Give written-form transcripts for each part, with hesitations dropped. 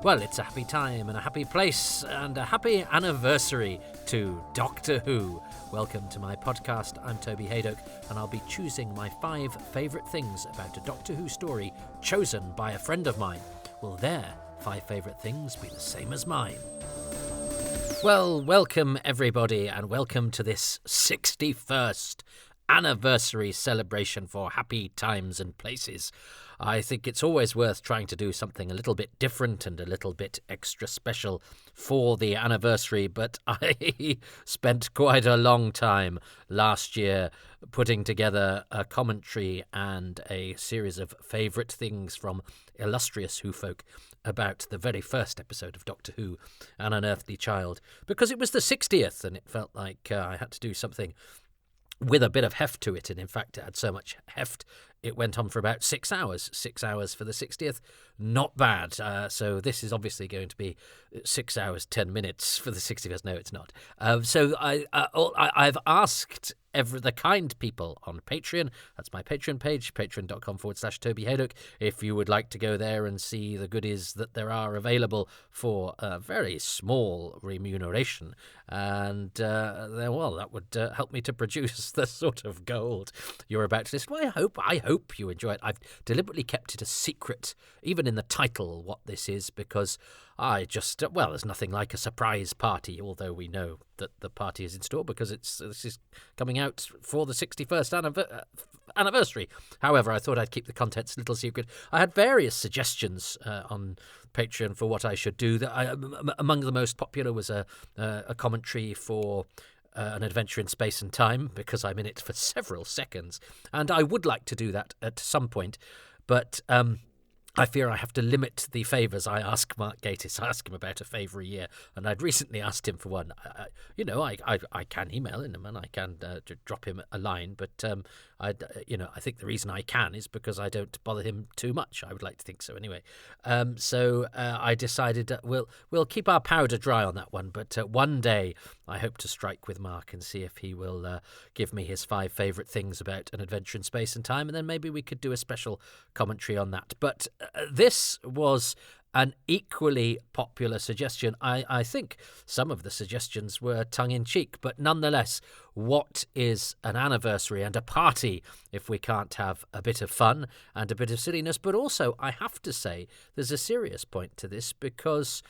Well, it's a happy time and a happy place and a happy anniversary to Doctor Who. Welcome to my podcast. I'm Toby Haydock, and I'll be choosing my 5 favourite things about a Doctor Who story chosen by a friend of mine. Will their 5 favourite things be the same as mine? Well, welcome everybody, and welcome to this 61st anniversary celebration for Happy Times and Places. I think it's always worth trying to do something a little bit different and a little bit extra special for the anniversary, but I spent quite a long time last year putting together a commentary and a series of favourite things from illustrious Who folk about the very first episode of Doctor Who, An Unearthly Child, because it was the 60th and it felt like I had to do something with a bit of heft to it, and in fact it had so much heft it went on for about 6 hours. 6 hours for the 60th, not bad. So this is obviously going to be 6 hours 10 minutes for the 61st. No, it's not. So I've asked the kind people on Patreon, that's my Patreon page, patreon.com/Toby Haydock, if you would like to go there and see the goodies that there are available for a very small remuneration. And, well, that would help me to produce the sort of gold you're about to listen. Well, I hope you enjoy it. I've deliberately kept it a secret, even in the title, what this is, because there's nothing like a surprise party, although we know that the party is in store because this is coming out for the 61st anniversary. However, I thought I'd keep the contents a little secret. I had various suggestions on Patreon for what I should do. Among the most popular was a commentary for An Adventure in Space and Time, because I'm in it for several seconds, and I would like to do that at some point, but I fear I have to limit the favours I ask Mark Gatiss. I ask him about a favour a year, and I'd recently asked him for one. I can email him and I can drop him a line, but I think the reason I can is because I don't bother him too much. I would like to think so anyway. So I decided that we'll keep our powder dry on that one, but one day I hope to strike with Mark and see if he will give me his 5 favourite things about An Adventure in Space and Time, and then maybe we could do a special commentary on that. But this was an equally popular suggestion. I think some of the suggestions were tongue-in-cheek, but nonetheless, what is an anniversary and a party if we can't have a bit of fun and a bit of silliness? But also, I have to say, there's a serious point to this, because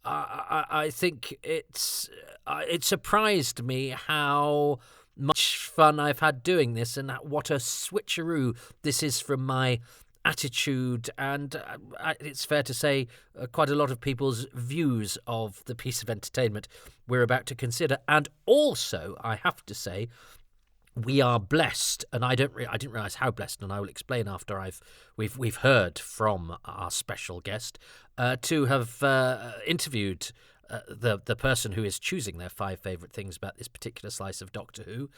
I think it surprised me how much fun I've had doing this, and what a switcheroo this is from my attitude and it's fair to say quite a lot of people's views of the piece of entertainment we're about to consider. And also, I have to say, we are blessed, and I didn't realise how blessed, and I will explain after we've heard from our special guest to have interviewed the person who is choosing their 5 favourite things about this particular slice of Doctor Who.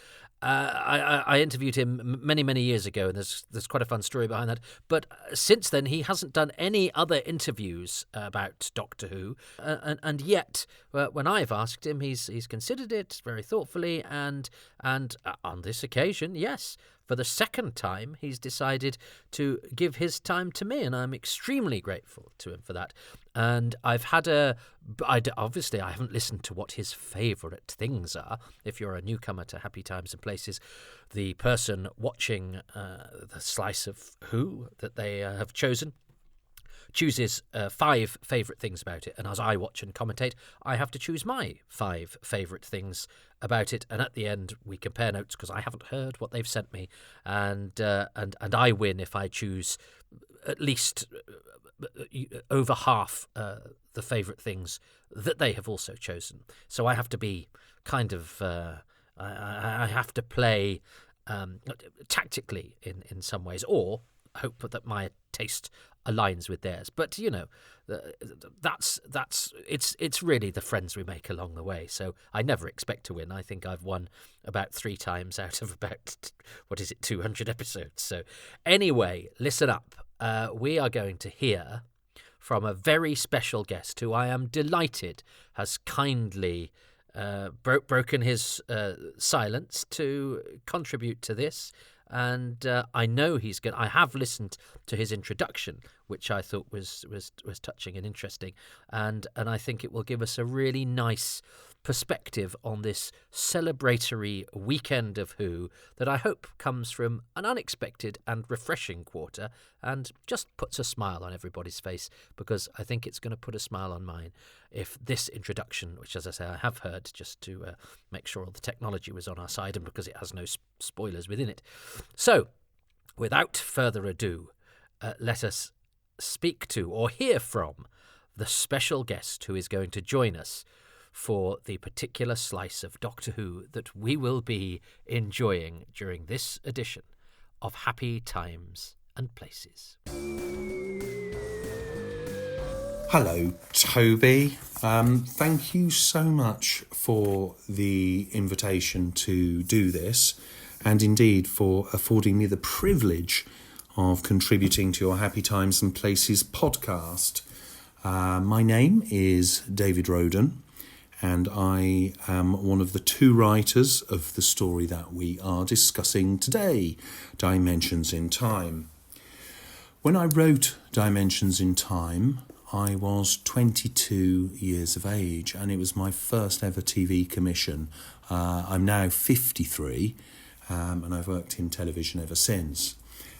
I interviewed him many years ago, and there's quite a fun story behind that. But since then, he hasn't done any other interviews about Doctor Who, and yet when I've asked him, he's considered it very thoughtfully, and on this occasion, yes, for the second time, he's decided to give his time to me, and I'm extremely grateful to him for that. And obviously, I haven't listened to what his favourite things are. If you're a newcomer to Happy Times and Places, the person watching the slice of Who that they have chosen chooses 5 favourite things about it, and as I watch and commentate, I have to choose my 5 favourite things about it, and at the end we compare notes, because I haven't heard what they've sent me, and I win if I choose at least over half the favourite things that they have also chosen. So I have to be kind of I have to play tactically in some ways, or hope that my taste aligns with theirs. But it's really the friends we make along the way. So I never expect to win. I think I've won about 3 times out of about 200 episodes. So anyway, listen up. We are going to hear from a very special guest who I am delighted has kindly broken his silence to contribute to this. and I know he's good. I have listened to his introduction, which I thought was touching and interesting, and I think it will give us a really nice perspective on this celebratory weekend of Who that I hope comes from an unexpected and refreshing quarter and just puts a smile on everybody's face, because I think it's going to put a smile on mine if this introduction, which as I say I have heard just to make sure all the technology was on our side and because it has no spoilers within it. So without further ado, let us speak to or hear from the special guest who is going to join us for the particular slice of Doctor Who that we will be enjoying during this edition of Happy Times and Places. Hello, Toby. Thank you so much for the invitation to do this, and indeed for affording me the privilege of contributing to your Happy Times and Places podcast. My name is David Roden, and I am one of the two writers of the story that we are discussing today, Dimensions in Time. When I wrote Dimensions in Time, I was 22 years of age, and it was my first ever TV commission. I'm now 53, and I've worked in television ever since.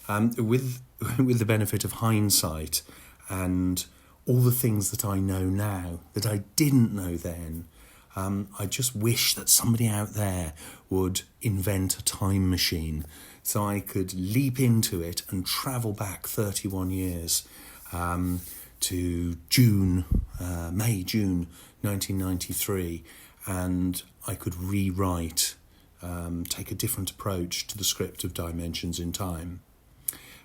With the benefit of hindsight and all the things that I know now that I didn't know then, I just wish that somebody out there would invent a time machine so I could leap into it and travel back 31 years to May, June 1993, and I could rewrite, take a different approach to the script of Dimensions in Time.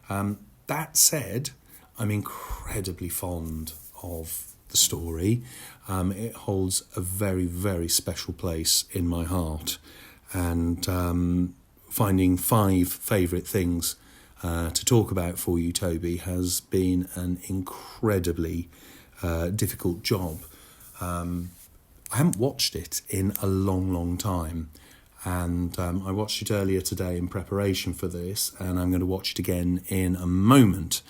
That said, I'm incredibly fond of the story. It holds a very, very special place in my heart, and finding 5 favourite things to talk about for you, Toby, has been an incredibly difficult job. I haven't watched it in a long, long time, and I watched it earlier today in preparation for this, and I'm going to watch it again in a moment.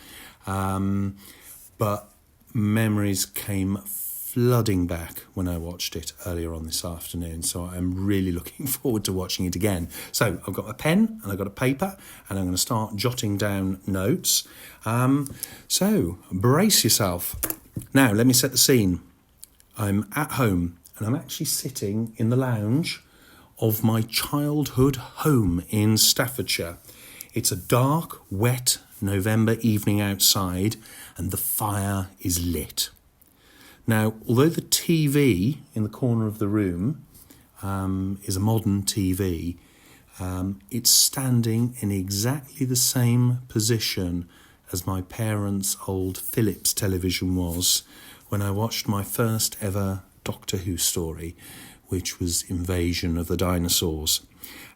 But memories came flooding back when I watched it earlier on this afternoon, so I'm really looking forward to watching it again. So I've got a pen and I've got a paper, and I'm going to start jotting down notes. So brace yourself. Now let me set the scene. I'm at home, and I'm actually sitting in the lounge of my childhood home in Staffordshire. It's a dark, wet November evening outside, and the fire is lit. Now, although the TV in the corner of the room is a modern TV, it's standing in exactly the same position as my parents' old Philips television was when I watched my first ever Doctor Who story, which was Invasion of the Dinosaurs.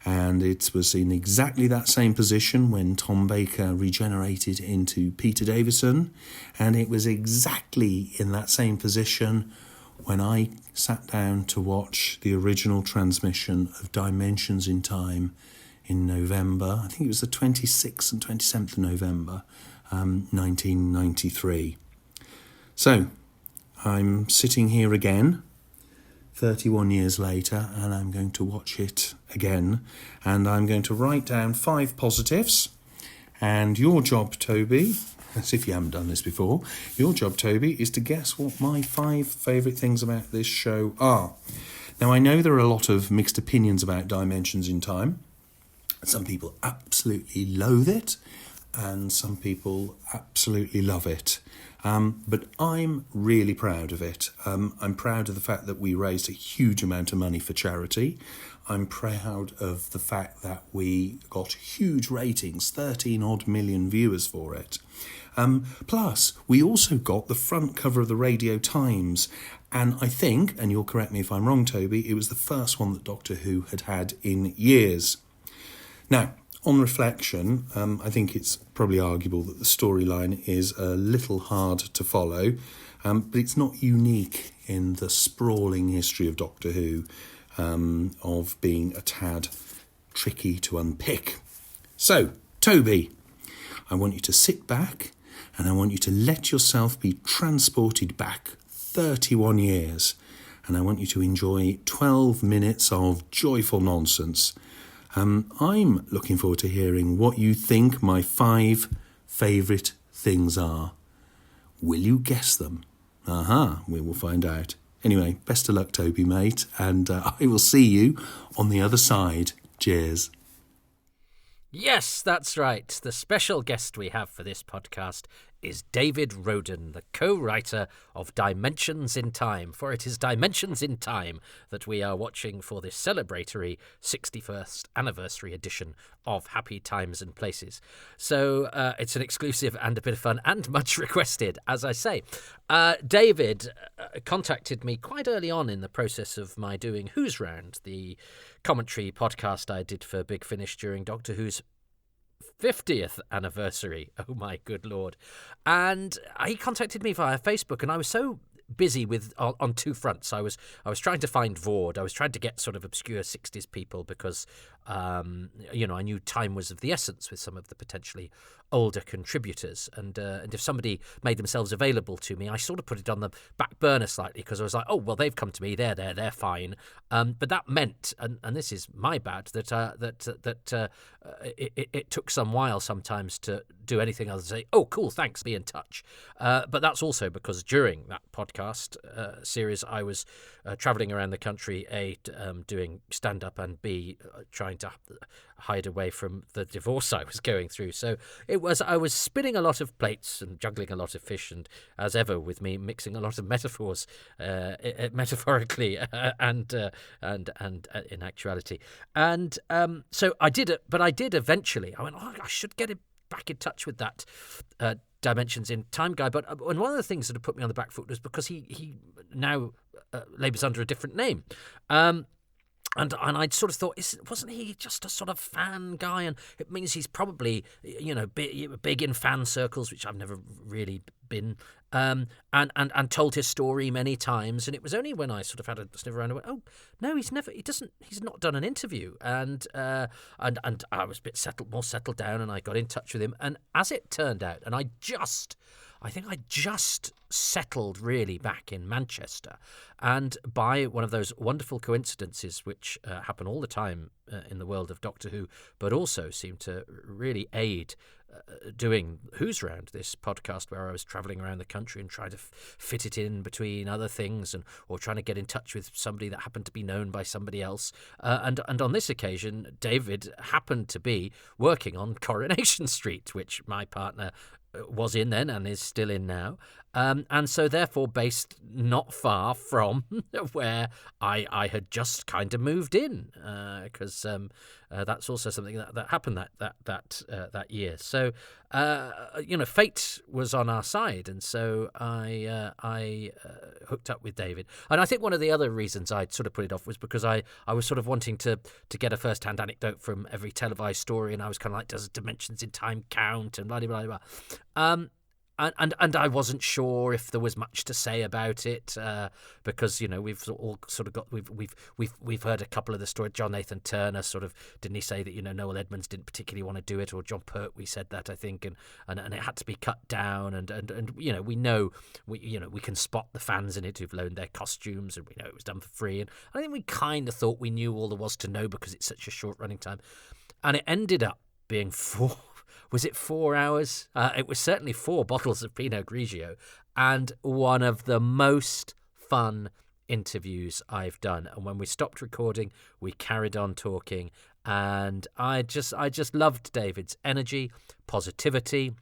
And it was in exactly that same position when Tom Baker regenerated into Peter Davison, and it was exactly in that same position when I sat down to watch the original transmission of Dimensions in Time in November. I think it was the 26th and 27th of November, 1993. So, I'm sitting here again, 31 years later, and I'm going to watch it again, and I'm going to write down 5 positives, and your job, Toby, as if you haven't done this before, your job, Toby, is to guess what my 5 favourite things about this show are. Now, I know there are a lot of mixed opinions about Dimensions in Time. Some people absolutely loathe it, and some people absolutely love it. But I'm really proud of it. I'm proud of the fact that we raised a huge amount of money for charity. I'm proud of the fact that we got huge ratings, 13 odd million viewers for it. Plus, we also got the front cover of the Radio Times. And I think, and you'll correct me if I'm wrong, Toby, it was the first one that Doctor Who had had in years. Now, on reflection, I think it's probably arguable that the storyline is a little hard to follow, but it's not unique in the sprawling history of Doctor Who, of being a tad tricky to unpick. So, Toby, I want you to sit back and I want you to let yourself be transported back 31 years. And I want you to enjoy 12 minutes of joyful nonsense. I'm looking forward to hearing what you think my 5 favourite things are. Will you guess them? We will find out. Anyway, best of luck, Toby, mate, and I will see you on the other side. Cheers. Yes, that's right. The special guest we have for this podcast is David Roden, the co-writer of Dimensions in Time, for it is Dimensions in Time that we are watching for this celebratory 61st anniversary edition of Happy Times and Places. So it's an exclusive and a bit of fun and much requested, as I say. David contacted me quite early on in the process of my doing Who's Round, the commentary podcast I did for Big Finish during Doctor Who's 50th anniversary. Oh my good lord. And he contacted me via Facebook, and I was so busy with on 2 fronts. I was trying to find Vord. I was trying to get sort of obscure 60s people because I knew time was of the essence with some of the potentially older contributors, and if somebody made themselves available to me, I sort of put it on the back burner slightly because I was like, oh well, they've come to me, they're fine. But that meant, and this is my bad, that it took some while sometimes to do anything other than say, oh cool, thanks, be in touch. But that's also because during that podcast series, I was travelling around the country, A, doing stand-up, and B, trying to hide away from the divorce I was going through. So I was spinning a lot of plates and juggling a lot of fish, and as ever with me, mixing a lot of metaphors, metaphorically and in actuality. And so I did it, but I did eventually. I went, oh, I should get it back in touch with that Dimensions in Time guy. But and one of the things that had put me on the back foot was because he now labours under a different name. And I'd sort of thought, wasn't he just a sort of fan guy? And it means he's probably, big in fan circles, which I've never really been, and told his story many times. And it was only when I sort of had a sniff around and went, oh no, he's not done an interview. And I was a bit more settled down, and I got in touch with him. And as it turned out, and I think I just settled really back in Manchester, and by one of those wonderful coincidences which happen all the time in the world of Doctor Who, but also seem to really aid doing Who's Round, this podcast where I was travelling around the country and trying to fit it in between other things, or trying to get in touch with somebody that happened to be known by somebody else. And on this occasion, David happened to be working on Coronation Street, which my partner was in then and is still in now, and so therefore based not far from where I had just kind of moved in, because that's also something that happened that year. So fate was on our side, and so I hooked up with David. And I think one of the other reasons I'd sort of put it off was because I was sort of wanting to get a first-hand anecdote from every televised story, and I was kind of like, does Dimensions in Time count, and blah blah blah blah. And I wasn't sure if there was much to say about it, because we've all sort of got we've heard a couple of the stories. John Nathan Turner sort of, didn't he say that Noel Edmonds didn't particularly want to do it, or John Pertwee said that, I think, and it had to be cut down, and we can spot the fans in it who've loaned their costumes, and we know it was done for free, and I think we kind of thought we knew all there was to know because it's such a short running time, and it ended up being 4. Was it 4 hours? It was certainly 4 bottles of Pinot Grigio, and one of the most fun interviews I've done. And when we stopped recording, we carried on talking, and I just loved David's energy, positivity.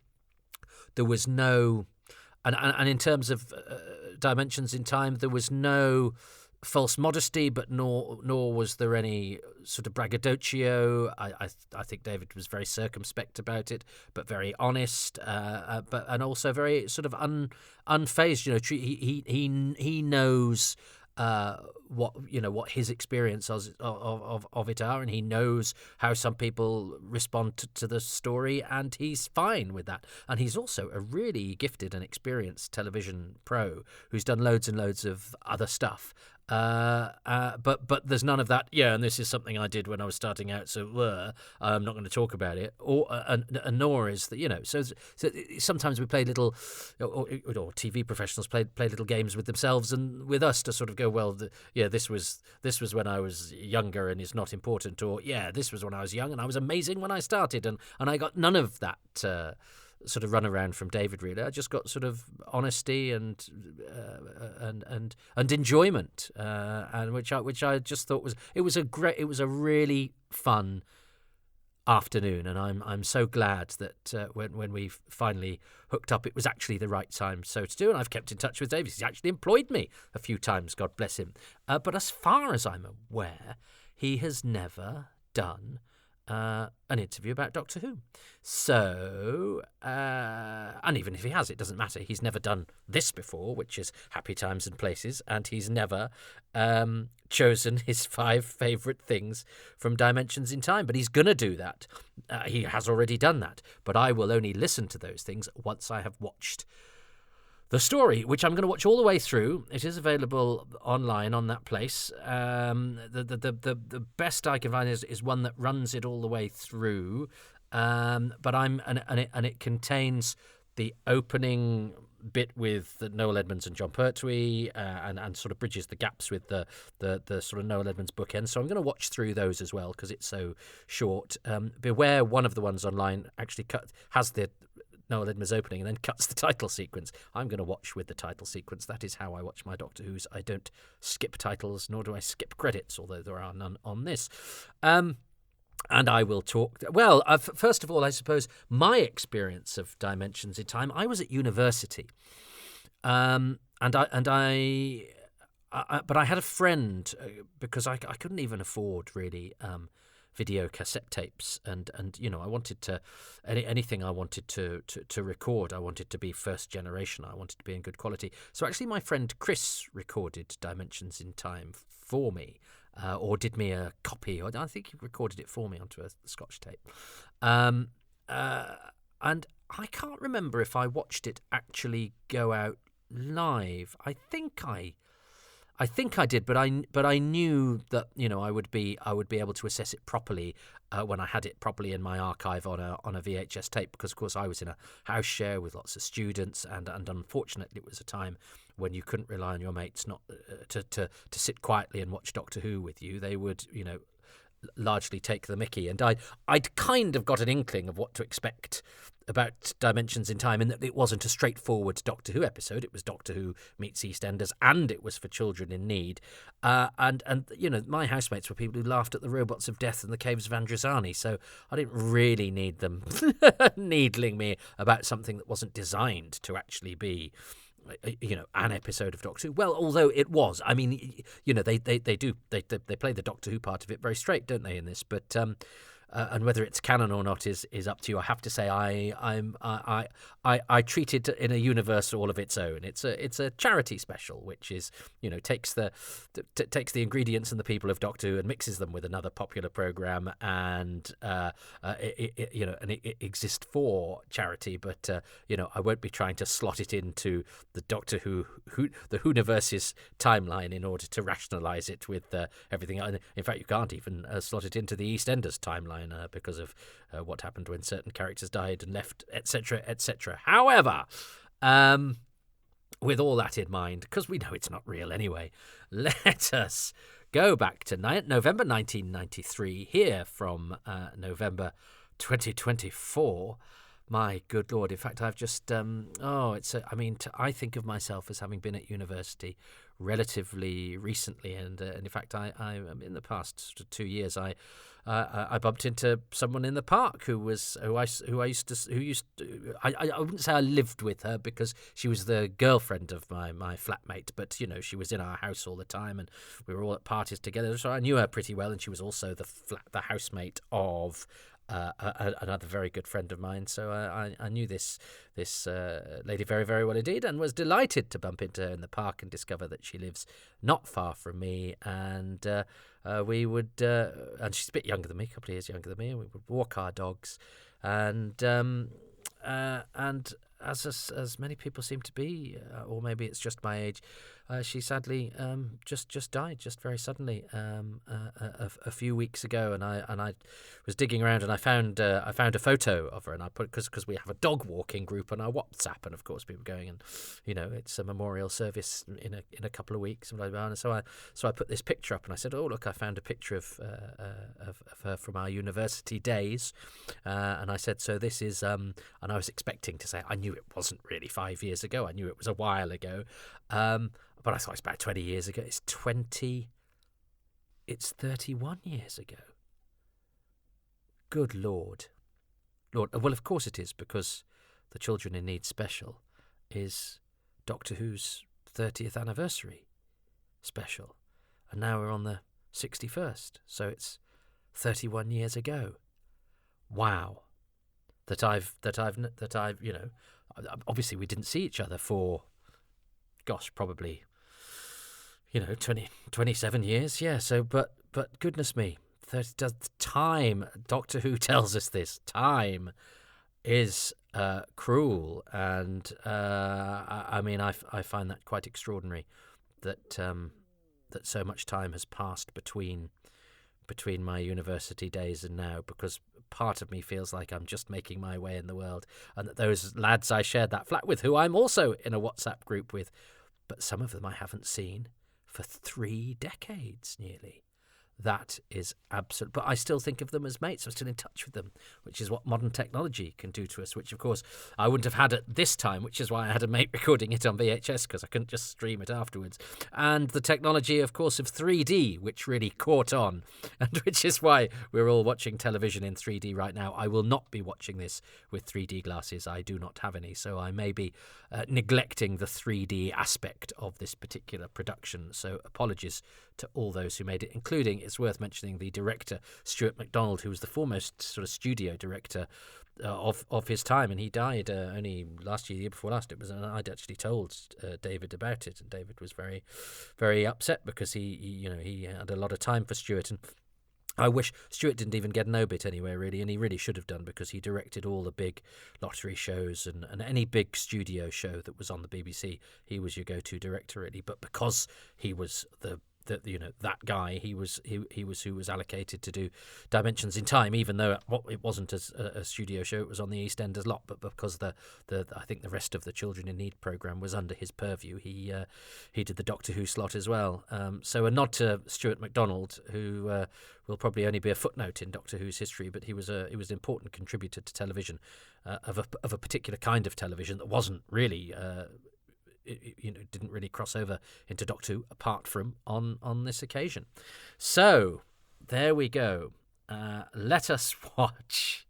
There was no, and in terms of Dimensions in Time, there was no false modesty, but nor was there any sort of braggadocio. I think David was very circumspect about it, but very honest, and also very sort of unfazed. He knows what his experience of it are, and he knows how some people respond to the story, and he's fine with that. And he's also a really gifted and experienced television pro who's done loads and loads of other stuff. But there's none of that. Yeah, and this is something I did when I was starting out, so I'm not going to talk about it. Or and nor is that. So sometimes we play little, or TV professionals play little games with themselves and with us to sort of go, well, this was when I was younger and it's not important, or this was when I was young and I was amazing when I started, and I got none of that. Sort of run around from David, really. I just got sort of honesty and enjoyment, and which I just thought it was a really fun afternoon, and I'm so glad that when we finally hooked up, it was actually the right time so to do, and I've kept in touch with David. He's actually employed me a few times, God bless him. But as far as I'm aware, he has never done an interview about Doctor Who. So, and even if he has, it doesn't matter. He's never done this before, which is Happy Times and Places, and he's never chosen his 5 favourite things from Dimensions in Time. But he's going to do that. He has already done that. But I will only listen to those things once I have watched the story, which I'm going to watch all the way through. It is available online on that place. The best I can find is one that runs it all the way through. But it contains the opening bit with Noel Edmonds and John Pertwee, and sort of bridges the gaps with the sort of Noel Edmonds bookend. So I'm going to watch through those as well because it's so short. Beware, one of the ones online actually has the Noel Edmonds opening and then cuts the title sequence. I'm going to watch with the title sequence. That is how I watch my Doctor Who's. I don't skip titles, nor do I skip credits, although there are none on this. And I will talk. Well, first of all, I suppose my experience of Dimensions in Time. I was at university, but I had a friend because I couldn't even afford really video cassette tapes, and I wanted to anything I wanted to record, I wanted to be first generation. I wanted to be in good quality. So actually, my friend Chris recorded Dimensions in Time for me. Or did me a copy, or I think he recorded it for me onto a Scotch tape. And I can't remember if I watched it actually go out live. I think I did, but I knew that I would be able to assess it properly when I had it properly in my archive on a VHS tape, because of course I was in a house share with lots of students, and unfortunately it was a time when you couldn't rely on your mates not to sit quietly and watch Doctor Who with you. They would largely take the mickey, and I'd kind of got an inkling of what to expect about Dimensions in Time, in that it wasn't a straightforward Doctor Who episode. It was Doctor Who meets EastEnders, and it was for children in need. And my housemates were people who laughed at the robots of death and the caves of Androzani, so I didn't really need them needling me about something that wasn't designed to actually be an episode of Doctor Who. Well, although it was, I mean, they play the Doctor Who part of it very straight, don't they, in this? But and whether it's canon or not is up to you. I have to say, I treat it in a universe all of its own. It's a charity special, which is takes the ingredients and the people of Doctor Who and mixes them with another popular program, and it exists for charity. But I won't be trying to slot it into the Doctor Who the Whoniverse's timeline in order to rationalise it with everything. In fact, you can't even slot it into the EastEnders timeline. Because of what happened when certain characters died and left, etc., etc. However, with all that in mind, because we know it's not real anyway, let us go back to November 1993, here from November 2024. My good Lord. In fact, I've just, I think of myself as having been at university relatively recently, and in fact, I in the past sort of 2 years, I bumped into someone in the park I wouldn't say I lived with her, because she was the girlfriend of my flatmate, but she was in our house all the time, and we were all at parties together, so I knew her pretty well, and she was also the housemate of another very good friend of mine. So I knew this lady very, very well indeed, and was delighted to bump into her in the park and discover that she lives not far from me. And we would, and she's a bit younger than me, a couple of years younger than me, and we would walk our dogs. And as many people seem to be, or maybe it's just my age, she sadly just died just very suddenly a few weeks ago. And I was digging around and I found a photo of her, and I put because we have a dog walking group on our WhatsApp, and of course people going, and it's a memorial service in a couple of weeks, and blah, blah, blah. And so I put this picture up, and I said, oh look, I found a picture of her from our university days, and I said, so this is and I was expecting to say I knew it wasn't really 5 years ago, I knew it was a while ago, but I thought it's about 20 years ago. It's 31 years ago. Good Lord. Well, of course it is, because The Children in Need special is Doctor Who's 30th anniversary special, and now we're on the 61st, so it's 31 years ago. Wow. That I've obviously we didn't see each other for, gosh, probably 27 years, yeah. So, but goodness me, time. Doctor Who tells us this. Time is cruel, and I find that quite extraordinary that so much time has passed between my university days and now, because part of me feels like I'm just making my way in the world, and that those lads I shared that flat with, who I'm also in a WhatsApp group with, but some of them I haven't seen for 3 decades nearly. That is absolute. But I still think of them as mates. I'm still in touch with them, which is what modern technology can do to us, which, of course, I wouldn't have had at this time, which is why I had a mate recording it on VHS, because I couldn't just stream it afterwards. And the technology, of course, of 3D, which really caught on, and which is why we're all watching television in 3D right now. I will not be watching this with 3D glasses. I do not have any, so I may be neglecting the 3D aspect of this particular production. So apologies to all those who made it, including, it's worth mentioning, the director, Stuart MacDonald, who was the foremost sort of studio director of his time, and he died only last year, the year before last. I'd actually told David about it, and David was very, very upset, because he had a lot of time for Stuart, and I wish Stuart didn't even get an obit anywhere, really, and he really should have done, because he directed all the big lottery shows and any big studio show that was on the BBC. He was your go-to director, really. But because he was that guy, he was who was allocated to do Dimensions in Time, even though it wasn't a studio show, it was on the East End as lot. But because the I think the rest of the Children in Need programme was under his purview, he did the Doctor Who slot as well. So a nod to Stuart MacDonald, who will probably only be a footnote in Doctor Who's history, but he was an important contributor to television, of a particular kind of television that wasn't really. It didn't really cross over into Doctor Who, apart from on this occasion. So there we go. Let us watch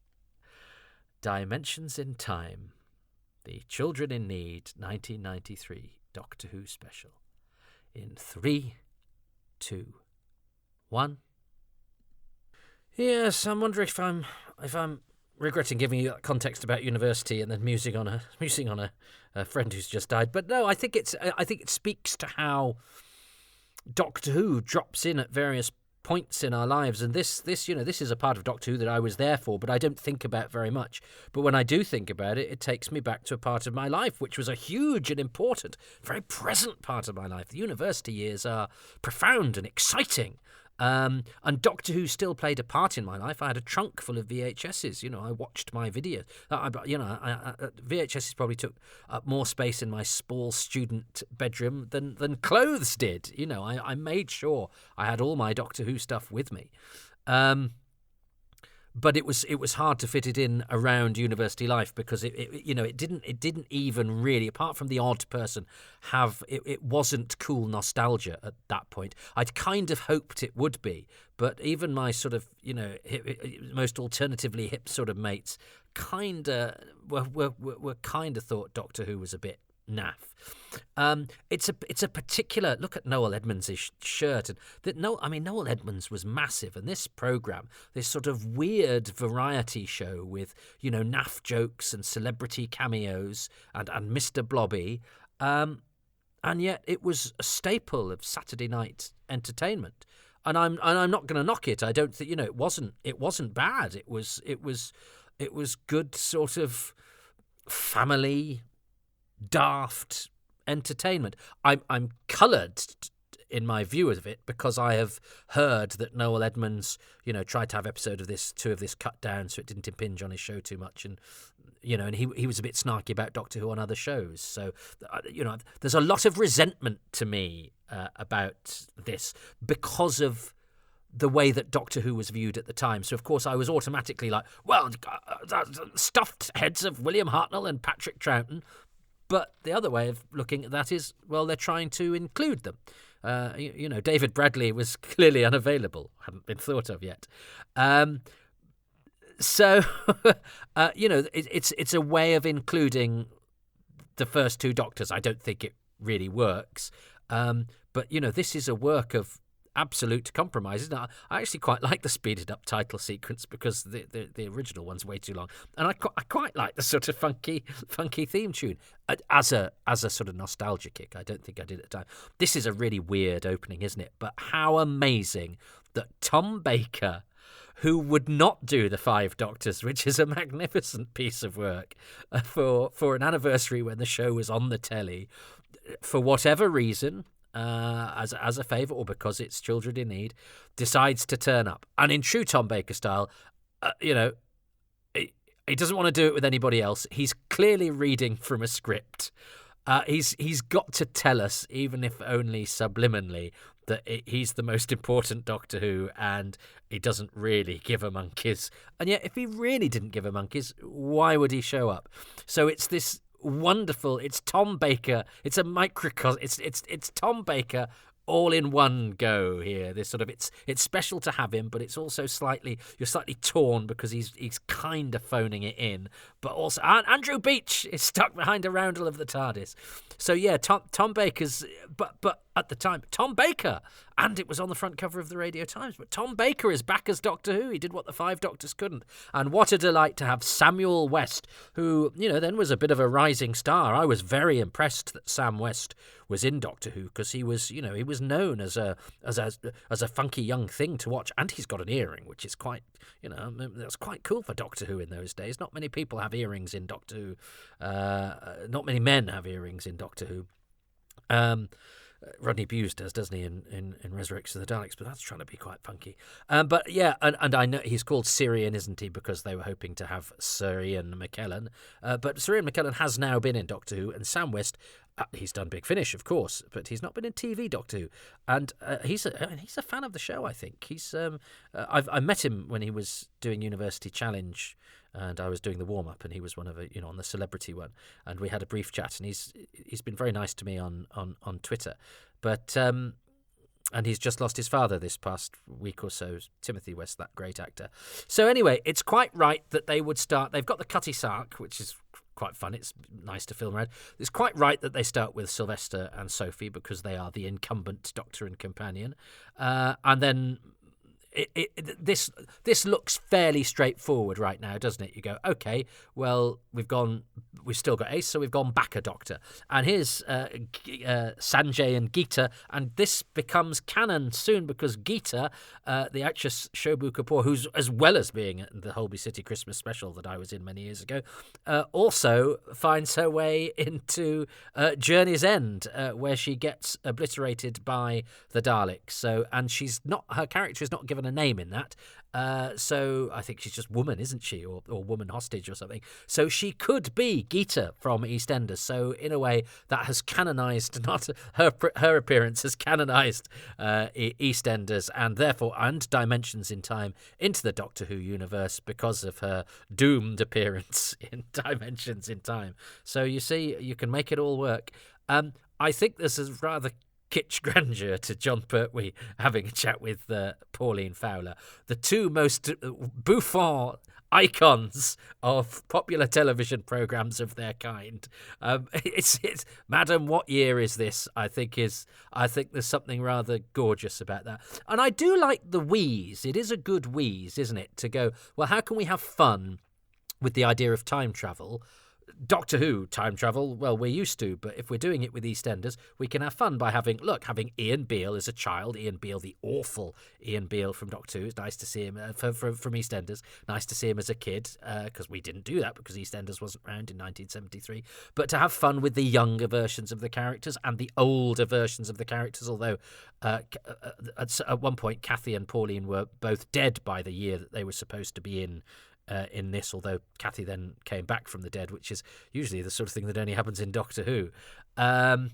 Dimensions in Time, the Children in Need 1993 Doctor Who special, in 3, 2, 1. Yes, I'm wondering if I'm regretting giving you that context about university and then musing on a friend who's just died. But no, I think it speaks to how Doctor Who drops in at various points in our lives, and this is a part of Doctor Who that I was there for, but I don't think about very much. But when I do think about it, it takes me back to a part of my life which was a huge and important, very present part of my life. The university years are profound and exciting. And Doctor Who still played a part in my life. I had a trunk full of VHSs. I watched my videos. VHSs probably took up more space in my small student bedroom than clothes did. I made sure I had all my Doctor Who stuff with me. But it was hard to fit it in around university life, because it didn't even really, apart from the odd person, it wasn't cool nostalgia at that point. I'd kind of hoped it would be, but even my sort of most alternatively hip sort of mates kind of were kind of thought Doctor Who was a bit naff. It's a particular look at Noel Edmonds' shirt, and Noel Edmonds was massive, and this program, this sort of weird variety show with naff jokes and celebrity cameos and Mr. Blobby, and yet it was a staple of Saturday night entertainment. And I'm not going to knock it. I don't think it wasn't bad. It was good sort of family, daft entertainment. I'm coloured in my view of it because I have heard that Noel Edmonds, tried to have two of this cut down so it didn't impinge on his show too much, and and he was a bit snarky about Doctor Who on other shows. So, there's a lot of resentment to me about this because of the way that Doctor Who was viewed at the time. So, of course, I was automatically like, well, stuffed heads of William Hartnell and Patrick Troughton. But the other way of looking at that is, well, they're trying to include them. David Bradley was clearly unavailable, hadn't been thought of yet. So, it's a way of including the first two Doctors. I don't think it really works. But, this is a work of absolute compromise, isn't it? I actually quite like the speeded up title sequence because the original one's way too long, and I quite like the sort of funky theme tune as a sort of nostalgia kick. I don't think I did at the time. This is a really weird opening, isn't it? But how amazing that Tom Baker, who would not do the Five Doctors, which is a magnificent piece of work, for an anniversary when the show was on the telly, for whatever reason, as a favour or because it's children in need, decides to turn up. And in true Tom Baker style, he doesn't want to do it with anybody else. He's clearly reading from a script. He's got to tell us, even if only subliminally, that he's the most important Doctor Who, and he doesn't really give a monkeys. And yet, if he really didn't give a monkeys, why would he show up? So it's this wonderful. It's Tom Baker. It's a microcosm. It's Tom Baker all in one go here. This sort of it's special to have him, but it's also you're slightly torn because he's kind of phoning it in. But also Andrew Beach is stuck behind a roundel of the TARDIS. So yeah, Tom Baker's but at the time Tom Baker, and it was on the front cover of the Radio Times. But Tom Baker is back as Doctor Who. He did what the Five Doctors couldn't, and what a delight to have Samuel West, who then was a bit of a rising star. I was very impressed that Sam West was in Doctor Who because he was known as a funky young thing to watch, and he's got an earring, which is quite that's quite cool for Doctor Who in those days. Not many people have earrings in Doctor Who. Not many men have earrings in Doctor Who. Rodney Bewes does, doesn't he, in Resurrection of the Daleks, but that's trying to be quite funky. But yeah, and I know he's called Sir, isn't he, because they were hoping to have Sir Ian McKellen. But Sir Ian McKellen has now been in Doctor Who, and Sam West, he's done Big Finish, of course, but he's not been in TV Doctor Who. And he's a fan of the show, I think. I met him when he was doing University Challenge, and I was doing the warm-up, and he was one of on the celebrity one, and we had a brief chat, and he's been very nice to me on Twitter, but and he's just lost his father this past week or so, Timothy West, that great actor. So anyway, it's quite right that they would start. They've got the Cutty Sark, which is quite fun. It's nice to film around. It's quite right that they start with Sylvester and Sophie because they are the incumbent Doctor and companion, and then. This looks fairly straightforward right now, doesn't it? You go, okay, well, we've still got Ace, so we've gone back a Doctor, and here's Sanjay and Geeta, and this becomes canon soon because Geeta, the actress Shobu Kapoor, who's as well as being in the Holby City Christmas special that I was in many years ago, also finds her way into Journey's End, where she gets obliterated by the Daleks. So, and her character is not given a name in that, so I think she's just woman, isn't she, or woman hostage or something. So she could be Geeta from EastEnders. So in a way, that has canonised, not her appearance has canonised EastEnders, and therefore and Dimensions in Time into the Doctor Who universe because of her doomed appearance in Dimensions in Time. So you see, you can make it all work. I think this is rather kitsch grandeur to John Pertwee having a chat with Pauline Fowler, the two most bouffant icons of popular television programmes of their kind. It's Madam, what year is this? I think there's something rather gorgeous about that. And I do like the wheeze. It is a good wheeze, isn't it? To go, well, how can we have fun with the idea of time travel Doctor Who time travel, well, we're used to, but if we're doing it with EastEnders, we can have fun by having Ian Beale as a child, Ian Beale, the awful Ian Beale from Doctor Who. It's nice to see him from EastEnders. Nice to see him as a kid, because we didn't do that because EastEnders wasn't around in 1973. But to have fun with the younger versions of the characters and the older versions of the characters, although at one point Kathy and Pauline were both dead by the year that they were supposed to be in this, although Kathy then came back from the dead, which is usually the sort of thing that only happens in Doctor Who. But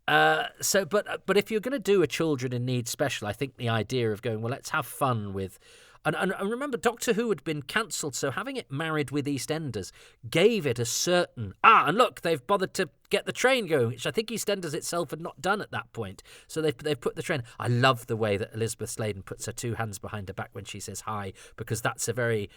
if you're going to do a children in need special, I think the idea of going, well, let's have fun with... And remember, Doctor Who had been cancelled, so having it married with EastEnders gave it a certain... and look, they've bothered to get the train going, which I think EastEnders itself had not done at that point. So they've put the train... I love the way that Elizabeth Sladen puts her two hands behind her back when she says hi, because that's a very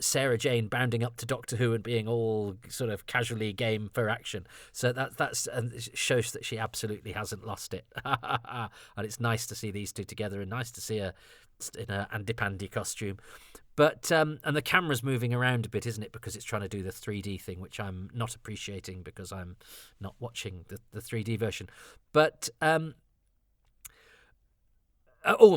Sarah Jane bounding up to Doctor Who and being all sort of casually game for action. So that's and it shows that she absolutely hasn't lost it. And it's nice to see these two together, and nice to see her in an Andy Pandy costume. But and the camera's moving around a bit, isn't it, because it's trying to do the 3D thing, which I'm not appreciating because I'm not watching the 3D version. But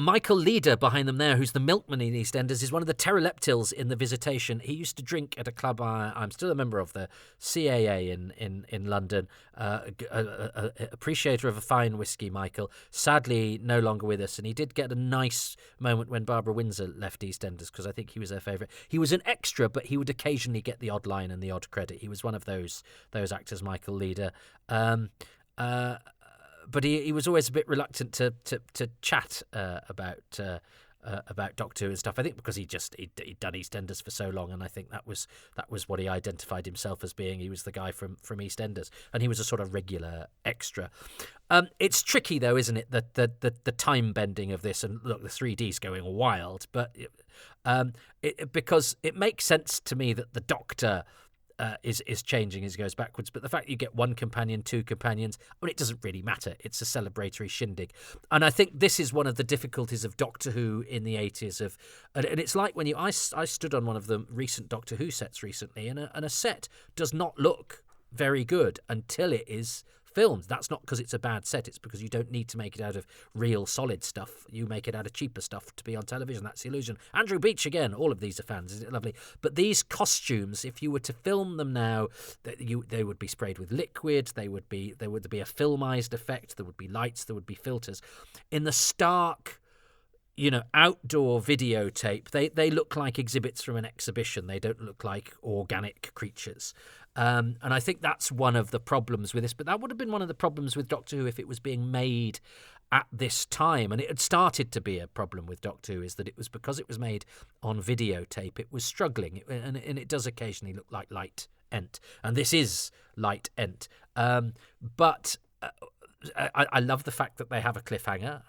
Michael Leader behind them there, who's the milkman in EastEnders, is one of the pteroleptils in The Visitation. He used to drink at a club I'm still a member of, the CAA in London. Appreciator of a fine whiskey, Michael. Sadly, no longer with us, and he did get a nice moment when Barbara Windsor left EastEnders, because I think he was her favourite. He was an extra, but he would occasionally get the odd line and the odd credit. He was one of those actors, Michael Leader. But he was always a bit reluctant to chat about Doctor Who and stuff. I think because he'd done EastEnders for so long, and I think that was what he identified himself as being. He was the guy from EastEnders, and he was a sort of regular extra. It's tricky though, isn't it? That the time bending of this, and look, the 3D's going wild, but because it makes sense to me that the Doctor is changing as he goes backwards, but the fact you get one companion, two companions, I mean, it doesn't really matter. It's a celebratory shindig, and I think this is one of the difficulties of Doctor Who in the 80s. And it's like when I stood on one of the recent Doctor Who sets recently, and a set does not look very good until it is filmed. That's not because it's a bad set, it's because you don't need to make it out of real solid stuff. You make it out of cheaper stuff to be on television. That's the illusion. Andrew Beach again, all of these are fans, isn't it lovely? But these costumes, if you were to film them now, they would be sprayed with liquid, there would be a filmized effect, there would be lights, there would be filters. In the stark outdoor videotape, they look like exhibits from an exhibition. They don't look like organic creatures. And I think that's one of the problems with this. But that would have been one of the problems with Doctor Who if it was being made at this time. And it had started to be a problem with Doctor Who, is that it was because it was made on videotape, it was struggling. And it does occasionally look like light ent. And this is light ent. But... I love the fact that they have a cliffhanger,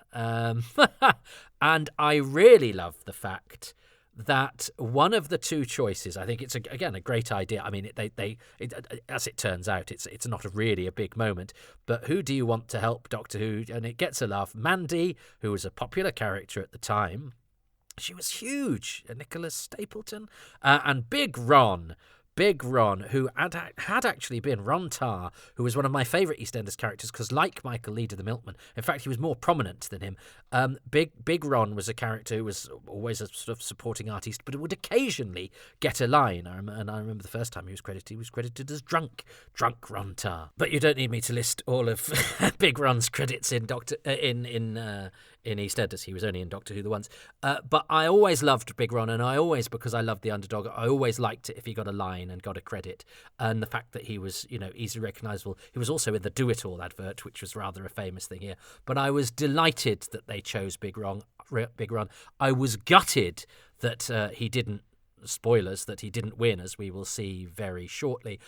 and I really love the fact that one of the two choices, I think it's again a great idea. I mean, as it turns out, it's not really a big moment. But who do you want to help Doctor Who? And it gets a laugh. Mandy, who was a popular character at the time, she was huge. Nicholas Stapleton and Big Ron. Big Ron, who had actually been Ron Tarr, who was one of my favourite EastEnders characters, because like Michael Leader, the milkman, in fact, he was more prominent than him. Big Ron was a character who was always a sort of supporting artist, but would occasionally get a line. And I remember the first time he was credited as Drunk Ron Tarr. But you don't need me to list all of Big Ron's credits in EastEnders. He was only in Doctor Who the once. But I always loved Big Ron, and because I loved the underdog, I always liked it if he got a line and got a credit. And the fact that he was, easily recognisable. He was also in the Do It All advert, which was rather a famous thing here. But I was delighted that they chose Big Ron. I was gutted that he didn't, spoilers, that he didn't win, as we will see very shortly.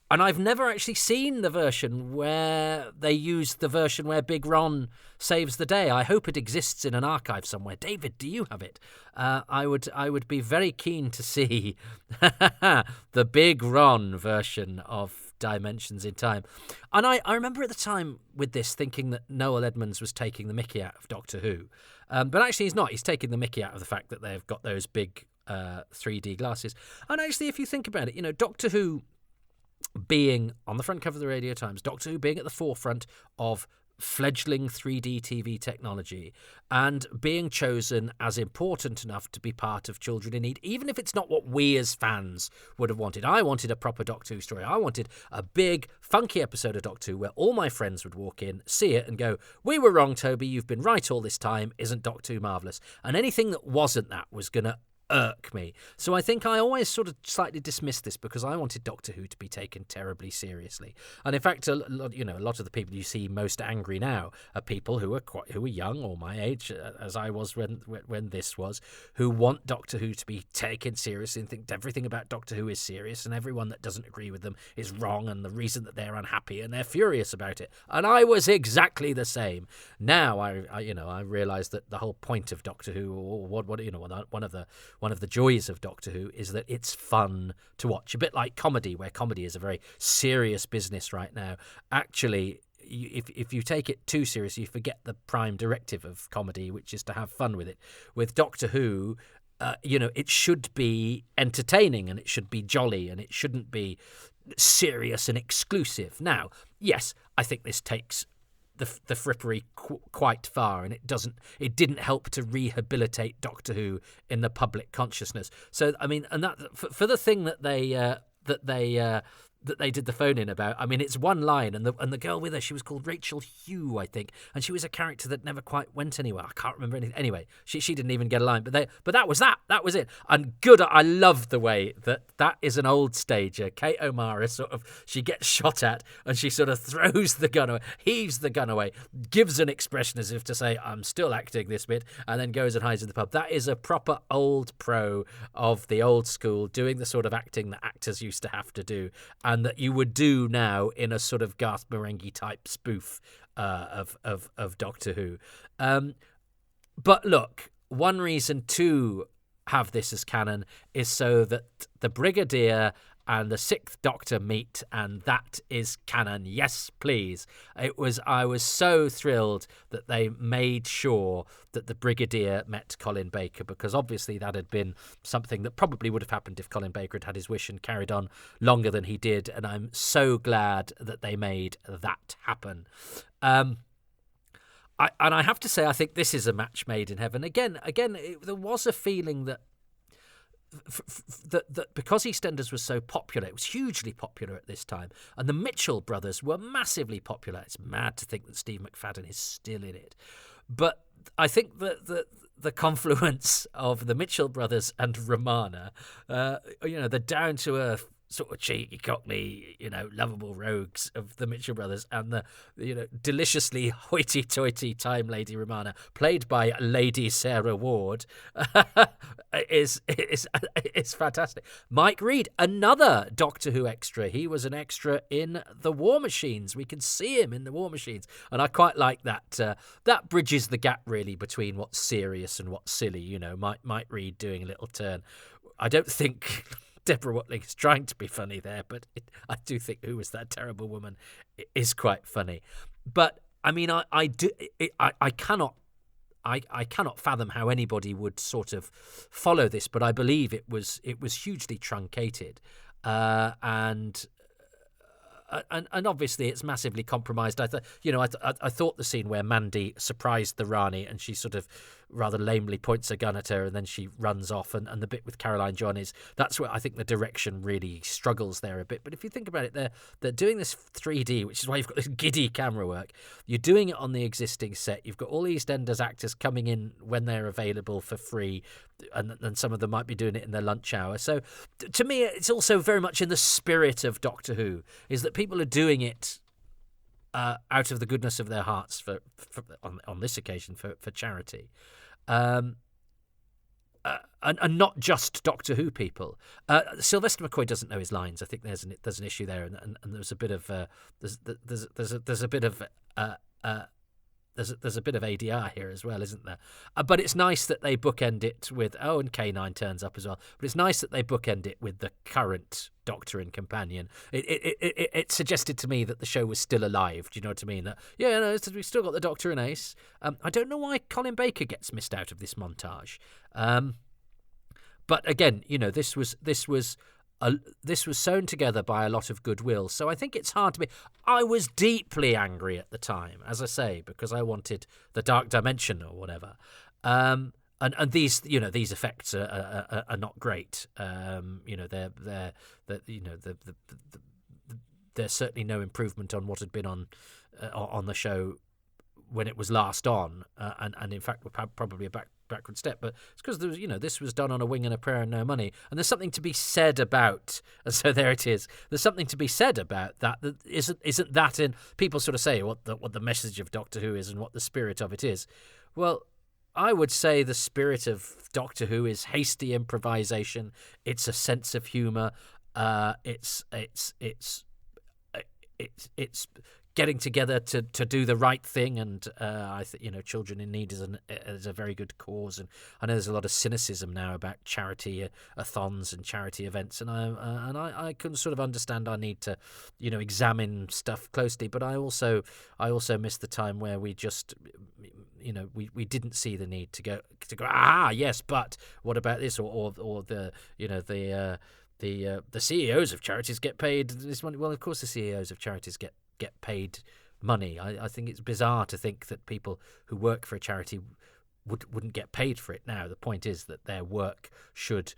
And I've never actually seen the version where they used the version where Big Ron saves the day. I hope it exists in an archive somewhere. David, do you have it? I would be very keen to see the Big Ron version of Dimensions in Time. And I remember at the time with this thinking that Noel Edmonds was taking the mickey out of Doctor Who. But actually he's not. He's taking the mickey out of the fact that they've got those big 3D glasses. And actually, if you think about it, Doctor Who... being on the front cover of the Radio Times, Doctor Who being at the forefront of fledgling 3D TV technology and being chosen as important enough to be part of Children in Need, even if it's not what we as fans would have wanted. I wanted a proper Doctor Who story. I wanted a big, funky episode of Doctor Who where all my friends would walk in, see it and go, we were wrong, Toby, you've been right all this time, isn't Doctor Who marvellous? And anything that wasn't that was going to irk me. So I think I always sort of slightly dismissed this because I wanted Doctor Who to be taken terribly seriously. And in fact, a lot of the people you see most angry now are people who are young or my age, as I was when this was, who want Doctor Who to be taken seriously and think everything about Doctor Who is serious and everyone that doesn't agree with them is wrong and the reason that they're unhappy and they're furious about it. And I was exactly the same. Now I realise that the whole point of Doctor Who, or one of the joys of Doctor Who, is that it's fun to watch. A bit like comedy, where comedy is a very serious business right now. Actually, if you take it too seriously, you forget the prime directive of comedy, which is to have fun with it. With Doctor Who, it should be entertaining and it should be jolly and it shouldn't be serious and exclusive. Now, yes, I think this takes the frippery quite far, and it didn't help to rehabilitate Doctor Who in the public consciousness. So I mean, and that for the thing that they did the phone in about. I mean, it's one line, and the girl with her, she was called Rachel Hugh, I think, and she was a character that never quite went anywhere. I can't remember anything. Anyway, she didn't even get a line, but that was it. And good, I love the way that is an old stager. Kate O'Mara she gets shot at, and she sort of throws the gun away, heaves the gun away, gives an expression as if to say, I'm still acting this bit, and then goes and hides in the pub. That is a proper old pro of the old school, doing the sort of acting that actors used to have to do, and that you would do now in a sort of Garth Marenghi type spoof of Doctor Who. But look, one reason to have this as canon is so that the Brigadier and the Sixth Doctor meet, and that is canon. Yes, please. I was so thrilled that they made sure that the Brigadier met Colin Baker, because obviously that had been something that probably would have happened if Colin Baker had had his wish and carried on longer than he did, and I'm so glad that they made that happen. And I have to say, I think this is a match made in heaven. Again, there was a feeling that that because EastEnders was so popular, it was hugely popular at this time, and the Mitchell brothers were massively popular. It's mad to think that Steve McFadden is still in it, but I think that the confluence of the Mitchell brothers and Romana, the down to earth sort of cheeky, cockney, lovable rogues of the Mitchell brothers, and the, deliciously hoity-toity time lady Romana, played by Lady Sarah Ward, is fantastic. Mike Reid, another Doctor Who extra. He was an extra in The War Machines. We can see him in The War Machines, and I quite like that. That bridges the gap really between what's serious and what's silly. Mike Reid doing a little turn. I don't think Deborah Watling is trying to be funny there, but I do think Who Was That Terrible Woman is quite funny. But I mean, I cannot fathom how anybody would sort of follow this, but I believe it was hugely truncated, and obviously it's massively compromised. I thought the scene where Mandy surprised the Rani and she sort of rather lamely points a gun at her and then she runs off, and the bit with Caroline John that's where I think the direction really struggles there a bit. But if you think about it, they're doing this 3D, which is why you've got this giddy camera work. You're doing it on the existing set. You've got all EastEnders actors coming in when they're available for free, and some of them might be doing it in their lunch hour. So to me, it's also very much in the spirit of Doctor Who, is that people are doing it out of the goodness of their hearts on this occasion for charity, and not just Doctor Who people. Sylvester McCoy doesn't know his lines. I think there's an issue there, and there's a bit of there's a bit of there's a bit of ADR here as well, isn't there? But it's nice that they bookend it with, and K9 turns up as well. But it's nice that they bookend it with the current Doctor and companion. It suggested to me that the show was still alive. Do you know what I mean? That we've still got the Doctor and Ace. I don't know why Colin Baker gets missed out of this montage. But again, this was this was sewn together by a lot of goodwill. So I think it's hard to be. I was deeply angry at the time, as I say, because I wanted the dark dimension or whatever. And these these effects are not great. There's certainly no improvement on what had been on the show when it was last on, and in fact, we're probably a backward step. But it's because this was done on a wing and a prayer and no money, and there's something to be said about. And so there it is. There's something to be said about that. That isn't that in people sort of say what the message of Doctor Who is and what the spirit of it is. Well, I would say the spirit of Doctor Who is hasty improvisation. It's a sense of humour. It's getting together to do the right thing, and I think Children in Need is a very good cause, and I know there's a lot of cynicism now about charity athons and charity events, and I can sort of understand our need to examine stuff closely, but I also miss the time where we just we didn't see the need to go yes, but what about this or the the CEOs of charities get paid this money. Well, of course the CEOs of charities get paid money. I think it's bizarre to think that people who work for a charity wouldn't get paid for it now. The point is that their work should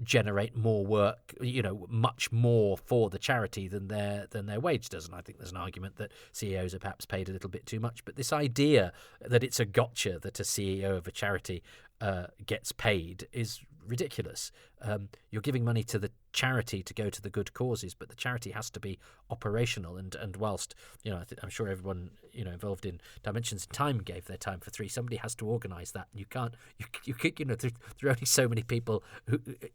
generate more work, much more for the charity than their wage does. And I think there's an argument that CEOs are perhaps paid a little bit too much. But this idea that it's a gotcha that a CEO of a charity gets paid is ridiculous. You're giving money to the charity to go to the good causes, but the charity has to be operational. And whilst I'm sure everyone involved in Dimensions in Time gave their time for free, somebody has to organise that. You can't. There are only so many people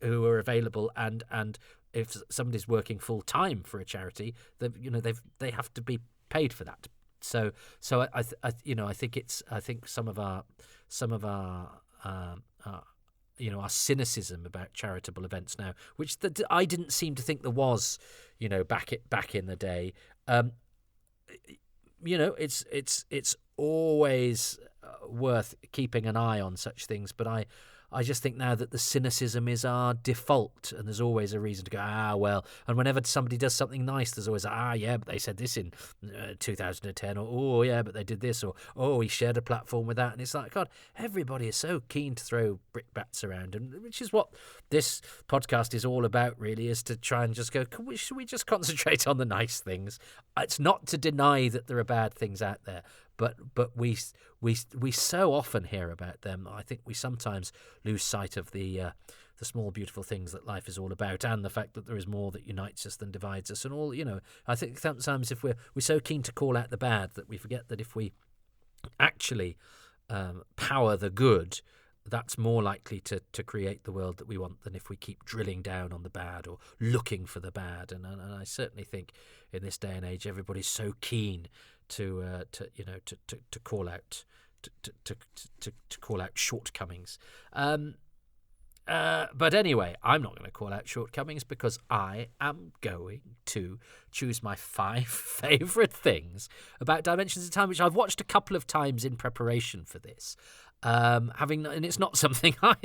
who are available, and if somebody's working full time for a charity, they have to be paid for that. So I think some of our our cynicism about charitable events now, which I didn't seem to think there was, back in the day. It's always worth keeping an eye on such things, but I just think now that the cynicism is our default, and there's always a reason to go, well. And whenever somebody does something nice, there's always, yeah, but they said this in 2010, or, yeah, but they did this, or, he shared a platform with that. And it's like, God, everybody is so keen to throw brickbats around, and which is what this podcast is all about, really, is to try and just go, should we just concentrate on the nice things? It's not to deny that there are bad things out there, but we so often hear about them. I think we sometimes lose sight of the small beautiful things that life is all about, and the fact that there is more that unites us than divides us, and all. I think sometimes if we're so keen to call out the bad that we forget that if we actually power the good, that's more likely to create the world that we want than if we keep drilling down on the bad or looking for the bad. And I certainly think in this day and age, everybody's so keen to call out to call out shortcomings. But anyway, I'm not going to call out shortcomings because I am going to choose my 5 favourite things about Dimensions in Time, which I've watched a couple of times in preparation for this. And it's not something I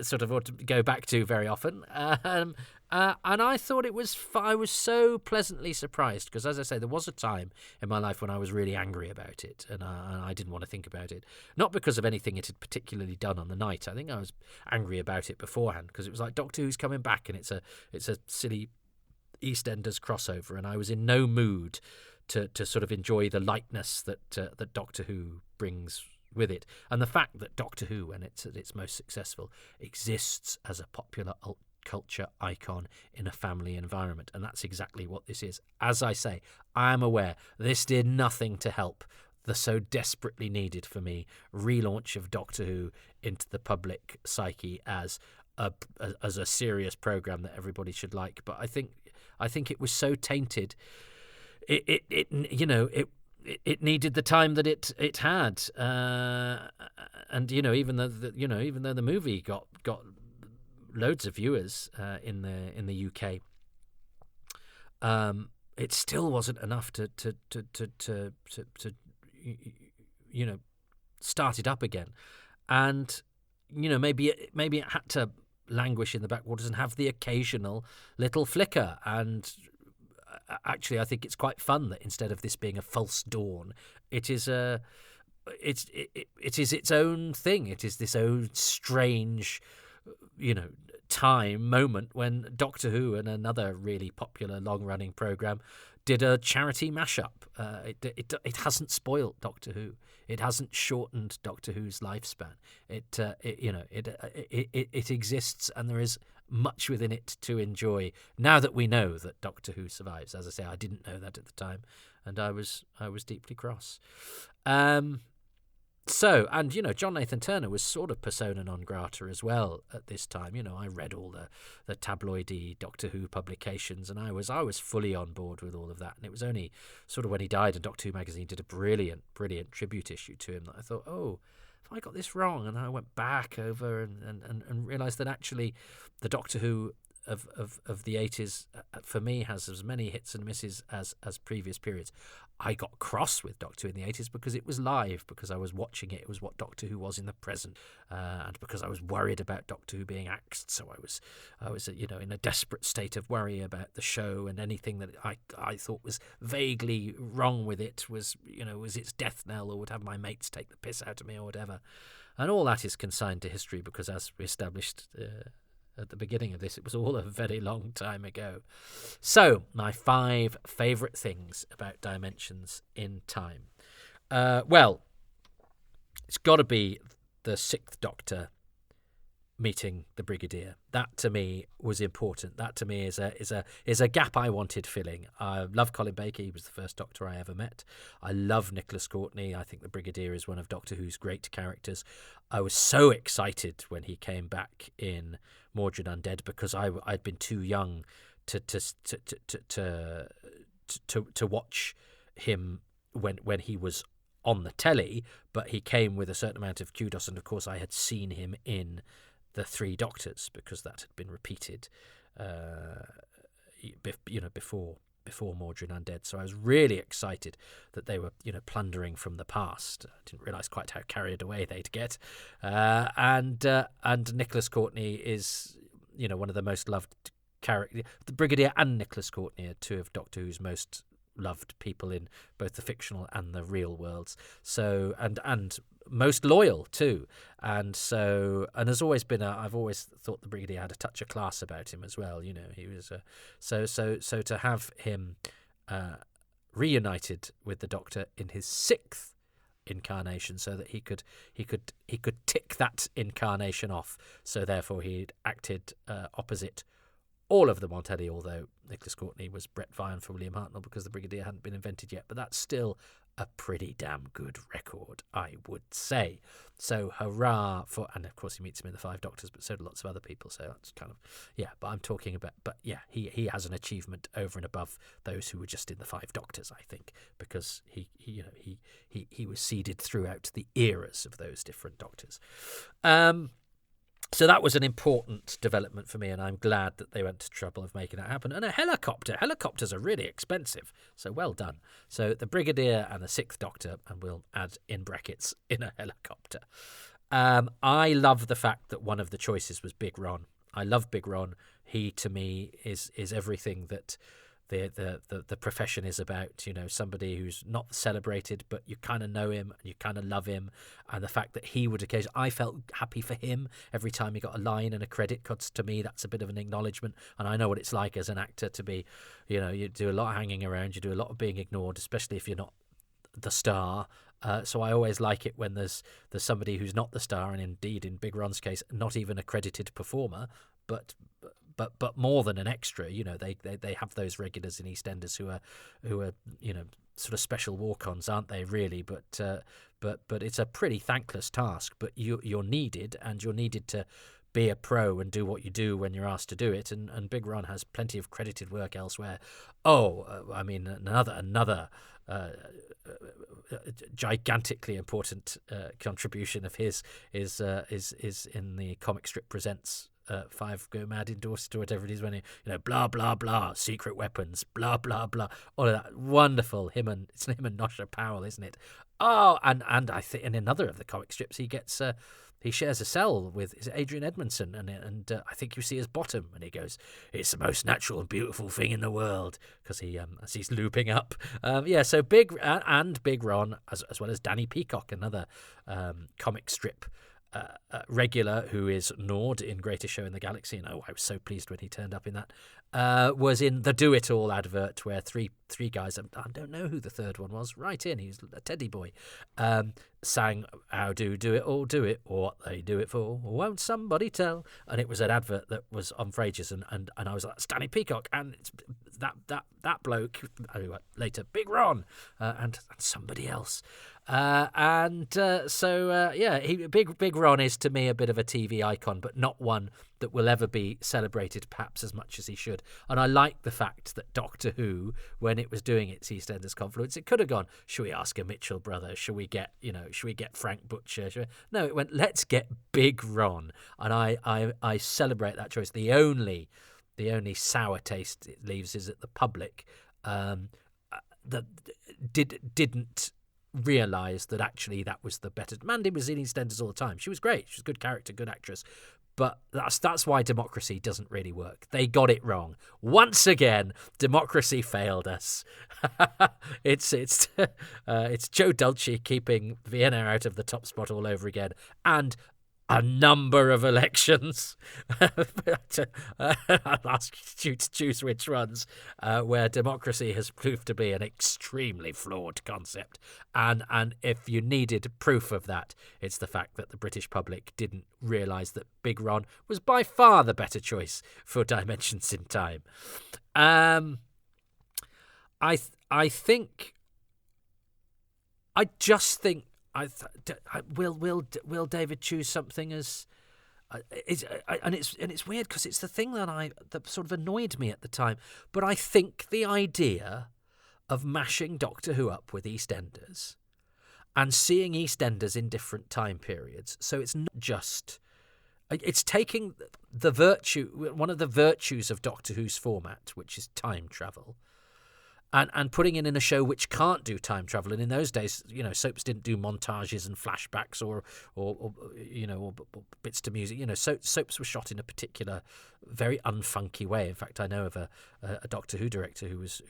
sort of ought to go back to very often. And I thought I was so pleasantly surprised because, as I say, there was a time in my life when I was really angry about it, and I didn't want to think about it. Not because of anything it had particularly done on the night. I think I was angry about it beforehand because it was like Doctor Who's coming back, and it's a silly EastEnders crossover, and I was in no mood to sort of enjoy the lightness that Doctor Who brings with it, and the fact that Doctor Who, when it's at its most successful, exists as a popular culture icon in a family environment, and that's exactly what this is. As I say, I am aware this did nothing to help the so desperately needed for me relaunch of Doctor Who into the public psyche as a serious program that everybody should like, but I think it was so tainted. It needed the time that it had, and even though the movie got loads of viewers in the UK, it still wasn't enough to start it up again, and maybe it had to languish in the backwaters and have the occasional little flicker. And actually, I think it's quite fun that instead of this being a false dawn, it is it is its own thing. It is this own strange, moment when Doctor Who and another really popular long-running program did a charity mashup. It hasn't spoilt Doctor Who. It hasn't shortened Doctor Who's lifespan. It exists, and there is much within it to enjoy. Now that we know that Doctor Who survives, as I say, I didn't know that at the time, and I was deeply cross. So, and, John Nathan Turner was sort of persona non grata as well at this time. I read all the tabloidy Doctor Who publications, and I was fully on board with all of that. And it was only sort of when he died and Doctor Who magazine did a brilliant tribute issue to him that I thought, oh, have I got this wrong? And I went back over and realised that actually the Doctor Who of the 80s, for me, has as many hits and misses as previous periods. I got cross with Doctor Who in the 80s because it was live, because I was watching it. It was what Doctor Who was in the present, and because I was worried about Doctor Who being axed. So I was in a desperate state of worry about the show, and anything that I thought was vaguely wrong with it was its death knell, or would have my mates take the piss out of me or whatever. And all that is consigned to history because, as we established at the beginning of this, it was all a very long time ago. So, my 5 favourite things about Dimensions in Time. Well, it's got to be the 6th Doctor meeting the Brigadier. That to me was important. That to me is a gap I wanted filling. I love Colin Baker. He was the first Doctor I ever met. I love Nicholas Courtney. I think the Brigadier is one of Doctor Who's great characters. I was so excited when he came back in Mordred Undead because I'd been too young to watch him when he was on the telly, but he came with a certain amount of kudos, and of course I had seen him in the 3 Doctors because that had been repeated, before Mordred Undead. So I was really excited that they were, plundering from the past. I didn't realise quite how carried away they'd get. And Nicholas Courtney is, one of the most loved characters. The Brigadier and Nicholas Courtney are 2 of Doctor Who's most loved people in both the fictional and the real worlds. So and most loyal too. And has always been I've always thought the Brigadier had a touch of class about him as well. He was so to have him reunited with the Doctor in his 6th incarnation, so that he could tick that incarnation off. So therefore he'd acted opposite all of them on telly, although Nicholas Courtney was Brett Vine for William Hartnell because the Brigadier hadn't been invented yet. But that's still a pretty damn good record, I would say. So hurrah for... And of course he meets him in the 5 Doctors, but so do lots of other people. So that's kind of... Yeah, but I'm talking about... But yeah, he has an achievement over and above those who were just in the 5 Doctors, I think, because he was seeded throughout the eras of those different Doctors. So that was an important development for me, and I'm glad that they went to trouble of making that happen. And a helicopter. Helicopters are really expensive, so well done. So the Brigadier and the 6th Doctor, and we'll add in brackets, in a helicopter. I love the fact that one of the choices was Big Ron. I love Big Ron. He, to me, is everything that the profession is about, somebody who's not celebrated, but you kind of know him and you kind of love him. And the fact that he would occasionally, I felt happy for him every time he got a line and a credit, because to me that's a bit of an acknowledgement. And I know what it's like as an actor to be, you do a lot of hanging around, you do a lot of being ignored, especially if you're not the star. So I always like it when there's somebody who's not the star, and indeed in Big Ron's case, not even a credited performer, but more than an extra. They have those regulars in EastEnders who are sort of special walk-ons, aren't they? Really, but it's a pretty thankless task. But you're needed, and you're needed to be a pro and do what you do when you're asked to do it. And Big Ron has plenty of credited work elsewhere. I mean, another gigantically important contribution of his is in the Comic Strip Presents 5 Go Mad endorsed or whatever it is, when he, blah blah blah, secret weapons, blah blah blah, all of that wonderful. Him and Nosha Powell, isn't it? Oh, and I think in another of the comic strips he gets he shares a cell with Adrian Edmondson, and I think you see his bottom, and he goes, "It's the most natural and beautiful thing in the world," because he as he's looping up. So Big Ron, as well as Danny Peacock, another comic strip regular who is Nord in Greatest Show in the Galaxy, and I was so pleased when he turned up in that, was in the Do It All advert where three guys, I don't know who the third one was, right in, he's a teddy boy, sang "How do it all do it, or what they do it for, won't somebody tell?" And it was an advert that was on for ages, and I was like, Stanley Peacock, and it's that bloke, later Big Ron, and somebody else. Big Ron is to me a bit of a TV icon, but not one that will ever be celebrated perhaps as much as he should. And I like the fact that Doctor Who, when it was doing its EastEnders confluence, it could have gone, should we ask a Mitchell brother? Should we get Frank Butcher? No, it went, let's get Big Ron. And I celebrate that choice. The only sour taste it leaves is that the public that didn't realise that actually that was the better. Mandy was in EastEnders all the time. She was great. She's a good character, good actress. But that's why democracy doesn't really work. They got it wrong. Once again, democracy failed us. It's Joe Dulce keeping Vienna out of the top spot all over again, and a number of elections. I'll ask you to choose which ones, where democracy has proved to be an extremely flawed concept. And if you needed proof of that, it's the fact that the British public didn't realise that Big Ron was by far the better choice for Dimensions in Time. Will David choose something as it's weird because it's the thing that sort of annoyed me at the time, but I think the idea of mashing Doctor Who up with EastEnders and seeing EastEnders in different time periods, so it's not just, it's taking one of the virtues of Doctor Who's format, which is time travel, and putting it in a show which can't do time travel. And in those days, soaps didn't do montages and flashbacks or bits to music. Soaps were shot in a particular, very unfunky way. In fact, I know of a Doctor Who director who was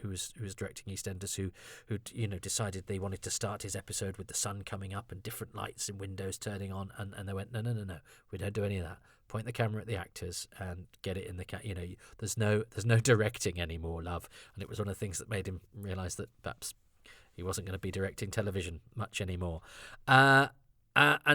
directing EastEnders who decided they wanted to start his episode with the sun coming up and different lights and windows turning on, and they went, no, we don't do any of that. Point the camera at the actors and get it in the there's no directing anymore, love. And it was one of the things that made him realise that perhaps he wasn't going to be directing television much anymore. And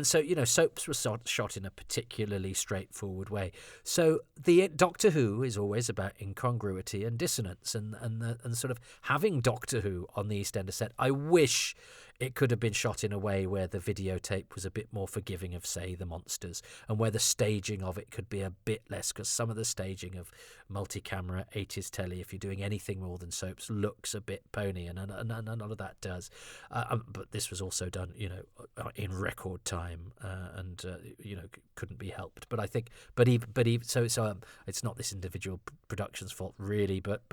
so soaps were shot in a particularly straightforward way. So the Doctor Who is always about incongruity and dissonance, and sort of having Doctor Who on the EastEnders set. I wish it could have been shot in a way where the videotape was a bit more forgiving of, say, the monsters, and where the staging of it could be a bit less, because some of the staging of multi-camera 80s telly, if you're doing anything more than soaps, looks a bit pony, and a lot of that does. But this was also done, in record time, and couldn't be helped. But I think, it's not this individual production's fault really, but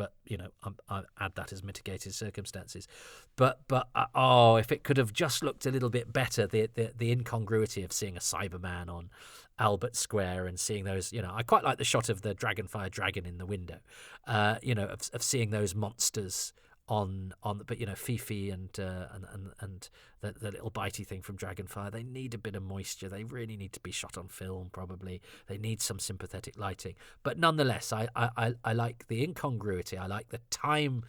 I add that as mitigated circumstances. But if it could have just looked a little bit better, the incongruity of seeing a Cyberman on Albert Square and seeing those, I quite like the shot of the Dragonfire dragon in the window, of seeing those monsters on but Fifi and the little bitey thing from Dragonfire, they need a bit of moisture. They really need to be shot on film, probably. They need some sympathetic lighting. But nonetheless, I like the incongruity. I like the time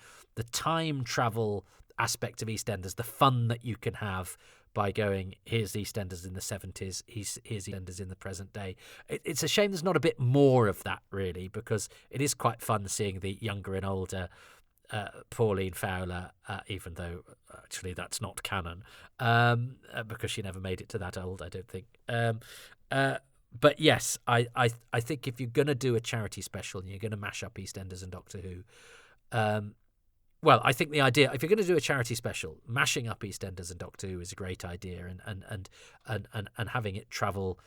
travel aspect of EastEnders, the fun that you can have by going, here's EastEnders in the 70s, here's EastEnders in the present day. It's a shame there's not a bit more of that, really, because it is quite fun seeing the younger and older Pauline Fowler, even though actually that's not canon, because she never made it to that old, I don't think. But yes, I think if you're going to do a charity special and you're going to mash up EastEnders and Doctor Who, I think the idea, if you're going to do a charity special, mashing up EastEnders and Doctor Who is a great idea, and having it travel,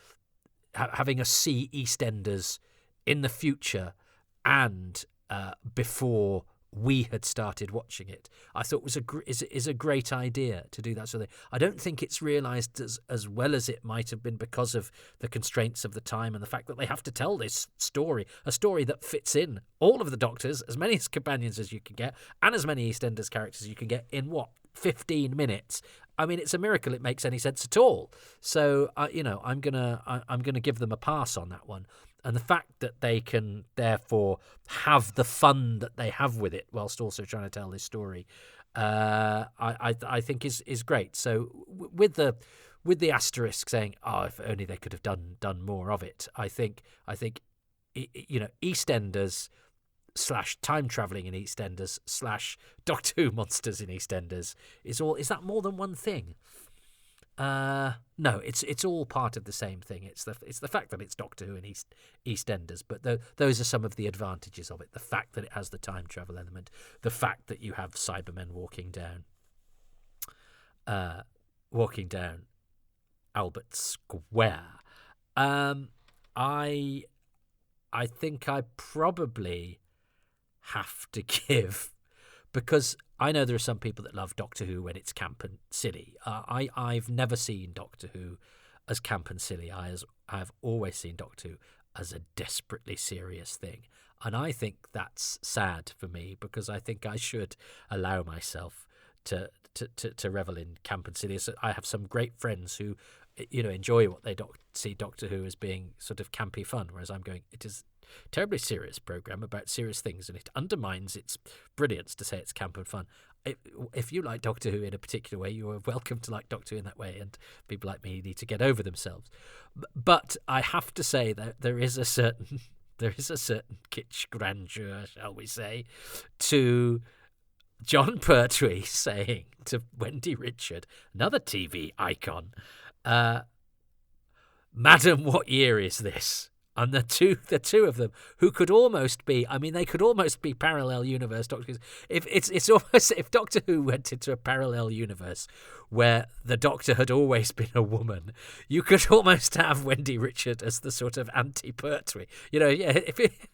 having us see EastEnders in the future and before we had started watching it. I thought is a great idea to do that sort of thing. I don't think it's realised as well as it might have been because of the constraints of the time and the fact that they have to tell this story, a story that fits in all of the Doctors, as many companions as you can get, and as many EastEnders characters as you can get in 15 minutes. I mean, it's a miracle it makes any sense at all. So, I'm gonna give them a pass on that one. And the fact that they can therefore have the fun that they have with it whilst also trying to tell this story, I think is great. So with the asterisk saying, if only they could have done more of it, I think EastEnders / time travelling in EastEnders / Doctor Who monsters in EastEnders is that more than one thing? No, it's all part of the same thing. It's the fact that it's Doctor Who and EastEnders, but those are some of the advantages of it. The fact that it has the time travel element, the fact that you have Cybermen walking down Albert Square. I think I probably have to give, because I know there are some people that love Doctor Who when it's camp and silly. I've never seen Doctor Who as camp and silly. I've always seen Doctor Who as a desperately serious thing. And I think that's sad for me, because I think I should allow myself to revel in camp and silly. So I have some great friends who, enjoy what they see Doctor Who as being sort of campy fun, whereas I'm going, it is a terribly serious programme about serious things, and it undermines its brilliance to say it's camp and fun. If you like Doctor Who in a particular way, you are welcome to like Doctor Who in that way, and people like me need to get over themselves. But I have to say that there is a certain kitsch grandeur, shall we say, to John Pertwee saying to Wendy Richard, another TV icon, "Madam, what year is this?" And the two of them, who could almost be, they could almost be parallel universe Doctors. It's almost, if Doctor Who went into a parallel universe where the Doctor had always been a woman, you could almost have Wendy Richard as the sort of anti-Pertwee. It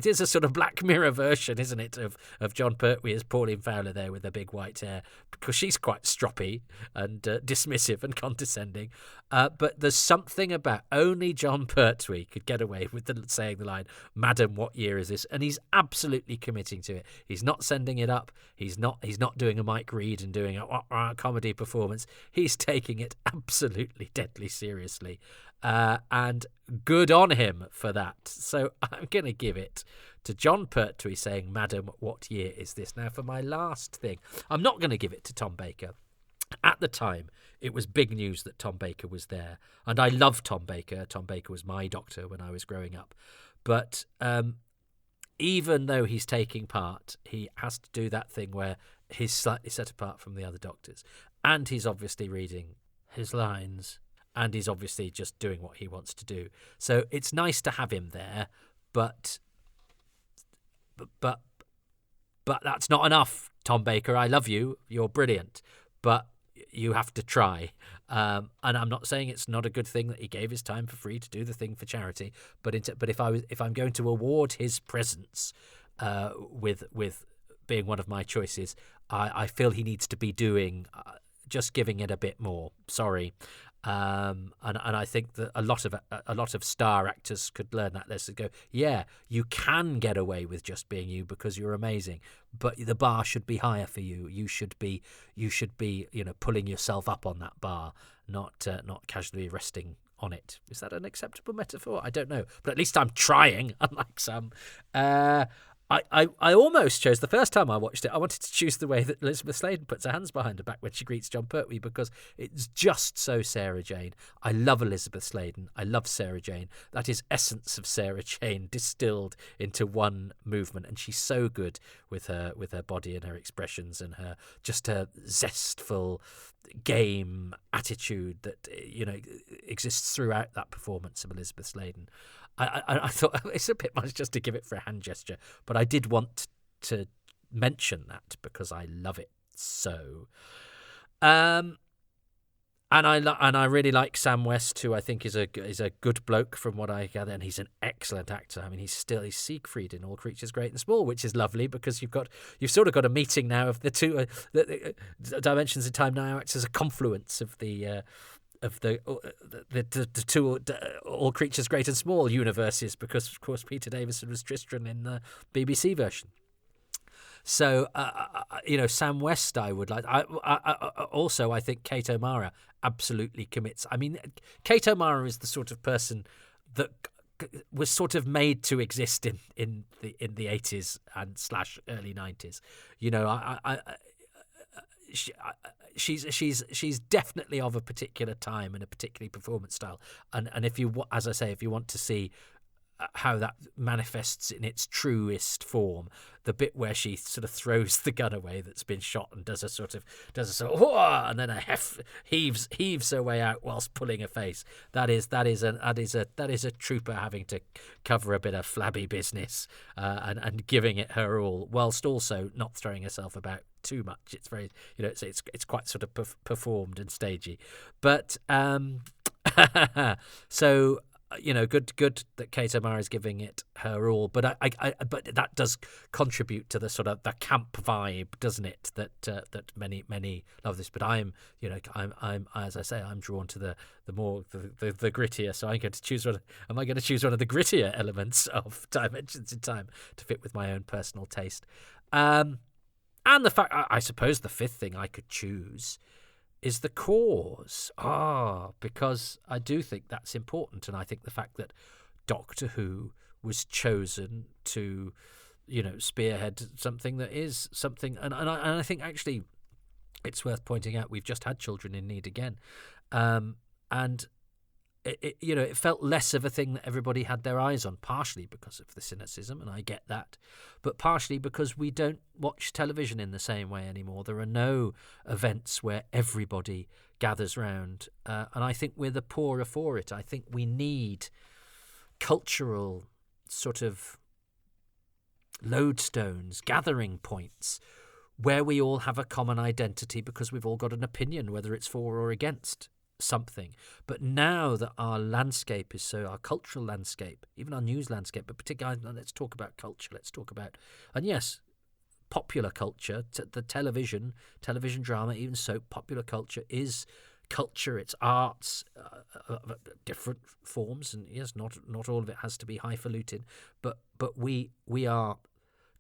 is a sort of Black Mirror version, isn't it, of John Pertwee as Pauline Fowler there with the big white hair, because she's quite stroppy and dismissive and condescending. But there's something about only John Pertwee could get away with saying the line, "Madam, what year is this?" And he's absolutely committing to it. He's not sending it up. He's not doing a Mike Reed and doing a comedy performance. He's taking it absolutely deadly seriously. And good on him for that. So I'm going to give it to John Pertwee saying, "Madam, what year is this?" Now, for my last thing, I'm not going to give it to Tom Baker. At the time, it was big news that Tom Baker was there. And I love Tom Baker. Tom Baker was my Doctor when I was growing up. But even though he's taking part, he has to do that thing where he's slightly set apart from the other Doctors. And he's obviously reading his lines. And he's obviously just doing what he wants to do. So it's nice to have him there. But that's not enough, Tom Baker. I love you. You're brilliant. But you have to try. And I'm not saying it's not a good thing that he gave his time for free to do the thing for charity. But if I'm going to award his presence with being one of my choices, I feel he needs to be doing just giving it a bit more. Sorry. And I think that a lot of star actors could learn that lesson. Go, yeah, you can get away with just being you because you're amazing, but the bar should be higher for you. You should be, pulling yourself up on that bar, not casually resting on it. Is that an acceptable metaphor? I don't know, but at least I'm trying. Unlike some. I almost chose, the first time I watched it, I wanted to choose the way that Elizabeth Sladen puts her hands behind her back when she greets John Pertwee, because it's just so Sarah Jane. I love Elizabeth Sladen. I love Sarah Jane. That is essence of Sarah Jane distilled into one movement, and she's so good with her body and her expressions and her zestful game attitude that exists throughout that performance of Elizabeth Sladen. I thought it's a bit much just to give it for a hand gesture, but I did want to mention that because I love it so. And I really like Sam West, who I think is a good bloke from what I gather, and he's an excellent actor. I mean, he's Siegfried in All Creatures Great and Small, which is lovely because you've sort of got a meeting now of the two dimensions in time now acts as a confluence of the two All Creatures Great and Small universes, because of course Peter Davison was Tristram in the BBC version. So, Sam West, I would like. I think Kate O'Mara absolutely commits. I mean, Kate O'Mara is the sort of person that was sort of made to exist in the 80s and / early 90s. She's definitely of a particular time and a particular performance style. And if you, as I say, if you want to see how that manifests in its truest form, the bit where she sort of throws the gun away that's been shot and does a sort of and then heaves her way out whilst pulling her face. That is a trooper having to cover a bit of flabby business and giving it her all, whilst also not throwing herself about too much. It's very, it's quite sort of performed and stagey, but so. Good that Kate O'Mara is giving it her all, but but that does contribute to the sort of the camp vibe, doesn't it? That many love this, but I'm as I say, I'm drawn to the more the grittier. So I'm going to choose one. Am I going to choose one of the grittier elements of Dimensions in Time to fit with my own personal taste? And the fact, I suppose, the fifth thing I could choose is the cause. Because I do think that's important, and I think the fact that Doctor Who was chosen to, spearhead something that is something, and I think actually it's worth pointing out we've just had Children in Need again, and it felt less of a thing that everybody had their eyes on, partially because of the cynicism, and I get that, but partially because we don't watch television in the same way anymore. There are no events where everybody gathers round, and I think we're the poorer for it. I think we need cultural sort of lodestones, gathering points, where we all have a common identity because we've all got an opinion, whether it's for or against something. But now that our landscape is so, our cultural landscape, even our news landscape, but particularly, let's talk about culture, and yes, popular culture, the television drama, even soap, popular culture is culture, it's arts, different forms, and yes, not all of it has to be highfalutin, but we are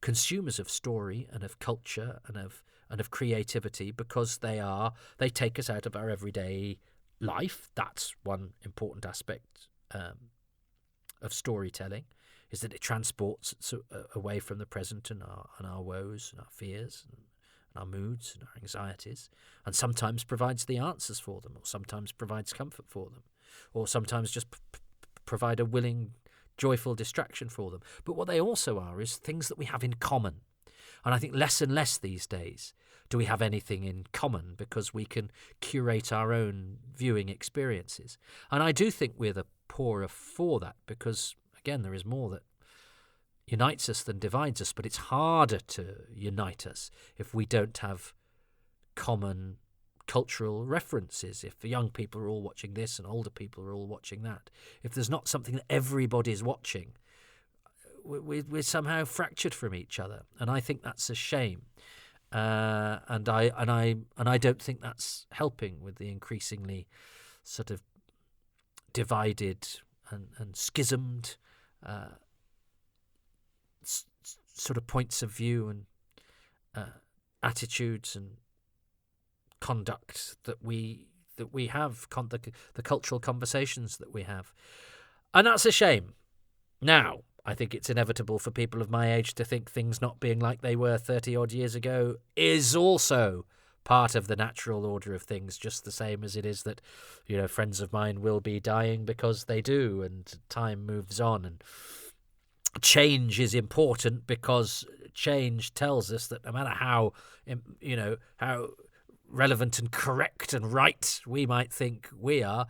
consumers of story and of culture and of creativity, because they take us out of our everyday life. That's one important aspect of storytelling, is that it transports us away from the present and our woes and our fears and our moods and our anxieties, and sometimes provides the answers for them, or sometimes provides comfort for them, or sometimes just provide a willing, joyful distraction for them. But what they also are is things that we have in common. And I think less and less these days do we have anything in common, because we can curate our own viewing experiences. And I do think we're the poorer for that, because, again, there is more that unites us than divides us, but it's harder to unite us if we don't have common cultural references. If the young people are all watching this and older people are all watching that, if there's not something that everybody's watching, we're somehow fractured from each other, and I think that's a shame. And I don't think that's helping with the increasingly sort of divided and schismed sort of points of view and attitudes and conduct that we have, the cultural conversations that we have, and that's a shame. Now, I think it's inevitable for people of my age to think things not being like they were 30-odd years ago is also part of the natural order of things, just the same as it is that, friends of mine will be dying because they do, and time moves on, and change is important because change tells us that no matter how relevant and correct and right we might think we are,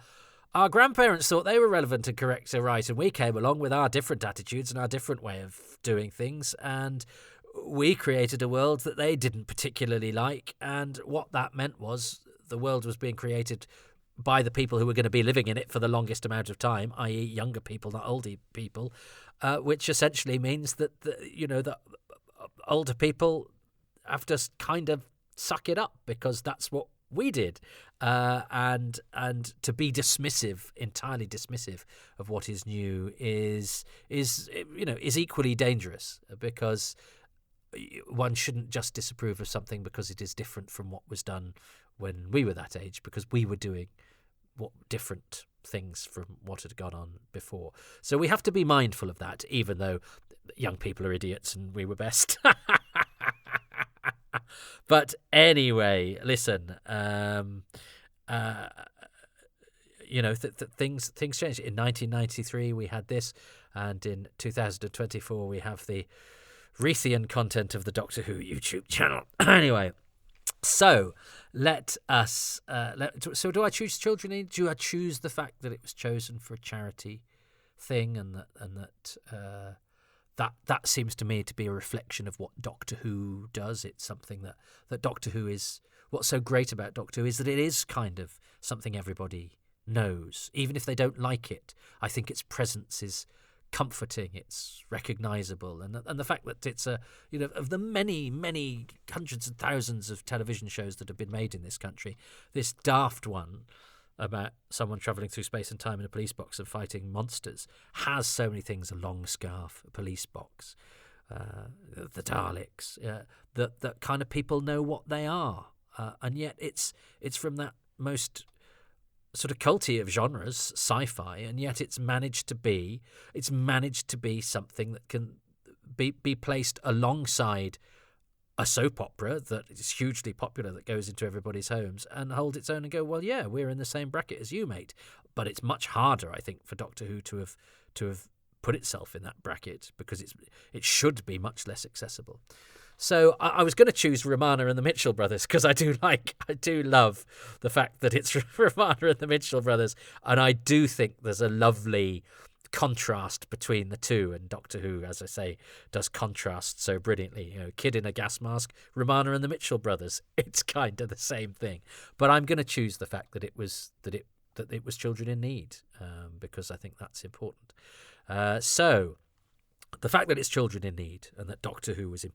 our grandparents thought they were relevant and correct and right, and we came along with our different attitudes and our different way of doing things, and we created a world that they didn't particularly like, and what that meant was the world was being created by the people who are going to be living in it for the longest amount of time, i.e. younger people, not older people, which essentially means that, the older people have to kind of suck it up because that's what we did. And to be entirely dismissive of what is new is equally dangerous, because one shouldn't just disapprove of something because it is different from what was done when we were that age, because we were doing different things from what had gone on before. So we have to be mindful of that, even though young people are idiots and we were best. But anyway, listen, things changed. In 1993 we had this, and in 2024 we have the Reithian content of the Doctor Who YouTube channel. Anyway, so let us. So do I choose children in? Do I choose the fact that it was chosen for a charity thing, and that seems to me to be a reflection of what Doctor Who does? It's something that Doctor Who is. What's so great about Doctor Who is that it is kind of something everybody knows, even if they don't like it. I think its presence is comforting, it's recognisable, and the fact that it's of the many hundreds and thousands of television shows that have been made in this country, this daft one about someone travelling through space and time in a police box and fighting monsters has so many things: a long scarf, a police box, the Daleks, that kind of people know what they are, and yet it's from that most sort of culty of genres, sci-fi, and yet it's managed to be something that can be placed alongside a soap opera that is hugely popular, that goes into everybody's homes, and hold its own and go, well, yeah, we're in the same bracket as you, mate. But it's much harder, I think, for Doctor Who to have put itself in that bracket, because it should be much less accessible. So I was going to choose Romana and the Mitchell Brothers, because I do love the fact that it's Romana and the Mitchell Brothers, and I do think there's a lovely contrast between the two, and Doctor Who, as I say, does contrast so brilliantly. Kid in a gas mask, Romana and the Mitchell Brothers. It's kind of the same thing, but I'm going to choose the fact that it was children in need, because I think that's important. So the fact that it's children in need, and that Doctor Who was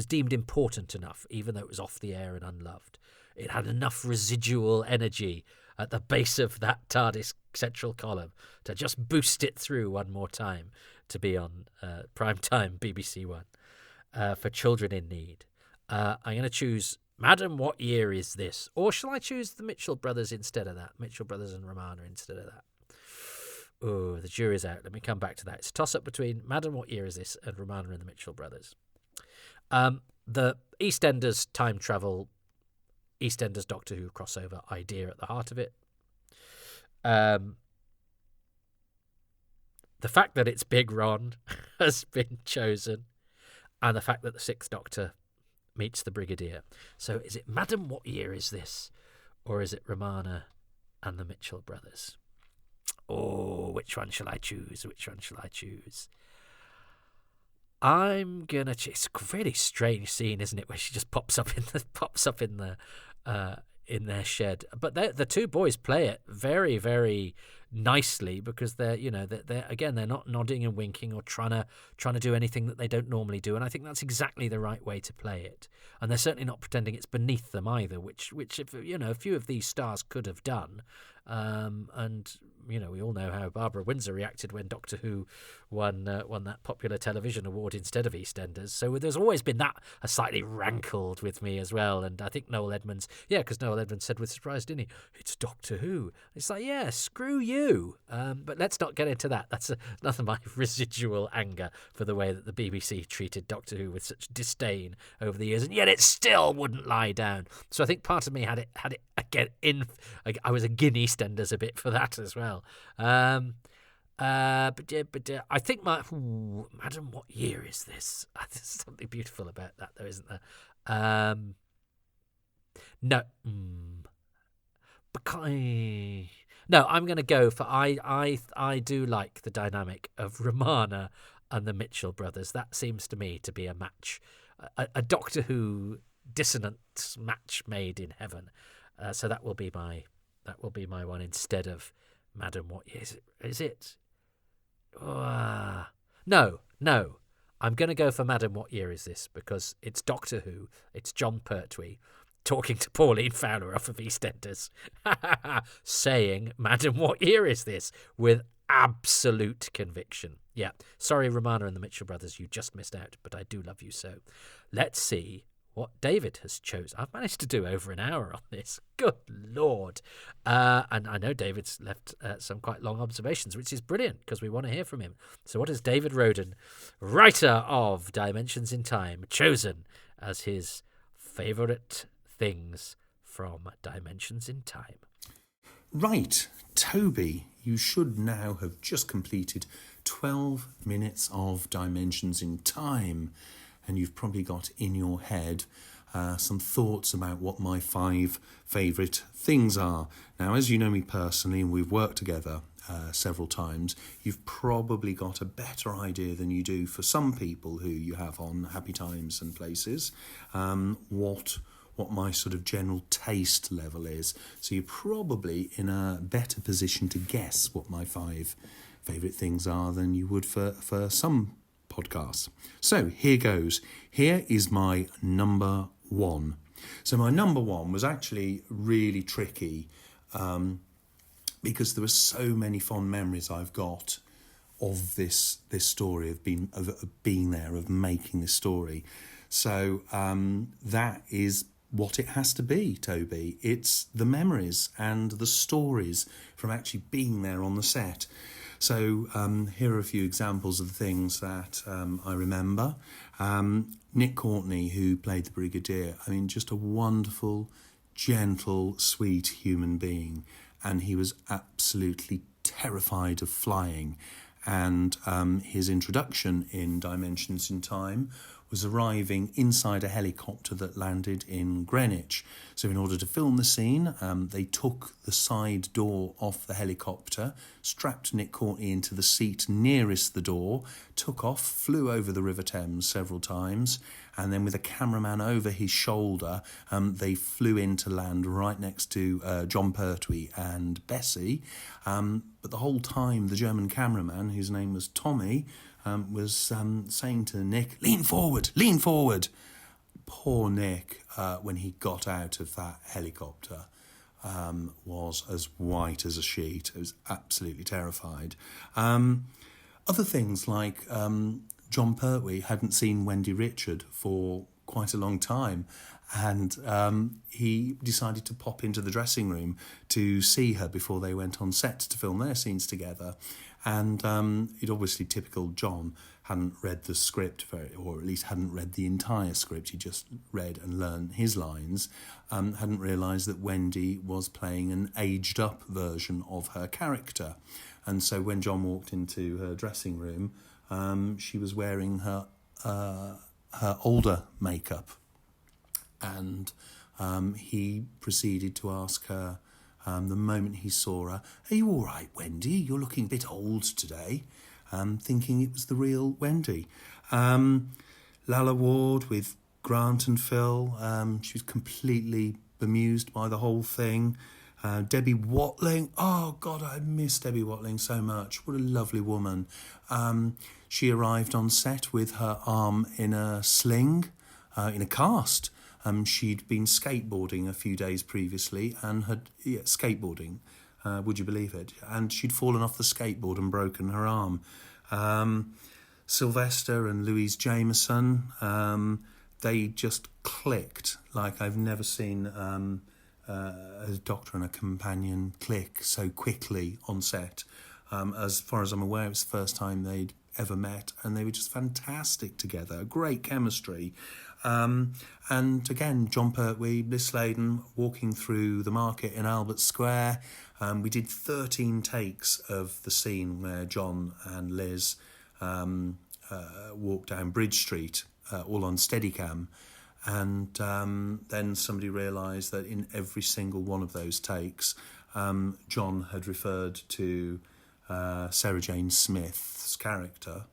deemed important enough, even though it was off the air and unloved. It had enough residual energy at the base of that TARDIS central column to just boost it through one more time to be on primetime BBC One for children in need. I'm going to choose Madam, What Year Is This? Or shall I choose the Mitchell Brothers instead of that? Mitchell Brothers and Romana instead of that. Oh, the jury's out. Let me come back to that. It's a toss-up between Madam, What Year Is This? And Romana and the Mitchell Brothers. The EastEnders time travel, EastEnders Doctor Who crossover idea at the heart of it. The fact that it's Big Ron has been chosen, and the fact that the Sixth Doctor meets the Brigadier. So is it Madam, What Year Is This? Or is it Romana and the Mitchell Brothers? Oh, which one shall I choose? I'm gonna choose. It's a really strange scene, isn't it, where she just pops up in their shed. But the two boys play it very, very nicely, because they're not nodding and winking or trying to do anything that they don't normally do, and I think that's exactly the right way to play it. And they're certainly not pretending it's beneath them either, which if a few of these stars could have done. And we all know how Barbara Windsor reacted when Doctor Who won that popular television award instead of EastEnders. So there's always been that slightly rankled with me as well. And I think Noel Edmonds, because Noel Edmonds said with surprise, didn't he? It's Doctor Who. It's like, yeah, screw you. But let's not get into that. That's another my residual anger for the way that the BBC treated Doctor Who with such disdain over the years, and yet it still wouldn't lie down. So I think part of me had it again in. I was a guinea EastEnders a bit for that as well. But I think Madam, What Year Is This? There's something beautiful about that, though, isn't there? No. No, I'm going to go for I do like the dynamic of Romana and the Mitchell Brothers. That seems to me to be a match, a Doctor Who dissonant match made in heaven. So that will be my That will be my one instead of Madam What Year is it? No. I'm going to go for Madam What Year Is This, because it's Doctor Who. It's John Pertwee talking to Pauline Fowler off of EastEnders, saying, Madam What Year Is This? With absolute conviction. Yeah, sorry, Romana and the Mitchell brothers, you just missed out, but I do love you so. Let's see what David has chosen. I've managed to do over an hour on this. Good Lord. And I know David's left some quite long observations, which is brilliant because we want to hear from him. So what has David Roden, writer of Dimensions in Time, chosen as his favourite things from Dimensions in Time? Right, Toby, you should now have just completed 12 minutes of Dimensions in Time, and you've probably got in your head some thoughts about what my 5 favourite things are. Now, as you know me personally, and we've worked together several times, you've probably got a better idea than you do for some people who you have on Happy Times and Places, what my sort of general taste level is. So you're probably in a better position to guess what my 5 favourite things are than you would for some podcasts. So here goes. Here is my number 1. So my number 1 was actually really tricky because there were so many fond memories I've got of this story, of being there, of making this story. So that is what it has to be, Toby. It's the memories and the stories from actually being there on the set. So here are a few examples of the things that I remember. Nick Courtney, who played the Brigadier, I mean, just a wonderful, gentle, sweet human being. And he was absolutely terrified of flying. And his introduction in Dimensions in Time was arriving inside a helicopter that landed in Greenwich. So in order to film the scene, they took the side door off the helicopter, strapped Nick Courtney into the seat nearest the door, took off, flew over the River Thames several times, and then with a cameraman over his shoulder, they flew in to land right next to John Pertwee and Bessie. But the whole time, the German cameraman, whose name was Tommy, was saying to Nick, lean forward. Poor Nick, when he got out of that helicopter, was as white as a sheet. He was absolutely terrified. Other things like John Pertwee hadn't seen Wendy Richard for quite a long time, and he decided to pop into the dressing room to see her before they went on set to film their scenes together. And it obviously, typical John, hadn't read the script, or at least hadn't read the entire script. He just read and learned his lines, hadn't realised that Wendy was playing an aged-up version of her character. And so when John walked into her dressing room, she was wearing her older makeup. And he proceeded to ask her, the moment he saw her, are you all right, Wendy? You're looking a bit old today. Thinking it was the real Wendy. Lalla Ward with Grant and Phil. She was completely bemused by the whole thing. Debbie Watling. Oh, God, I miss Debbie Watling so much. What a lovely woman. She arrived on set with her arm in a sling, in a cast. She'd been skateboarding a few days previously and had... skateboarding. Would you believe it? And she'd fallen off the skateboard and broken her arm. Sylvester and Louise Jameson, they just clicked like I've never seen a doctor and a companion click so quickly on set. As far as I'm aware, it was the first time they'd ever met, and they were just fantastic together. Great chemistry. And again, John Pertwee, Bliss Sladen, walking through the market in Albert Square. We did 13 takes of the scene where John and Liz walked down Bridge Street, all on Steadicam. And then somebody realised that in every single one of those takes, John had referred to Sarah Jane Smith's character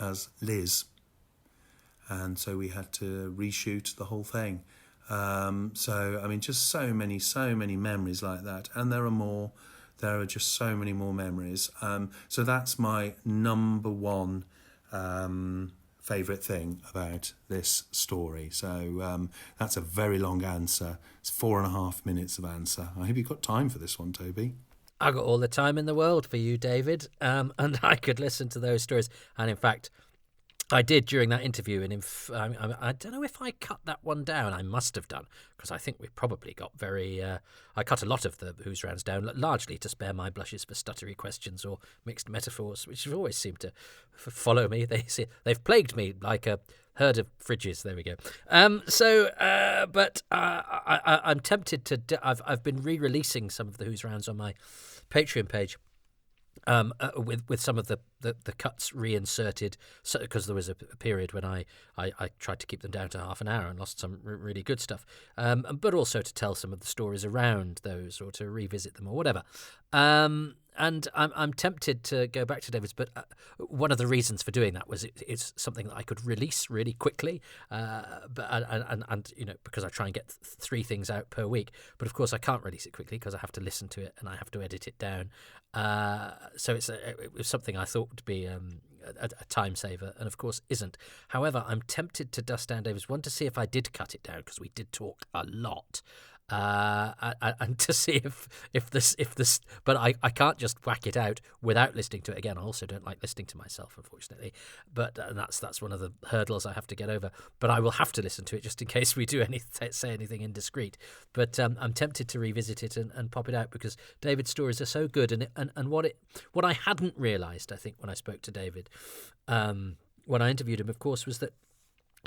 as Liz. And so we had to reshoot the whole thing. So, I mean, just so many memories like that. And there are more. There are just so many more memories. So that's my number one favourite thing about this story. So that's a very long answer. It's 4.5 minutes of answer. I hope you've got time for this one, Toby. I got all the time in the world for you, David, and I could listen to those stories. And in fact, I did during that interview, and I don't know if I cut that one down. I must have done, because I think we probably got very... I cut a lot of the Who's Rounds down, largely to spare my blushes for stuttery questions or mixed metaphors, which have always seemed to follow me. They've plagued me like a herd of fridges. There we go. But I'm tempted to... I've been re-releasing some of the Who's Rounds on my Patreon page. With some of the cuts reinserted, because there was a period when I tried to keep them down to half an hour and lost some really good stuff, but also to tell some of the stories around those or to revisit them or whatever. And I'm tempted to go back to David's, but one of the reasons for doing that was it's something that I could release really quickly, and you know, because I try and get 3 things out per week. But of course I can't release it quickly because I have to listen to it and I have to edit it down. So it was something I thought would be a time saver, and of course isn't. However, I'm tempted to dust down David's one to see if I did cut it down, because we did talk a lot. And to see if this, but I can't just whack it out without listening to it again. I also don't like listening to myself, unfortunately, but that's one of the hurdles I have to get over. But I will have to listen to it just in case we do say anything indiscreet. But I'm tempted to revisit it and pop it out, because David's stories are so good, and what I hadn't realised, I think, when I spoke to David, when I interviewed him, of course, was that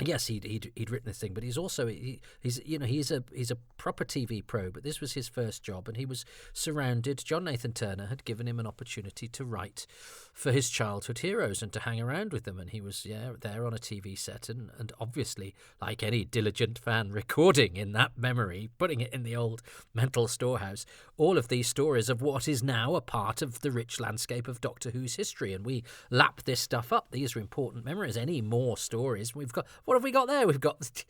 yes, he'd written this thing, but he's also he's a proper TV pro. But this was his first job, and he was surrounded. John Nathan Turner had given him an opportunity to write for his childhood heroes and to hang around with them, and he was there on a TV set, and obviously, like any diligent fan, recording in that memory, putting it in the old mental storehouse, all of these stories of what is now a part of the rich landscape of Doctor Who's history, and we lap this stuff up. These are important memories. Any more stories we've got? What have we got there? We've got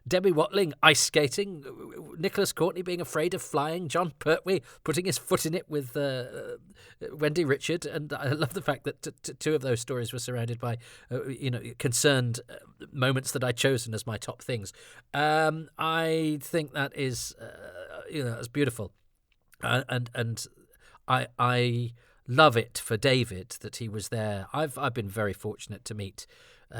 Debbie Watling ice skating, Nicholas Courtney being afraid of flying, John Pertwee putting his foot in it with Wendy Richard, and I love the fact that 2 of those stories were surrounded by concerned moments that I'd chosen as my top things. I think that is that's beautiful, and I love it for David that he was there. I've been very fortunate to meet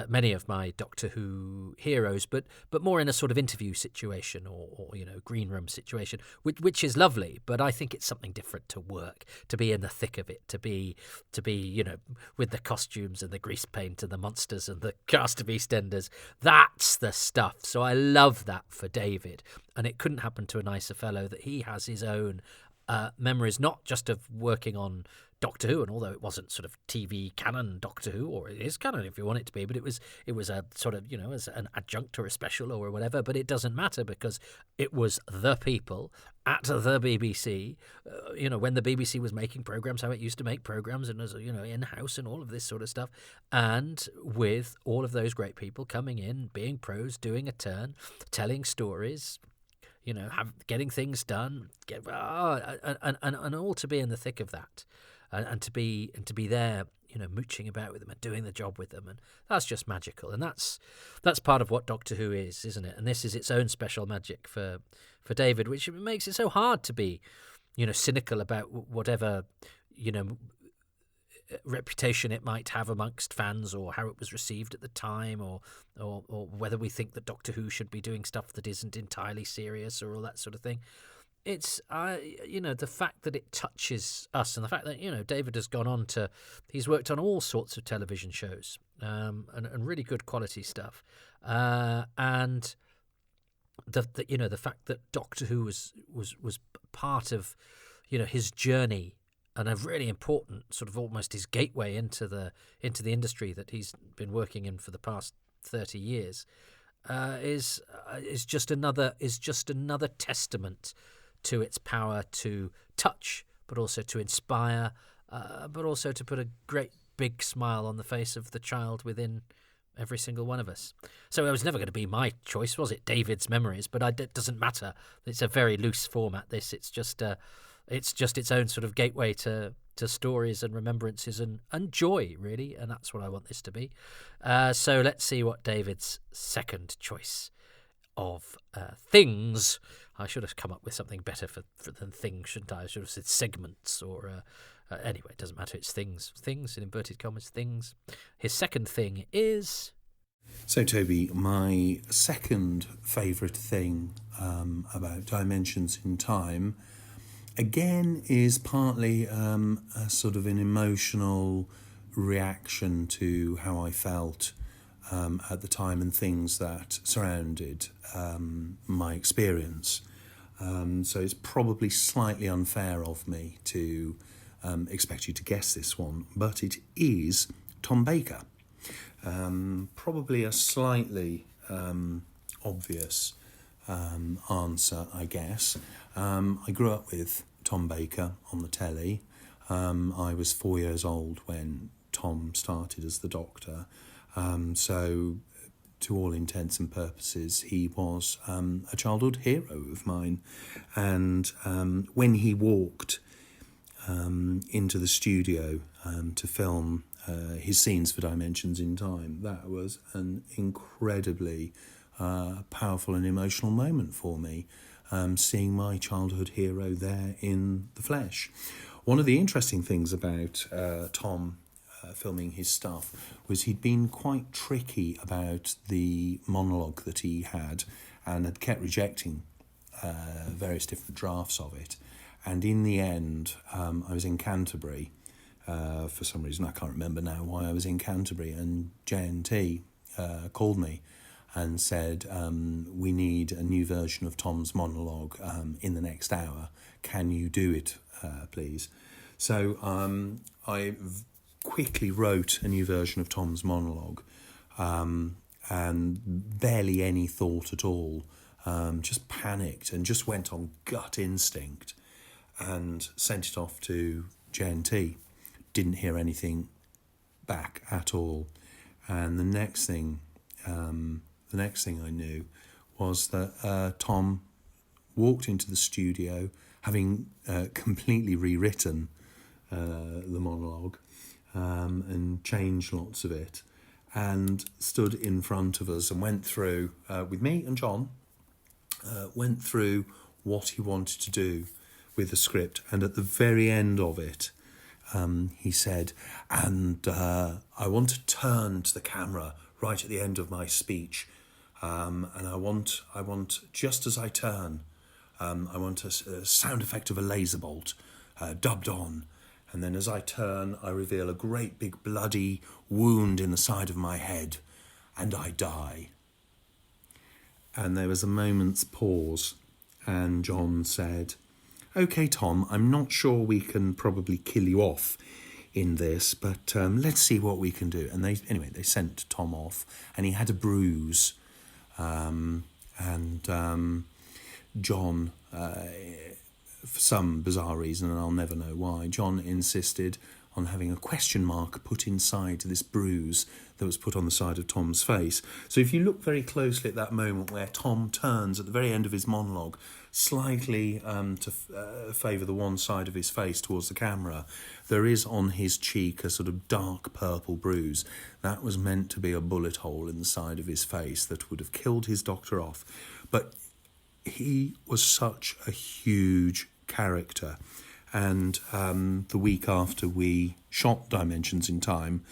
many of my Doctor Who heroes, but more in a sort of interview situation or green room situation, which is lovely. But I think it's something different to work, to be in the thick of it, to be with the costumes and the grease paint and the monsters and the cast of EastEnders. That's the stuff. So I love that for David, and it couldn't happen to a nicer fellow that he has his own memories, not just of working on Doctor Who, and although it wasn't sort of TV canon Doctor Who, or it is canon if you want it to be, but it was a sort of as an adjunct or a special or whatever. But it doesn't matter, because it was the people at the BBC, when the BBC was making programs, how it used to make programs, and as in house and all of this sort of stuff, and with all of those great people coming in, being pros, doing a turn, telling stories. Getting things done, and all to be in the thick of that, and to be there, mooching about with them and doing the job with them, and that's just magical, and that's part of what Doctor Who is, isn't it? And this is its own special magic for David, which makes it so hard to be, cynical about whatever, reputation it might have amongst fans, or how it was received at the time, or whether we think that Doctor Who should be doing stuff that isn't entirely serious, or all that sort of thing. It's the fact that it touches us, and the fact that David has gone on to, he's worked on all sorts of television shows, and really good quality stuff, and the fact that Doctor Who was part of his journey, and a really important sort of almost his gateway into the industry that he's been working in for the past 30 years, is just another testament to its power to touch, but also to inspire, but also to put a great big smile on the face of the child within every single one of us. So it was never going to be my choice, was it? David's Memories, but it doesn't matter. It's a very loose format. It's just its own sort of gateway to stories and remembrances and joy, really, and that's what I want this to be. So let's see what David's second choice of things. I should have come up with something better than things, shouldn't I? I should have said segments or... anyway, it doesn't matter. It's things. Things, in inverted commas, things. His second thing is... So, Toby, my second favourite thing about Dimensions in Time, again, is partly a sort of an emotional reaction to how I felt at the time and things that surrounded my experience. So it's probably slightly unfair of me to expect you to guess this one, but it is Tom Baker. Probably a slightly obvious answer, I guess. I grew up with Tom Baker on the telly. I was 4 years old when Tom started as the Doctor. So to all intents and purposes, he was a childhood hero of mine. And when he walked into the studio to film his scenes for Dimensions in Time, that was an incredibly powerful and emotional moment for me, seeing my childhood hero there in the flesh. One of the interesting things about Tom filming his stuff was he'd been quite tricky about the monologue that he had and had kept rejecting various different drafts of it. And in the end, I was in Canterbury. For some reason, I can't remember now why I was in Canterbury, and J&T called me and said, we need a new version of Tom's monologue in the next hour. Can you do it, please? So I quickly wrote a new version of Tom's monologue, and barely any thought at all, just panicked and just went on gut instinct and sent it off to J&T. Didn't hear anything back at all. And the next thing I knew was that Tom walked into the studio, having completely rewritten the monologue and changed lots of it, and stood in front of us and went through, with me and John, went through what he wanted to do with the script. And at the very end of it, he said, and I want to turn to the camera right at the end of my speech, and I want just as I turn, I want a sound effect of a laser bolt dubbed on, and then as I turn, I reveal a great big bloody wound in the side of my head, and I die. And there was a moment's pause, and John said, "Okay, Tom, I'm not sure we can probably kill you off in this, but let's see what we can do." And they sent Tom off, and he had a bruise. John, for some bizarre reason, and I'll never know why, John insisted on having a question mark put inside this bruise that was put on the side of Tom's face. So if you look very closely at that moment where Tom turns at the very end of his monologue, slightly to favour the one side of his face towards the camera, there is on his cheek a sort of dark purple bruise. That was meant to be a bullet hole in the side of his face that would have killed his doctor off. But he was such a huge character. And the week after we shot Dimensions in Time,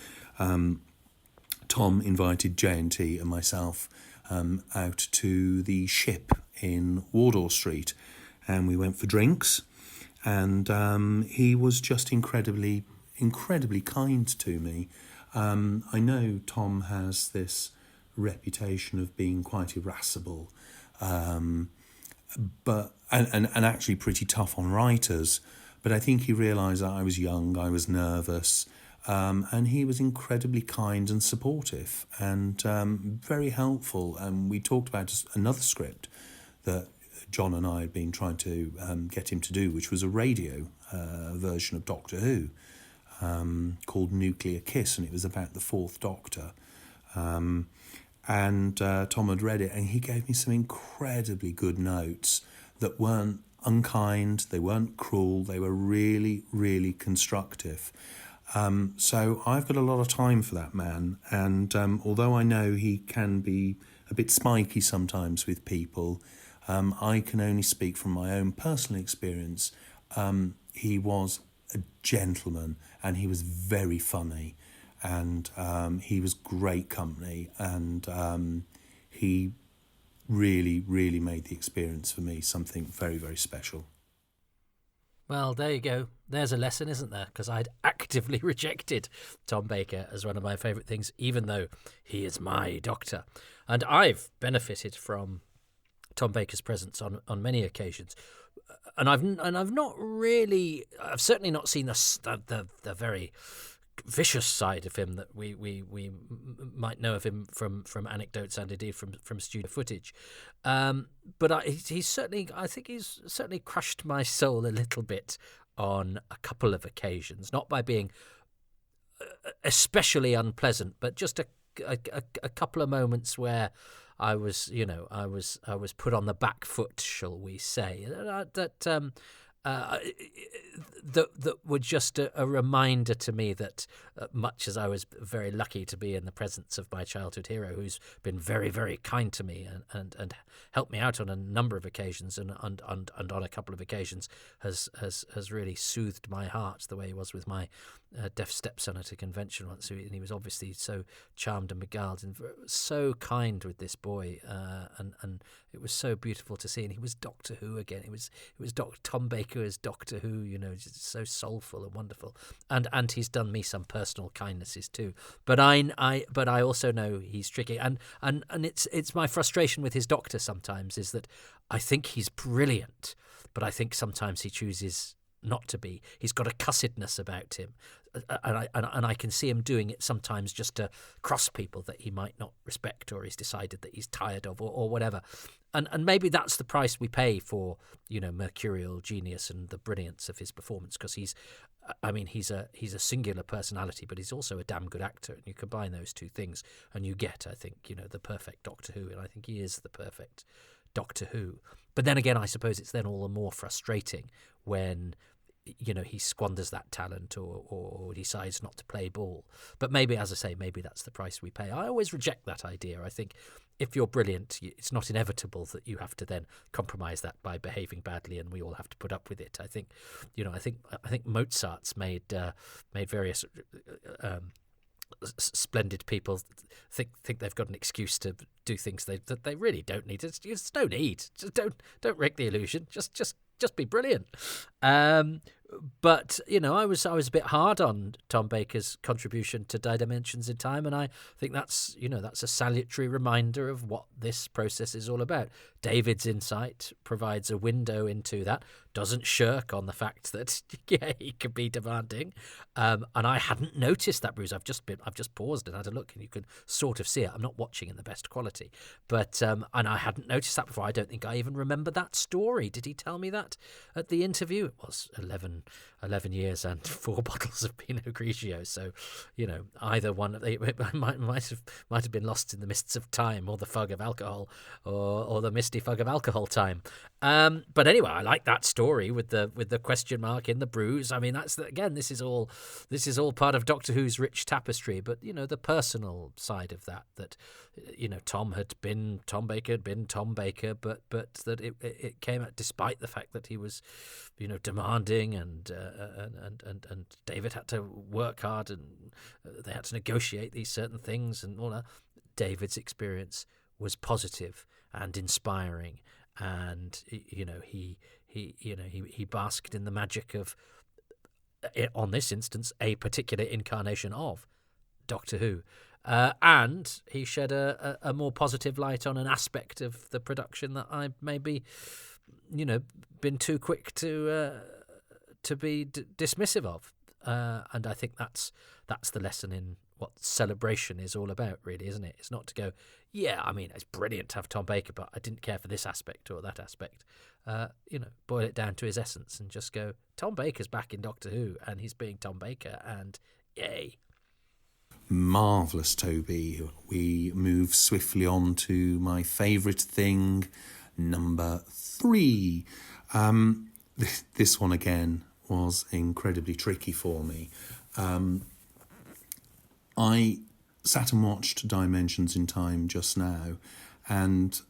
Tom invited J&T and myself out to the Ship in Wardour Street, and we went for drinks, and he was just incredibly kind to me. I know Tom has this reputation of being quite irascible, but actually pretty tough on writers. But I think he realised that I was young, I was nervous, and he was incredibly kind and supportive and very helpful. And we talked about another script that John and I had been trying to get him to do, which was a radio version of Doctor Who called Nuclear Kiss, and it was about the Fourth Doctor. And Tom had read it, and he gave me some incredibly good notes that weren't unkind, they weren't cruel, they were really, really constructive. So I've got a lot of time for that man, and although I know he can be a bit spiky sometimes with people, I can only speak from my own personal experience. He was a gentleman, and he was very funny, and he was great company, and he really, really made the experience for me something very, very special. Well, there you go. There's a lesson, isn't there? Because I'd actively rejected Tom Baker as one of my favourite things, even though he is my doctor. And I've benefited from Tom Baker's presence on many occasions. And I've certainly not seen the very vicious side of him that we might know of him from anecdotes and indeed from studio footage, but I think he's certainly crushed my soul a little bit on a couple of occasions, not by being especially unpleasant, but just a couple of moments where I was put on the back foot, shall we say, that were just a reminder to me that much as I was very lucky to be in the presence of my childhood hero, who's been very, very kind to me and helped me out on a number of occasions and on a couple of occasions has really soothed my heart the way he was with my deaf stepson at a convention once, and he was obviously so charmed and beguiled and so kind with this boy, and it was so beautiful to see. And he was Doctor Who again. It was Tom Baker as Doctor Who, just so soulful and wonderful. And he's done me some personal kindnesses too. But I also know he's tricky, and it's my frustration with his Doctor sometimes is that I think he's brilliant, but I think sometimes he chooses not to be. He's got a cussedness about him, and I can see him doing it sometimes just to cross people that he might not respect or he's decided that he's tired of or whatever. And maybe that's the price we pay for, mercurial genius and the brilliance of his performance, because he's a singular personality, but he's also a damn good actor, and you combine those two things and you get, I think, the perfect Doctor Who, and I think he is the perfect Doctor Who. But then again, I suppose it's then all the more frustrating when he squanders that talent or decides not to play ball. But maybe, as I say, maybe that's the price we pay. I always reject that idea. I think if you're brilliant, it's not inevitable that you have to then compromise that by behaving badly, and we all have to put up with it. I think, I think Mozart's made various splendid people think they've got an excuse to do things that they really don't need. It's no need. Just don't wreck the illusion. Just be brilliant. But I was a bit hard on Tom Baker's contribution to Dimensions in Time, and I think that's a salutary reminder of what this process is all about. David's insight provides a window into that, doesn't shirk on the fact that he can be demanding, and I hadn't noticed that, Bruce. I've just paused and had a look, and you can sort of see it. I'm not watching in the best quality, but and I hadn't noticed that before. I don't think I even remember that story. Did he tell me that at the interview? It was 11 years and 4 bottles of Pinot Grigio. So, either one might have been lost in the mists of time, or the fog of alcohol, or the misty fog of alcohol time. But anyway, I like that story with the question mark in the bruise. I mean, this is all part of Doctor Who's rich tapestry. But the personal side of that Tom Baker had been Tom Baker, but that it came out despite the fact that he was demanding, and David had to work hard, and they had to negotiate these certain things and all that. David's experience was positive and inspiring, and he basked in the magic of, on this instance, a particular incarnation of Doctor Who. And he shed a more positive light on an aspect of the production that I maybe, been too quick to be dismissive of. And I think that's the lesson in what celebration is all about, really, isn't it? It's not to go, it's brilliant to have Tom Baker, but I didn't care for this aspect or that aspect. Boil it down to his essence and just go, Tom Baker's back in Doctor Who, and he's being Tom Baker, and yay. Marvellous, Toby. We move swiftly on to my favourite thing, number 3. This one again was incredibly tricky for me. I sat and watched Dimensions in Time just now, and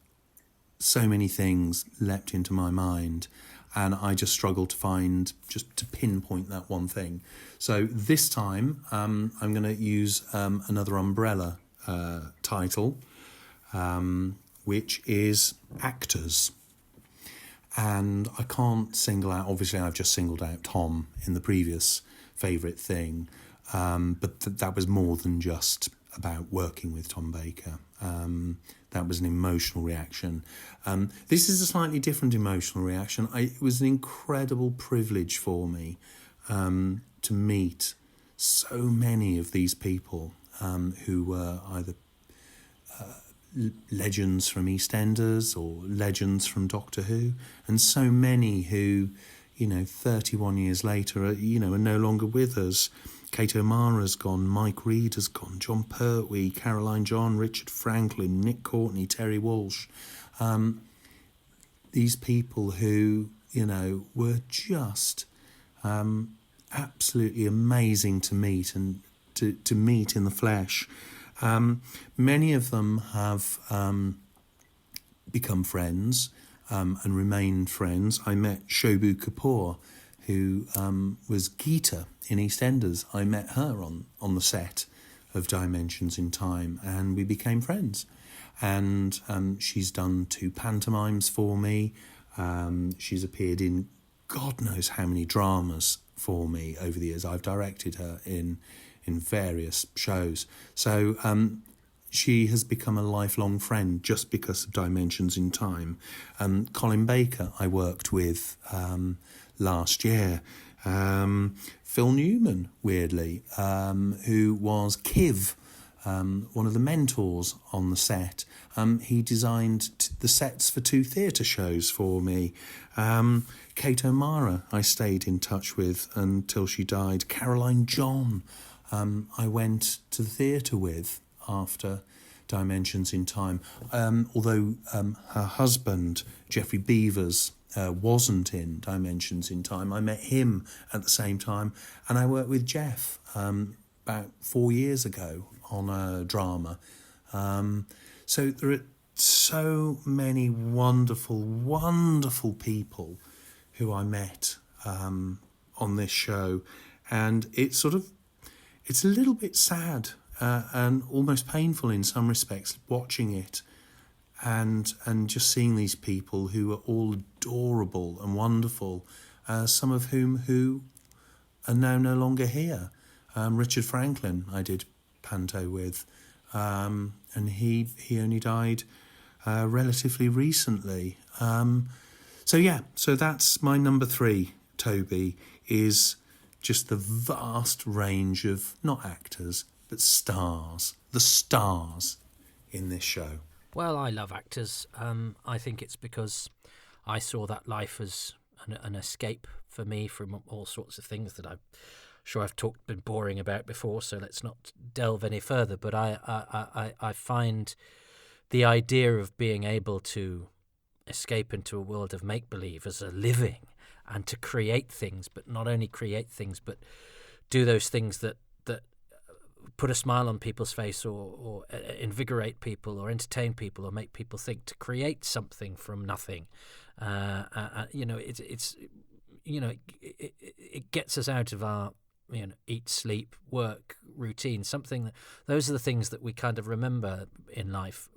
so many things leapt into my mind, and I just struggled to pinpoint that one thing. So this time I'm going to use another umbrella title, which is actors. And I can't single out, obviously I've just singled out Tom in the previous favourite thing, but that was more than just about working with Tom Baker. That was an emotional reaction. This is a slightly different emotional reaction. It was an incredible privilege for me to meet so many of these people who were either legends from EastEnders or legends from Doctor Who, and so many who, 31 years later, are no longer with us. Kate O'Mara's gone, Mike Reed has gone, John Pertwee, Caroline John, Richard Franklin, Nick Courtney, Terry Walsh. These people who, were just absolutely amazing to meet and to meet in the flesh. Many of them have become friends and remained friends. I met Shobu Kapoor, who was Geeta in EastEnders. I met her on the set of Dimensions in Time, and we became friends. And she's done 2 pantomimes for me. She's appeared in God knows how many dramas for me over the years. I've directed her in various shows. So she has become a lifelong friend just because of Dimensions in Time. Colin Baker I worked with last year. Phil Newman, weirdly, who was Kiv, one of the mentors on the set. He designed the sets for 2 theatre shows for me. Kate O'Mara I stayed in touch with until she died. Caroline John I went to the theatre with after Dimensions in Time. Although her husband, Geoffrey Beavers, wasn't in Dimensions in Time, I met him at the same time, and I worked with Jeff about 4 years ago on a drama. So there are so many wonderful, wonderful people who I met on this show, and it's a little bit sad and almost painful in some respects watching it, and just seeing these people who are all adorable and wonderful, some of whom who are now no longer here. Richard Franklin I did panto with, and he only died relatively recently. So that's my number 3, Toby, is just the vast range of not actors but stars, the stars in this show. Well, I love actors. I think it's because I saw that life as an escape for me from all sorts of things that I'm sure I've been boring about before, so let's not delve any further. But I find the idea of being able to escape into a world of make-believe as a living, and to create things, but not only create things, but do those things that put a smile on people's face, or invigorate people, or entertain people, or make people think, to create something from nothing. It gets us out of our eat, sleep, work routine. Those are the things that we kind of remember in life.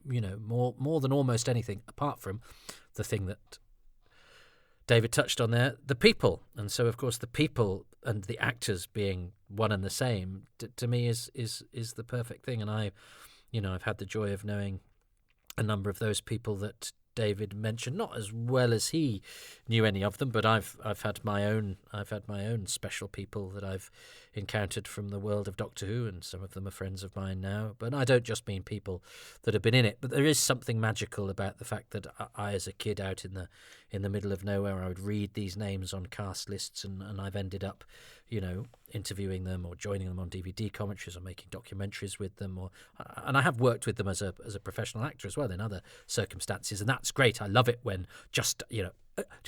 More than almost anything, apart from the thing that David touched on there, the people. And so, of course, the people and the actors being one and the same, to me is the perfect thing. And I've had the joy of knowing a number of those people that David mentioned, not as well as he knew any of them, but I've had my own special people that I've encountered from the world of Doctor Who, and some of them are friends of mine now. But I don't just mean people that have been in it, but there is something magical about the fact that I as a kid out in the middle of nowhere, I would read these names on cast lists, and I've ended up, interviewing them or joining them on DVD commentaries or making documentaries with them, and I have worked with them as a professional actor as well in other circumstances, and that's great. I love it when just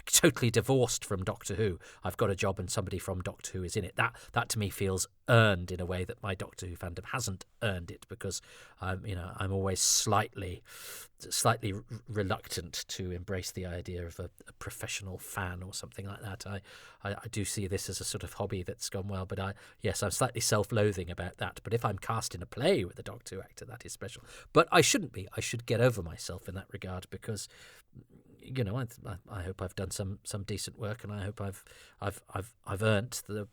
totally divorced from Doctor Who, I've got a job and somebody from Doctor Who is in it. That to me feels earned in a way that my Doctor Who fandom hasn't earned it, because I'm always slightly reluctant to embrace the idea of a professional fan or something like that. I do see this as a sort of hobby that's gone well, but I'm slightly self-loathing about that. But if I'm cast in a play with a Doctor Who actor, that is special. But I shouldn't be. I should get over myself in that regard, because I hope I've done some decent work, and I hope I've earned the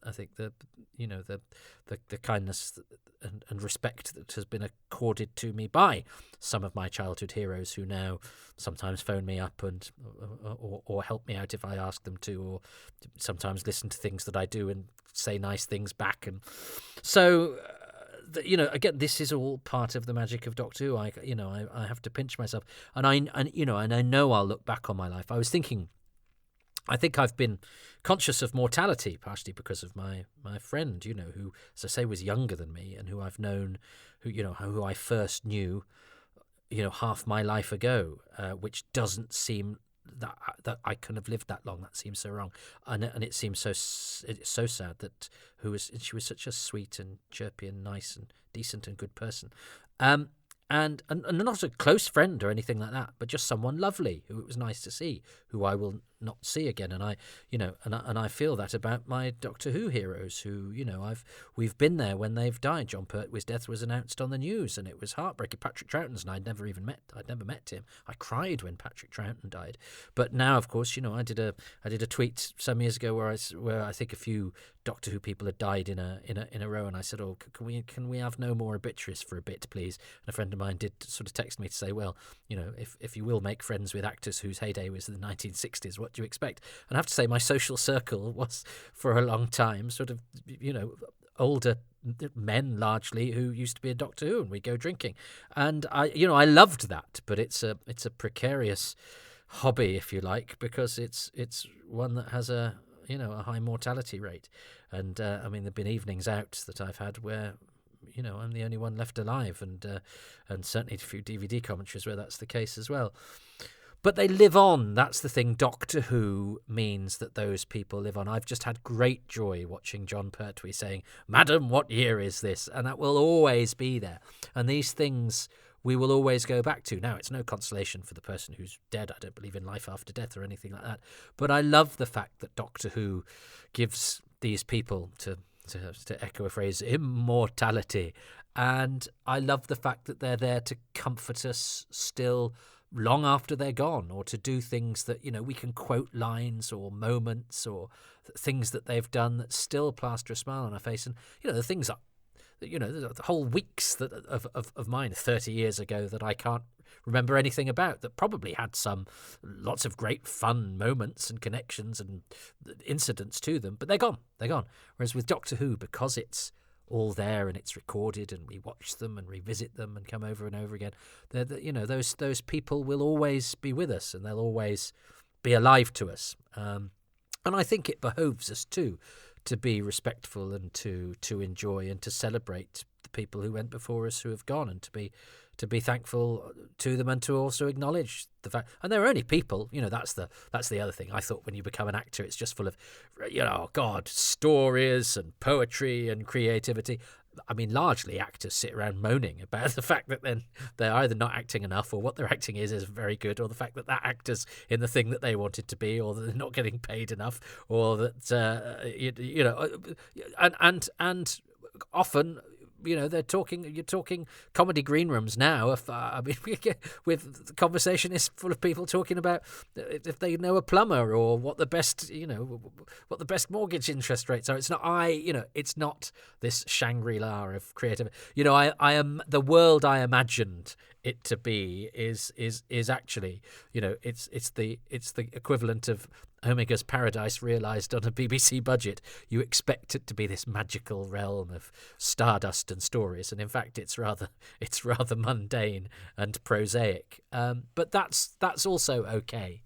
I think the kindness and respect that has been accorded to me by some of my childhood heroes, who now sometimes phone me up and or help me out if I ask them to, or sometimes listen to things that I do and say nice things back. And so again, this is all part of the magic of Doctor Who. I have to pinch myself, and I know I'll look back on my life. I was thinking, I think I've been conscious of mortality, partially because of my friend, who, as I say, was younger than me, and who I've known, who I first knew, half my life ago, which doesn't seem that I couldn't have lived that long. That seems so wrong, and it seems so sad that she was such a sweet and chirpy and nice and decent and good person, and not a close friend or anything like that, but just someone lovely who it was nice to see, who I will not see again. And I feel that about my Doctor Who heroes, who we've been there when they've died. John Pertwee's death was announced on the news, and it was heartbreaking. Patrick Troughton's, and I'd never met him. I cried when Patrick Troughton died. But now, of course, I did a tweet some years ago where I think a few Doctor Who people had died in a row, and I said, "Oh, can we have no more obituaries for a bit, please?" And a friend of mine did sort of text me to say, "Well, if you will make friends with actors whose heyday was the 1960s, what do you expect?" And I have to say, my social circle was for a long time sort of older men largely who used to be in Doctor Who, and we'd go drinking, and I loved that. But it's a precarious hobby, if you like, because it's one that has a high mortality rate. And there've been evenings out that I've had where I'm the only one left alive, and certainly a few DVD commentaries where that's the case as well. But they live on. That's the thing. Doctor Who means that those people live on. I've just had great joy watching John Pertwee saying, "Madam, what year is this?" And that will always be there. And these things we will always go back to. Now, it's no consolation for the person who's dead. I don't believe in life after death or anything like that. But I love the fact that Doctor Who gives these people, to echo a phrase, immortality. And I love the fact that they're there to comfort us still long after they're gone, or to do things that, we can quote lines or moments or things that they've done that still plaster a smile on our face. And, the things that, the whole weeks of mine 30 years ago that I can't remember anything about, that probably had lots of great fun moments and connections and incidents to them, but they're gone. Whereas with Doctor Who, because it's all there and it's recorded and we watch them and revisit them and come over and over again, those people will always be with us, and they'll always be alive to us. And I think it behoves us too to be respectful and to enjoy and to celebrate the people who went before us, who have gone, and to be thankful to them, and to also acknowledge the fact. And they're only people, that's the other thing. I thought when you become an actor, it's just full of, stories and poetry and creativity. Largely actors sit around moaning about the fact that then they're either not acting enough, or what they're acting is very good, or the fact that actor's in the thing that they wanted to be, or that they're not getting paid enough, or that and often, you're talking comedy green rooms now. With the conversation is full of people talking about if they know a plumber, or what the best mortgage interest rates are. It's not it's not this Shangri-La of creative. I am the world I imagined it to be is actually, it's the equivalent of Omega's Paradise realised on a BBC budget. You expect it to be this magical realm of stardust and stories, and in fact, it's rather mundane and prosaic. But that's also okay.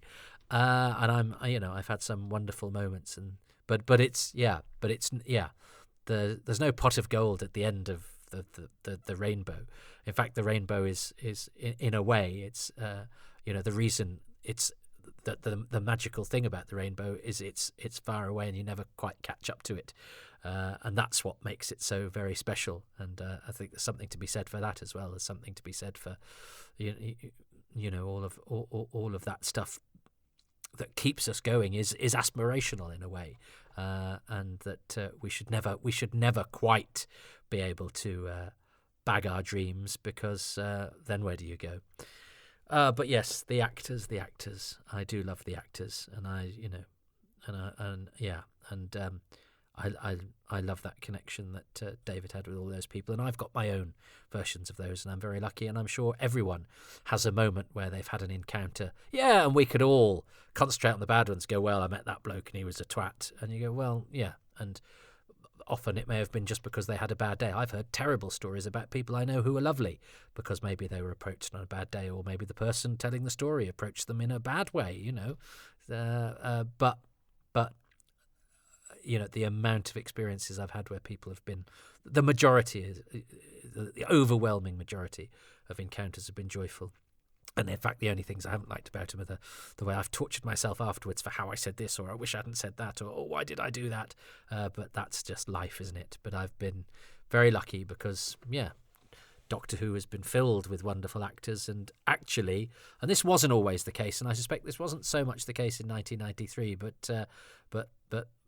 And I've had some wonderful moments, there's no pot of gold at the end of the rainbow. In fact, the rainbow is in a way, it's the reason it's that the magical thing about the rainbow is it's far away and you never quite catch up to it, and that's what makes it so very special. And I think there's something to be said for that as well. There's something to be said for all of that stuff that keeps us going is aspirational in a way, and that we should never quite be able to bag our dreams, because then where do you go? But yes, the actors. I do love the actors, and I love that connection that David had with all those people, and I've got my own versions of those, and I'm very lucky, and I'm sure everyone has a moment where they've had an encounter. Yeah, and we could all concentrate on the bad ones, go, well, I met that bloke and he was a twat, and you go, well, yeah, and often it may have been just because they had a bad day. I've heard terrible stories about people I know who are lovely because maybe they were approached on a bad day, or maybe the person telling the story approached them in a bad way, but the amount of experiences I've had where people have been, the overwhelming majority of encounters have been joyful. And in fact, the only things I haven't liked about them are the way I've tortured myself afterwards for how I said this, or I wish I hadn't said that, or why did I do that? But that's just life, isn't it? But I've been very lucky because, Doctor Who has been filled with wonderful actors, and actually, and this wasn't always the case, and I suspect this wasn't so much the case in 1993, but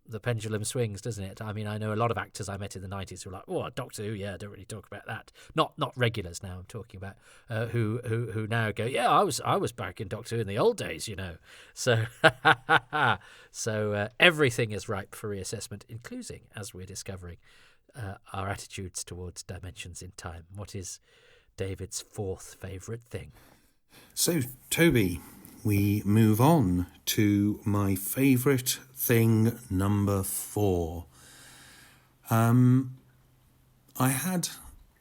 the pendulum swings, doesn't it? I mean, I know a lot of actors I met in the 90s who were like, oh, Doctor Who, yeah, don't really talk about that. Not regulars now, I'm talking about, who now go, yeah, I was back in Doctor Who in the old days, So, everything is ripe for reassessment, including, as we're discovering, our attitudes towards dimensions in time. What is David's fourth favourite thing? So, Toby, we move on to my favourite thing number 4. I had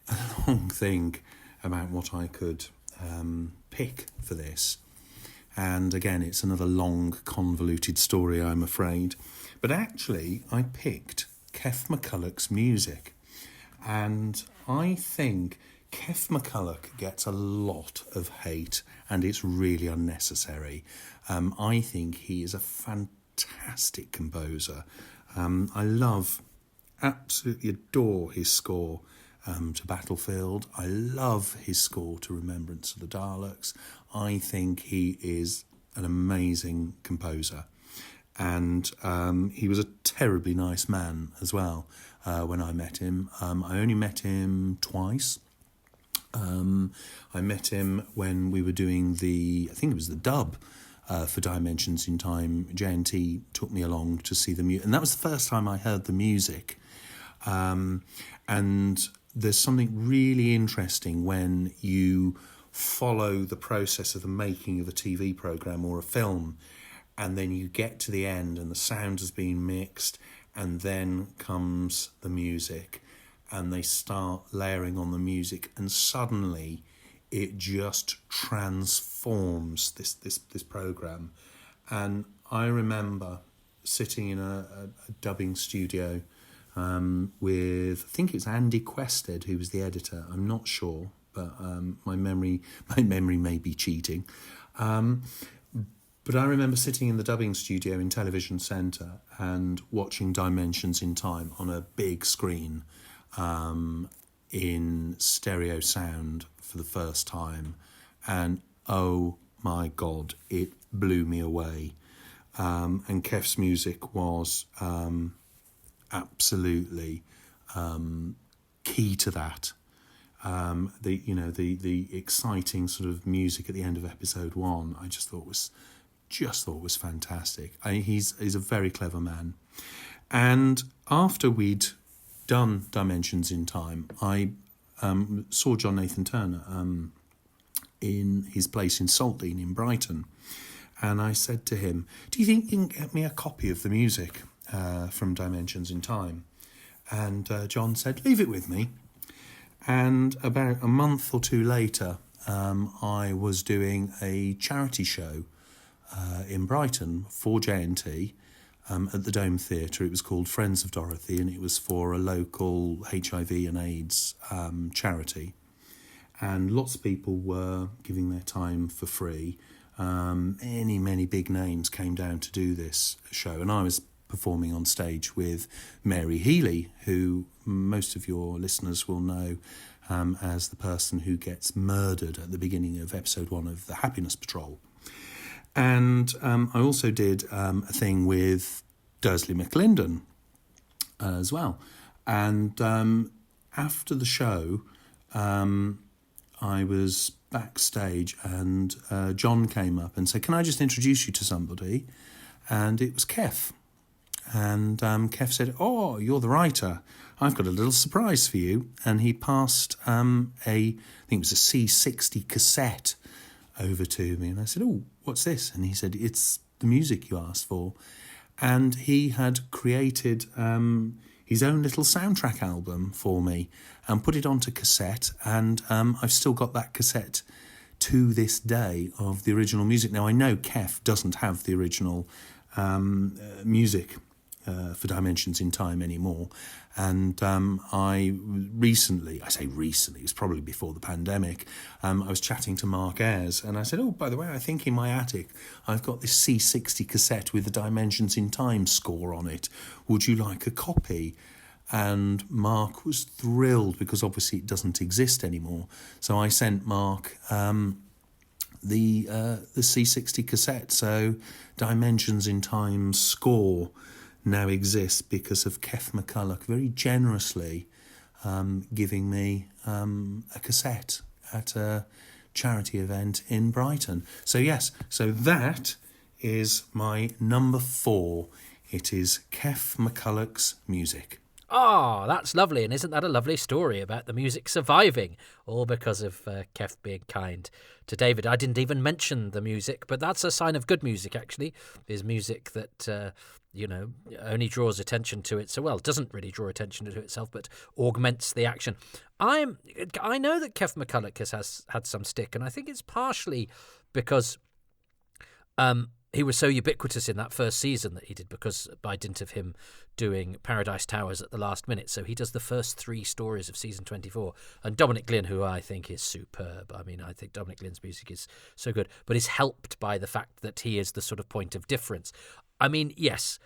a long think about what I could pick for this. And again, it's another long, convoluted story, I'm afraid. But actually, I picked Kef McCulloch's music. And I think Kef McCulloch gets a lot of hate, and it's really unnecessary. I think he is a fantastic composer. I absolutely adore his score to Battlefield. I love his score to Remembrance of the Daleks. I think he is an amazing composer. And he was a terribly nice man as well when I met him. I only met him twice. I met him when we were doing I think it was the dub for Dimensions in Time. JNT took me along to see the music, and that was the first time I heard the music. And there's something really interesting when you follow the process of the making of a TV programme or a film, and then you get to the end and the sound has been mixed, and then comes the music, and they start layering on the music, and suddenly it just transforms this programme. And I remember sitting in a dubbing studio with, I think it was Andy Quested, who was the editor. I'm not sure, but my memory may be cheating. But I remember sitting in the dubbing studio in Television Centre and watching Dimensions in Time on a big screen in stereo sound for the first time. And oh my God, it blew me away. And Kef's music was absolutely key to that. The exciting sort of music at the end of episode 1, I just thought was fantastic. He's a very clever man. And after we'd done Dimensions in Time, I saw John Nathan Turner in his place in Saltdean in Brighton. And I said to him, do you think you can get me a copy of the music from Dimensions in Time? And John said, leave it with me. And about a month or two later, I was doing a charity show in Brighton for JNT at the Dome Theatre. It was called Friends of Dorothy, and it was for a local HIV and AIDS charity. And lots of people were giving their time for free. Many big names came down to do this show, and I was performing on stage with Mary Healy, who most of your listeners will know as the person who gets murdered at the beginning of episode 1 of The Happiness Patrol. And I also did a thing with Dursley McLinden as well. And after the show, I was backstage, and John came up and said, can I just introduce you to somebody? And it was Kev. And Kev said, oh, you're the writer. I've got a little surprise for you. And he passed I think it was a C60 cassette over to me. And I said, oh, what's this? And he said, it's the music you asked for. And he had created his own little soundtrack album for me and put it onto cassette. And I've still got that cassette to this day of the original music. Now, I know Kev doesn't have the original music for Dimensions in Time anymore. And I say recently, it was probably before the pandemic, I was chatting to Mark Ayres, and I said, oh, by the way, I think in my attic I've got this C60 cassette with the Dimensions in Time score on it. Would you like a copy? And Mark was thrilled, because obviously it doesn't exist anymore. So I sent Mark the C60 cassette. So Dimensions in Time score now exists because of Kev McCulloch very generously giving me a cassette at a charity event in Brighton. So yes, so that is my number 4. It is Kev McCulloch's music. Oh, that's lovely. And isn't that a lovely story about the music surviving, all because of Kev being kind to David? I didn't even mention the music, but that's a sign of good music, actually, is music that, only draws attention to it. So, well, doesn't really draw attention to itself, but augments the action. I know that Kev McCulloch has had some stick, and I think it's partially because he was so ubiquitous in that first season that he did, because by dint of him doing Paradise Towers at the last minute. So he does the first 3 stories of season 24. And Dominic Glynn, who I think is superb. I mean, I think Dominic Glynn's music is so good, but is helped by the fact that he is the sort of point of difference. I mean, yes,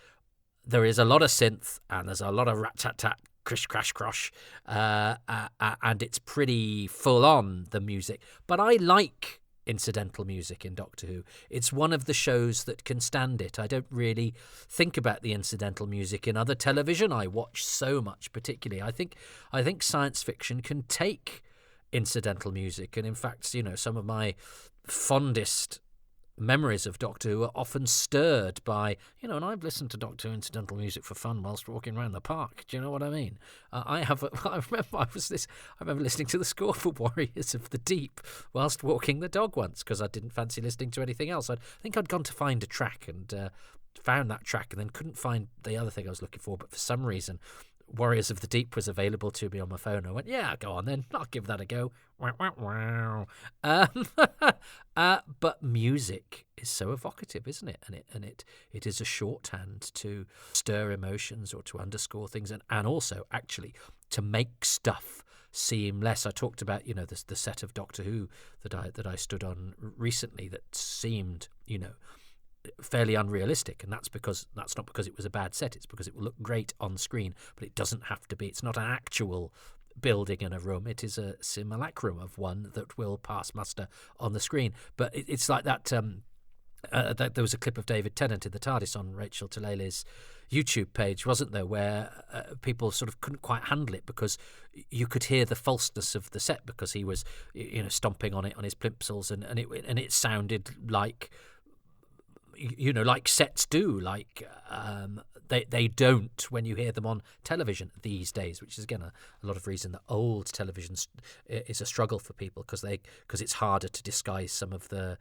there is a lot of synth and there's a lot of rat-tat-tat, crish crash crosh, and it's pretty full on, the music. But I like incidental music in Doctor Who. It's one of the shows that can stand it. I don't really think about the incidental music in other television. I watch so much, particularly. I think science fiction can take incidental music, and in fact, some of my fondest memories of Doctor Who are often stirred by, and I've listened to Doctor Who incidental music for fun whilst walking around the park. Do you know what I mean? I remember listening to the score for Warriors of the Deep whilst walking the dog once, because I didn't fancy listening to anything else. I think I'd gone to find a track and found that track and then couldn't find the other thing I was looking for, but for some reason Warriors of the Deep was available to me on my phone. I went, yeah, go on then, I'll give that a go. But music is so evocative, isn't it? And it is a shorthand to stir emotions or to underscore things, and also actually to make stuff seem less. I talked about the set of Doctor Who that I stood on recently that seemed fairly unrealistic, and that's not because it was a bad set. It's because it will look great on screen, but it doesn't have to be. It's not an actual building in a room. It is a simulacrum of one that will pass muster on the screen. But it's like that. There was a clip of David Tennant in the TARDIS on Rachel Talele's YouTube page, wasn't there, where people sort of couldn't quite handle it because you could hear the falseness of the set because he was stomping on it on his plimsolls, and it sounded like like sets do, like they don't when you hear them on television these days, which is again a lot of reason that old television is a struggle for people, because it's harder to disguise some of the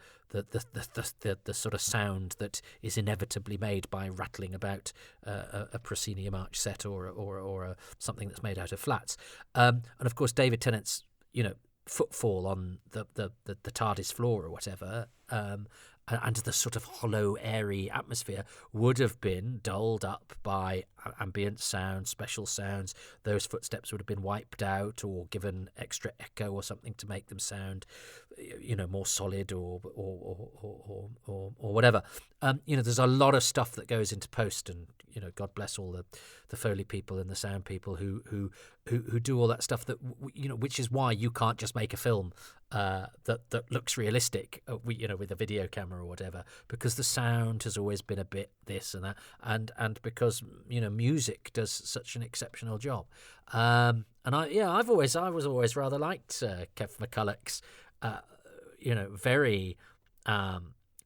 sort of sound that is inevitably made by rattling about a proscenium arch set or something that's made out of flats. And of course, David Tennant's footfall on the TARDIS floor or whatever, and the sort of hollow, airy atmosphere would have been dulled up by ambient sound, special sounds. Those footsteps would have been wiped out or given extra echo or something to make them sound, more solid or whatever. There's a lot of stuff that goes into post, and God bless all the Foley people and the sound people who do all that stuff. That which is why you can't just make a film that looks realistic, with a video camera or whatever, because the sound has always been a bit this and that, and because music does such an exceptional job. And I was always rather liked Kev McCulloch's very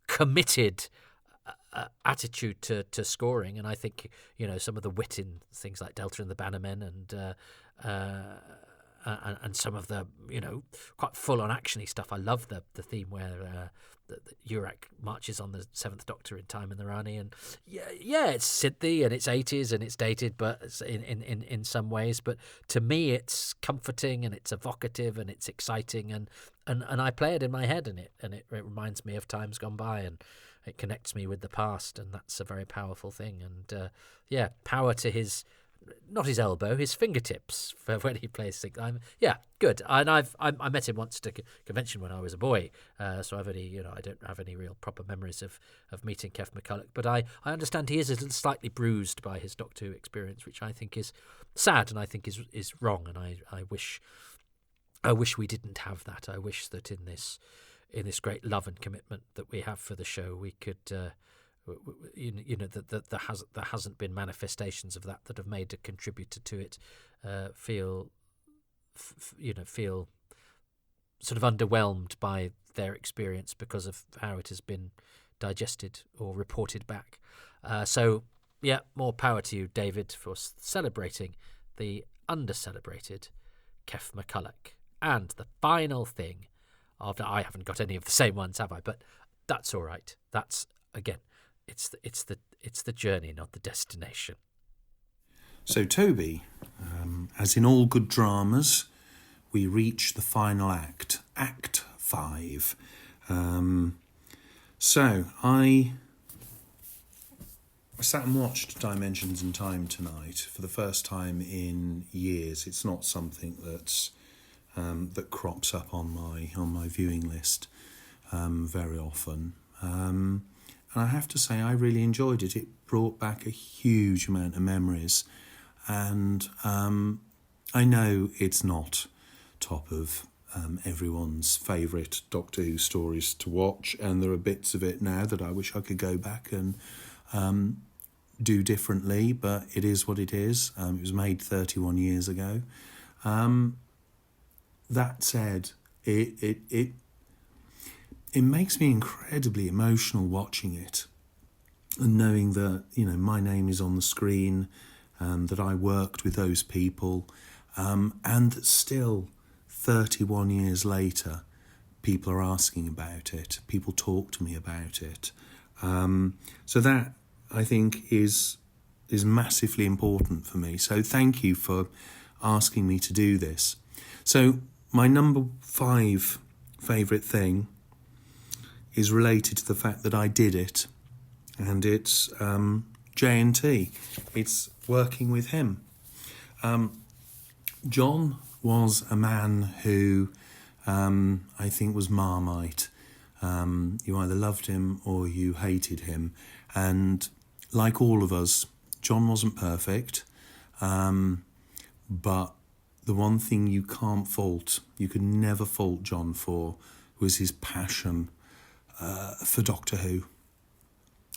committed attitude to scoring, and I think some of the wit in things like Delta and the Bannermen and some of the quite full on actiony stuff. I love the theme where the Urak marches on the Seventh Doctor in Time in the Rani, and it's synthy and it's 80s and it's dated, but it's in some ways. But to me, it's comforting and it's evocative and it's exciting, and I play it in my head, and it reminds me of times gone by, and it connects me with the past, and that's a very powerful thing. And power to his. Not his elbow, his fingertips for when he plays things. Good. And I met him once at a convention when I was a boy, so I've only I don't have any real proper memories of meeting Kev McCulloch, but I understand he is a little slightly bruised by his Doctor Who experience, which I think is sad and I think is wrong, and I wish we didn't have that. I wish that in this great love and commitment that we have for the show, we could. That there hasn't been manifestations of that have made a contributor to it feel sort of underwhelmed by their experience because of how it has been digested or reported back. More power to you, David, for celebrating the under-celebrated Kev McCulloch. And the final thing, I haven't got any of the same ones, have I? But that's all right. That's again. It's the journey, not the destination. So, Toby, as in all good dramas, we reach the final act, Act 5. So I sat and watched Dimensions in Time tonight for the first time in years. It's not something that's that crops up on my viewing list very often. And I have to say, I really enjoyed it. It brought back a huge amount of memories. And I know it's not top of everyone's favourite Doctor Who stories to watch. And there are bits of it now that I wish I could go back and do differently. But it is what it is. It was made 31 years ago. That said, it makes me incredibly emotional watching it and knowing that, my name is on the screen, that I worked with those people, and that still 31 years later, people are asking about it. People talk to me about it. So that, I think, is massively important for me. So thank you for asking me to do this. So my number 5 favourite thing is related to the fact that I did it, and it's J&T. It's working with him. John was a man who I think was Marmite. You either loved him or you hated him, and like all of us, John wasn't perfect, but the one thing you could never fault John for, was his passion for Doctor Who.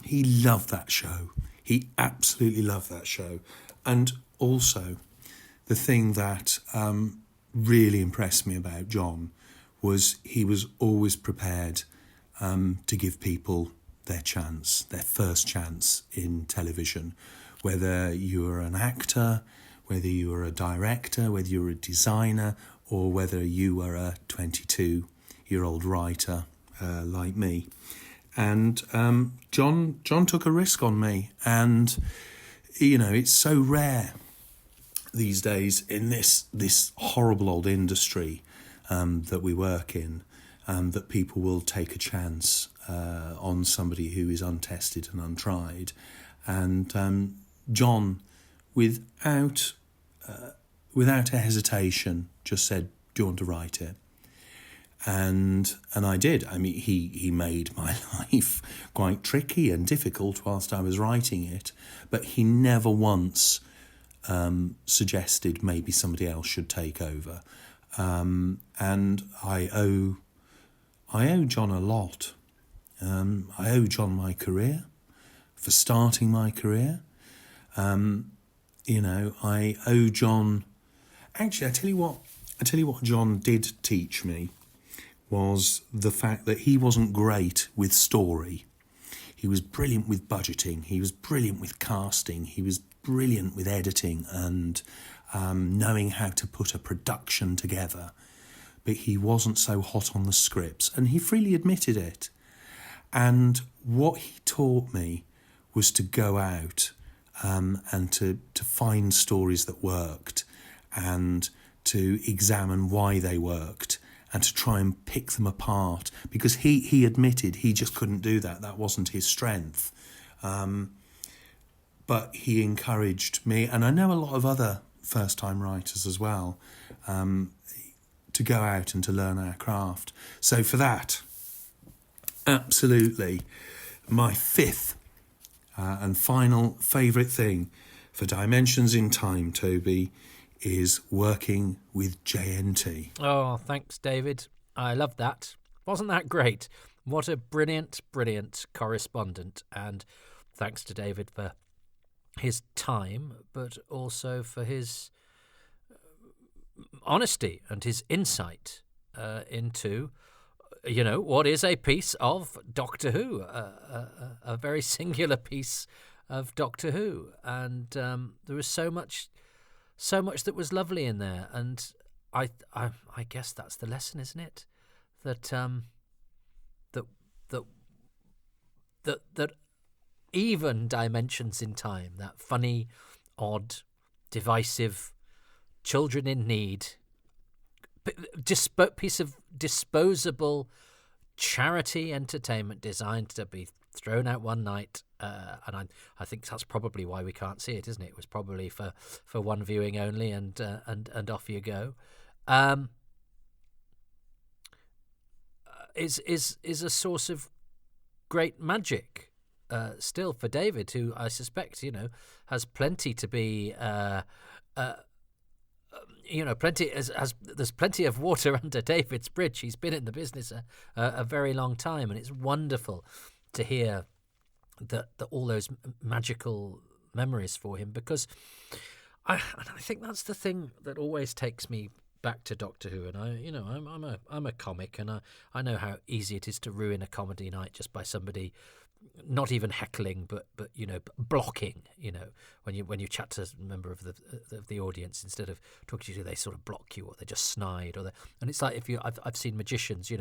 He loved that show. He absolutely loved that show. And also, the thing that really impressed me about John was he was always prepared to give people their chance, their first chance in television, whether you're an actor, whether you're a director, whether you're a designer, or whether you are a 22-year-old writer like me. And John took a risk on me, and it's so rare these days in this horrible old industry that we work in, that people will take a chance on somebody who is untested and untried. And John, without a hesitation, just said, "Do you want to write it?" And I did. I mean, he made my life quite tricky and difficult whilst I was writing it, but he never once suggested maybe somebody else should take over. And I owe John a lot. I owe John my career, for starting my career. I owe John. Actually, I tell you what John did teach me was the fact that he wasn't great with story. He was brilliant with budgeting. He was brilliant with casting. He was brilliant with editing and knowing how to put a production together. But he wasn't so hot on the scripts, and he freely admitted it. And what he taught me was to go out and to find stories that worked, and to examine why they worked, and to try and pick them apart, because he admitted he just couldn't do that. That wasn't his strength. But he encouraged me, and I know a lot of other first-time writers as well, to go out and to learn our craft. So for that, absolutely, my fifth and final favourite thing for Dimensions in Time, Toby, is working with JNT. Oh, thanks, David. I love that. Wasn't that great? What a brilliant, brilliant correspondent. And thanks to David for his time, but also for his honesty and his insight into, what is a piece of Doctor Who, a very singular piece of Doctor Who. And there was so much that was lovely in there, and I guess that's the lesson, isn't it? That even Dimensions in Time, that funny, odd, divisive, children in need, piece of disposable charity entertainment designed to be thrown out one night, and I think that's probably why we can't see it, isn't it? It was probably for one viewing only, and off you go. Is a source of great magic still for David, who I suspect has plenty to be. There's plenty of water under David's bridge. He's been in the business a very long time, and it's wonderful to hear that all those magical memories for him, because I think that's the thing that always takes me back to Doctor Who. And I'm a comic, and I know how easy it is to ruin a comedy night just by somebody not even heckling, but blocking. When you chat to a member of the audience, instead of talking to you, they sort of block you, or they just snide, and it's like I've seen magicians,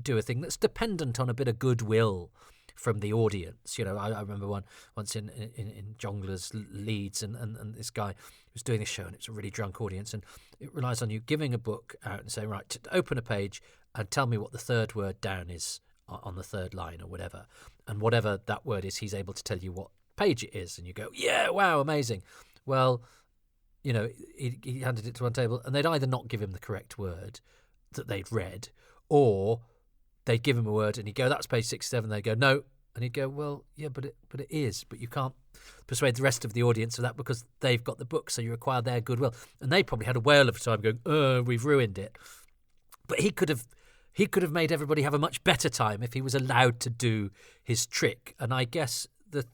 do a thing that's dependent on a bit of goodwill from the audience. I remember once in Jongleurs Leeds, and this guy was doing a show, and it's a really drunk audience, and it relies on you giving a book out and saying, right, open a page and tell me what the third word down is on the third line or whatever, and whatever that word is, he's able to tell you what page it is, and you go, yeah, wow, amazing. Well, he handed it to one table, and they'd either not give him the correct word that they'd read, or they'd give him a word and he'd go, that's page 67. They'd go, no. And he'd go, well, yeah, but it is. But you can't persuade the rest of the audience of that because they've got the book, so you require their goodwill. And they probably had a whale of a time going, we've ruined it. But he could have made everybody have a much better time if he was allowed to do his trick. And I guess there's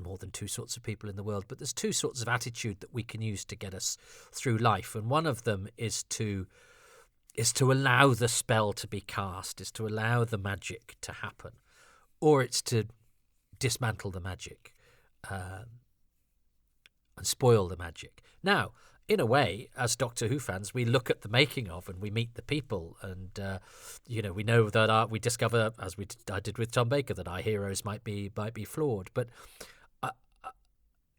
more than two sorts of people in the world, but there's two sorts of attitude that we can use to get us through life. And one of them is to allow the spell to be cast, is to allow the magic to happen, or it's to dismantle the magic and spoil the magic. Now, in a way, as Doctor Who fans, we look at the making of and we meet the people, and we know that we discover, as I did with Tom Baker, that our heroes might be flawed. But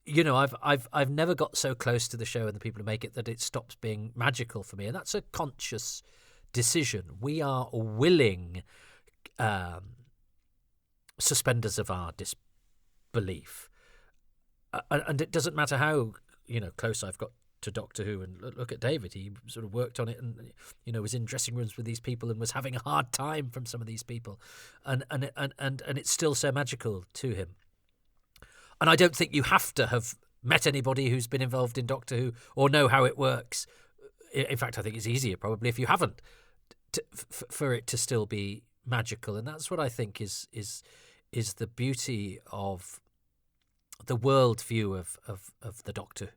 I've never got so close to the show and the people who make it that it stops being magical for me, and that's a conscious decision. We are willing suspenders of our disbelief, and it doesn't matter how close I've got to Doctor Who. And look at David; he sort of worked on it, and was in dressing rooms with these people and was having a hard time from some of these people, and it's still so magical to him. And I don't think you have to have met anybody who's been involved in Doctor Who or know how it works. In fact, I think it's easier probably if you haven't, for it to still be magical. And that's what I think is the beauty of the worldview of the Doctor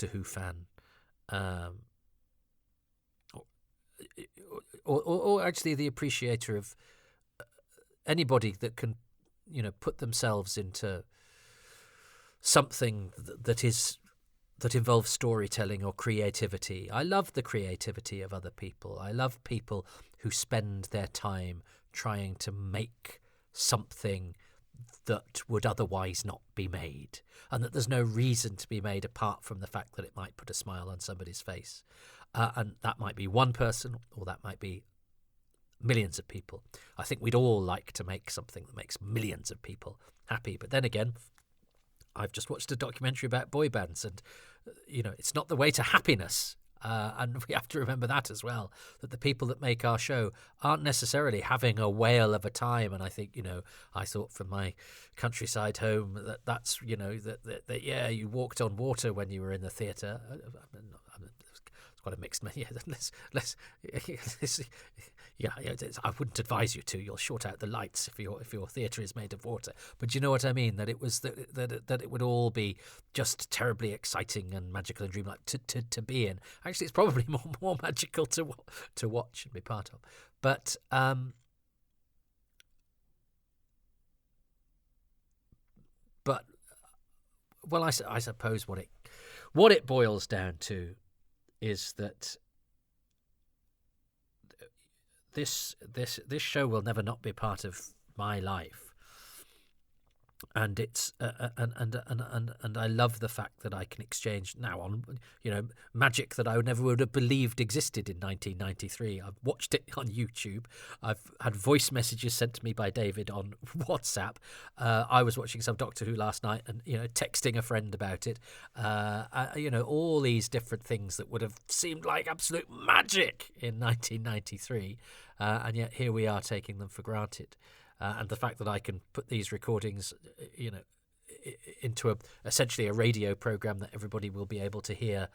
Who fan, or actually the appreciator of anybody that can put themselves into something that involves storytelling or creativity. I love the creativity of other people. I love people who spend their time trying to make something that would otherwise not be made, and that there's no reason to be made apart from the fact that it might put a smile on somebody's face. And that might be one person, or that might be millions of people. I think we'd all like to make something that makes millions of people happy. But then again, I've just watched a documentary about boy bands, and it's not the way to happiness. And we have to remember that as well, that the people that make our show aren't necessarily having a whale of a time. And I think, I thought from my countryside home that's, that yeah, you walked on water when you were in the theatre. It's quite a mixed, yeah, I wouldn't advise you to. You'll short out the lights if your theatre is made of water. But you know what I mean, that it was that it would all be just terribly exciting and magical and dreamlike to be in. Actually, it's probably more magical to watch and be part of. But well, I suppose what it boils down to is that this show will never not be part of my life, and it's and I love the fact that I can exchange now on magic that I never would have believed existed in 1993. I've watched it on YouTube. I've had voice messages sent to me by David on WhatsApp. I was watching some Doctor Who last night, and texting a friend about it. All these different things that would have seemed like absolute magic in 1993, and yet here we are taking them for granted. And the fact that I can put these recordings, into essentially a radio program that everybody will be able to hear,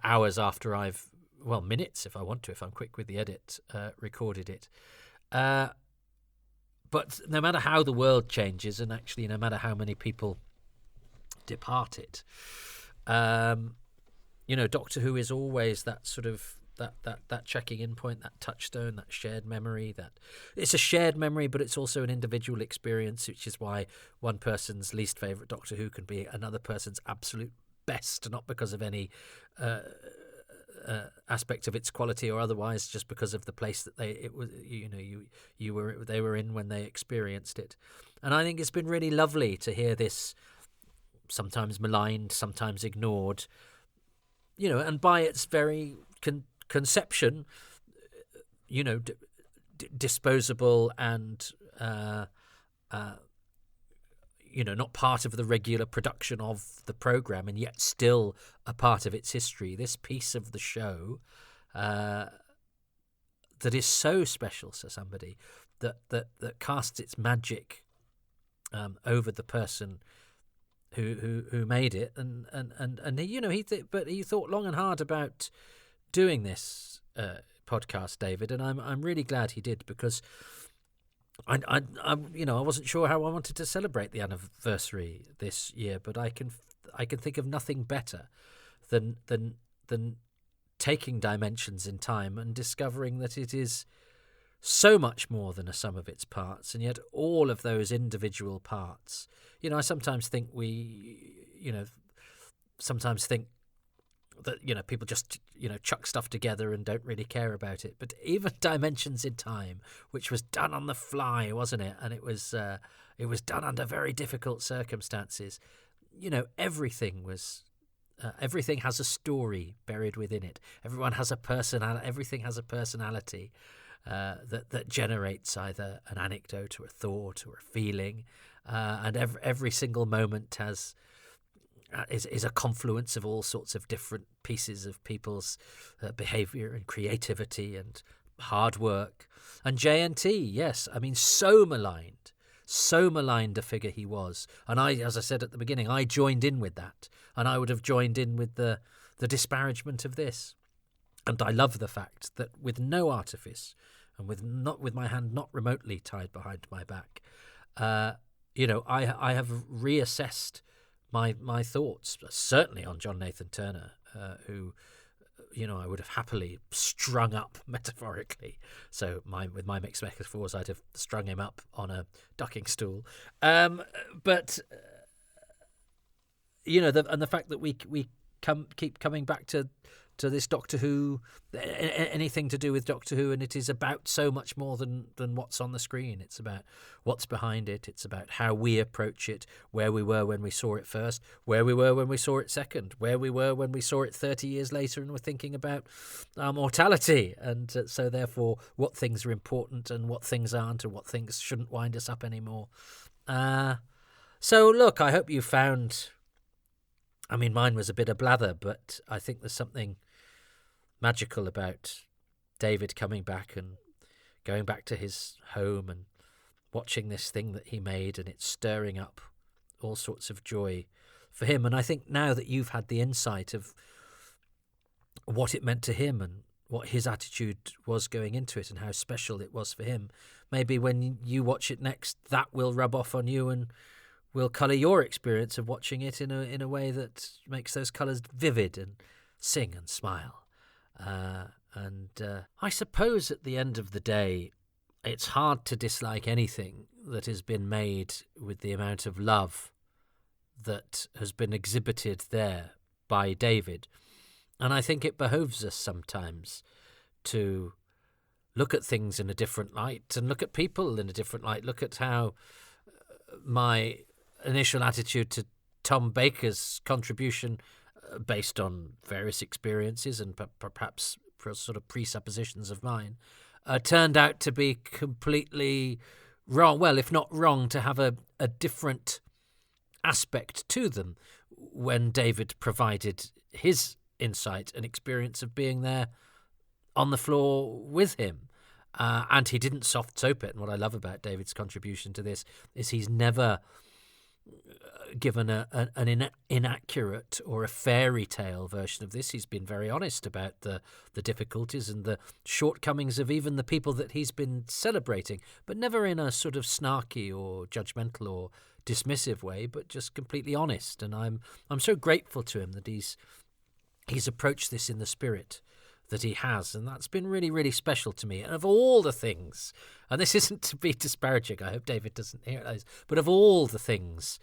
hours after minutes if I want to, if I'm quick with the edit, recorded it. But no matter how the world changes, and actually no matter how many people depart it, Doctor Who is always that sort of that checking in point, that touchstone, that shared memory. That it's a shared memory, but it's also an individual experience, which is why one person's least favourite Doctor Who can be another person's absolute best, not because of any aspect of its quality or otherwise, just because of the place that they were in when they experienced it. And I think it's been really lovely to hear this, sometimes maligned, sometimes ignored, and by its very conception, disposable and not part of the regular production of the programme, and yet still a part of its history. This piece of the show that is so special to somebody, that casts its magic over the person who made it, and he thought long and hard about doing this podcast, David, and I'm really glad he did, because I wasn't sure how I wanted to celebrate the anniversary this year, but I can think of nothing better than taking dimensions in time and discovering that it is so much more than a sum of its parts, and yet all of those individual parts. I sometimes think sometimes think that people just chuck stuff together and don't really care about it. But even Dimensions in Time, which was done on the fly, wasn't it? And it was done under very difficult circumstances. Everything was. Everything has a story buried within it. Everyone has a personality. Everything has a personality that generates either an anecdote or a thought or a feeling, and every single moment is a confluence of all sorts of different pieces of people's behaviour and creativity and hard work. And JNT, yes, I mean, so maligned a figure he was. And I, as I said at the beginning, I joined in with that, and I would have joined in with the disparagement of this. And I love the fact that with no artifice and with my hand not remotely tied behind my back, I have reassessed my thoughts, certainly on John Nathan Turner, who, I would have happily strung up metaphorically. So with my mixed metaphors, I'd have strung him up on a ducking stool. But the fact that we keep coming back to this Doctor Who, anything to do with Doctor Who, and it is about so much more than what's on the screen. It's about what's behind it. It's about how we approach it, where we were when we saw it first, where we were when we saw it second, where we were when we saw it 30 years later and were thinking about our mortality. And so therefore what things are important and what things aren't, and what things shouldn't wind us up anymore. So look, I hope you found... I mean, mine was a bit of blather, but I think there's something magical about David coming back and going back to his home and watching this thing that he made, and it's stirring up all sorts of joy for him. And I think now that you've had the insight of what it meant to him and what his attitude was going into it and how special it was for him, maybe when you watch it next, that will rub off on you and will colour your experience of watching it in a way that makes those colours vivid and sing and smile. I suppose at the end of the day, it's hard to dislike anything that has been made with the amount of love that has been exhibited there by David. And I think it behoves us sometimes to look at things in a different light and look at people in a different light. Look at how my initial attitude to Tom Baker's contribution, based on various experiences and perhaps sort of presuppositions of mine, turned out to be completely wrong. Well, if not wrong, to have a different aspect to them when David provided his insight and experience of being there on the floor with him. And he didn't soft soap it. And what I love about David's contribution to this is he's never given an inaccurate or a fairy tale version of this. He's been very honest about the difficulties and the shortcomings of even the people that he's been celebrating, but never in a sort of snarky or judgmental or dismissive way, but just completely honest. And I'm so grateful to him that he's approached this in the spirit that he has, and that's been really, really special to me. And of all the things, and this isn't to be disparaging, I hope David doesn't hear it, but of all the things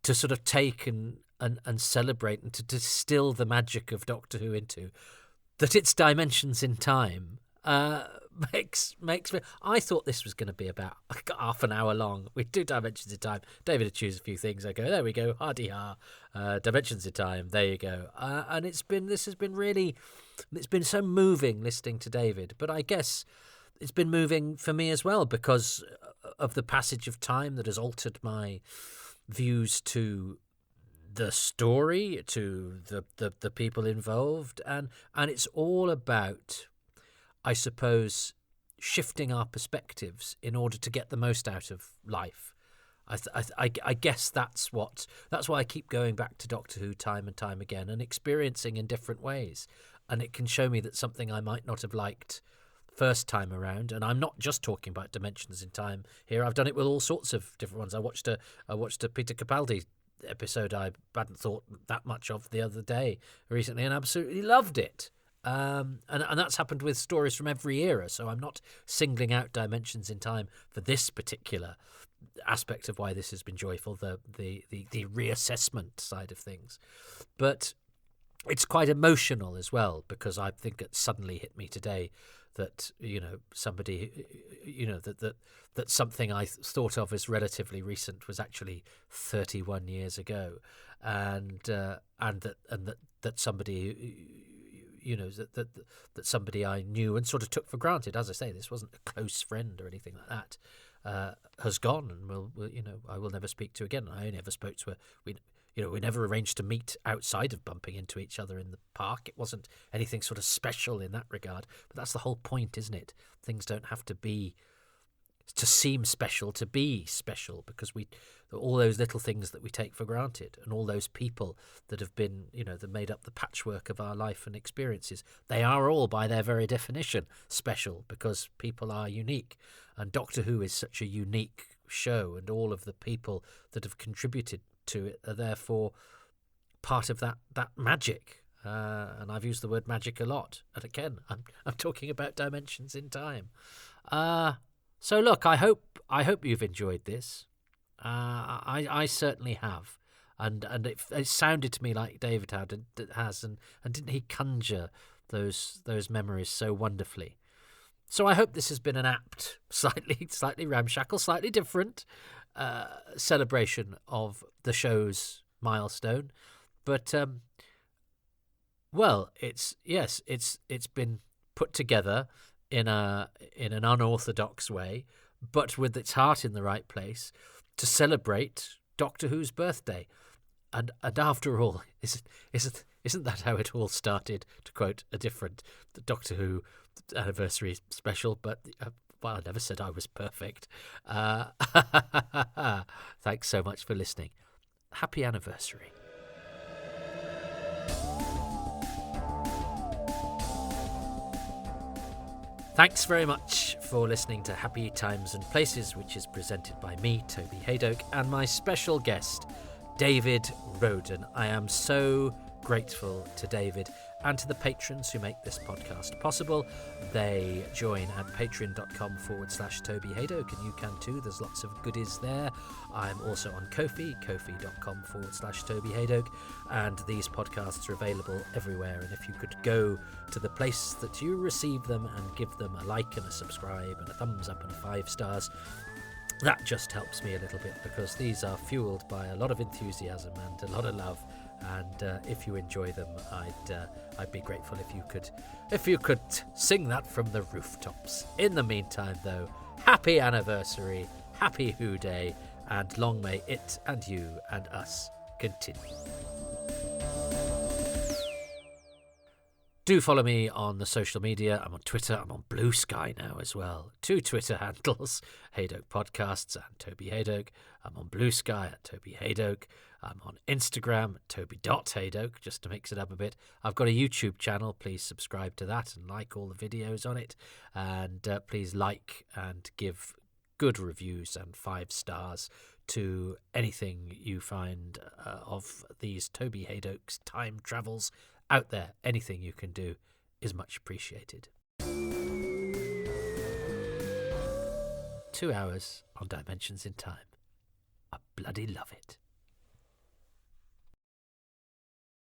to sort of take and celebrate and to distill the magic of Doctor Who into, that it's Dimensions in Time makes me... I thought this was going to be about half an hour long. We'd do Dimensions in Time. David would choose a few things. I go, there we go, hardy-ha, Dimensions in Time, there you go. And it's been so moving listening to David. But I guess it's been moving for me as well because of the passage of time that has altered my views to the story, to the people involved. And it's all about, I suppose, shifting our perspectives in order to get the most out of life. I guess that's why I keep going back to Doctor Who time and time again and experiencing in different ways. And it can show me that something I might not have liked first time around, and I'm not just talking about Dimensions in Time here. I've done it with all sorts of different ones. I watched a Peter Capaldi episode I hadn't thought that much of the other day recently and absolutely loved it. And that's happened with stories from every era. So I'm not singling out Dimensions in Time for this particular aspect of why this has been joyful, the reassessment side of things. But it's quite emotional as well, because I think it suddenly hit me today that, somebody, that something I thought of as relatively recent was actually 31 years ago, and that somebody, that somebody I knew and sort of took for granted. As I say, this wasn't a close friend or anything like that. Has gone, and I will never speak to again. I only ever spoke to her. We never arranged to meet outside of bumping into each other in the park. It wasn't anything sort of special in that regard. But that's the whole point, isn't it? Things don't have to seem special to be special, because all those little things that we take for granted, and all those people that have been, that made up the patchwork of our life and experiences, they are all, by their very definition, special, because people are unique. And Doctor Who is such a unique show, and all of the people that have contributed to it are therefore part of that magic. And I've used the word magic a lot. And again, I'm talking about Dimensions in Time. So look, I hope you've enjoyed this. I certainly have, and it sounded to me like David has, and didn't he conjure those memories so wonderfully? So I hope this has been an apt, slightly ramshackle, slightly different celebration of the show's milestone, but it's been put together in an unorthodox way, but with its heart in the right place, to celebrate Doctor Who's birthday. And after all, isn't that how it all started? To quote a different Doctor Who anniversary special, but I never said I was perfect. Thanks so much for listening. Happy anniversary. Thanks very much for listening to Happy Times and Places, which is presented by me, Toby Haydoke, and my special guest, David Roden. I am so grateful to David and to the patrons who make this podcast possible. They join at patreon.com/Toby Haydoke, and you can too. There's lots of goodies there. I'm also on Ko-fi, kofi.com/Toby Haydoke, and these podcasts are available everywhere. And if you could go to the place that you receive them and give them a like and a subscribe and a thumbs up and 5 stars, that just helps me a little bit, because these are fueled by a lot of enthusiasm and a lot of love. And if you enjoy them, I'd be grateful if you could sing that from the rooftops. In the meantime, though, happy anniversary, happy Who Day, and long may it and you and us continue. Do follow me on the social media. I'm on Twitter. I'm on Blue Sky now as well. 2 Twitter handles, Haydoke Podcasts and Toby Haydoke. I'm on Blue Sky at Toby Haydoke. I'm on Instagram at toby.haydoke, just to mix it up a bit. I've got a YouTube channel. Please subscribe to that and like all the videos on it. And please like and give good reviews and 5 stars to anything you find of these Toby Haydoke's time travels out there. Anything you can do is much appreciated. 2 hours on Dimensions in Time. I bloody love it.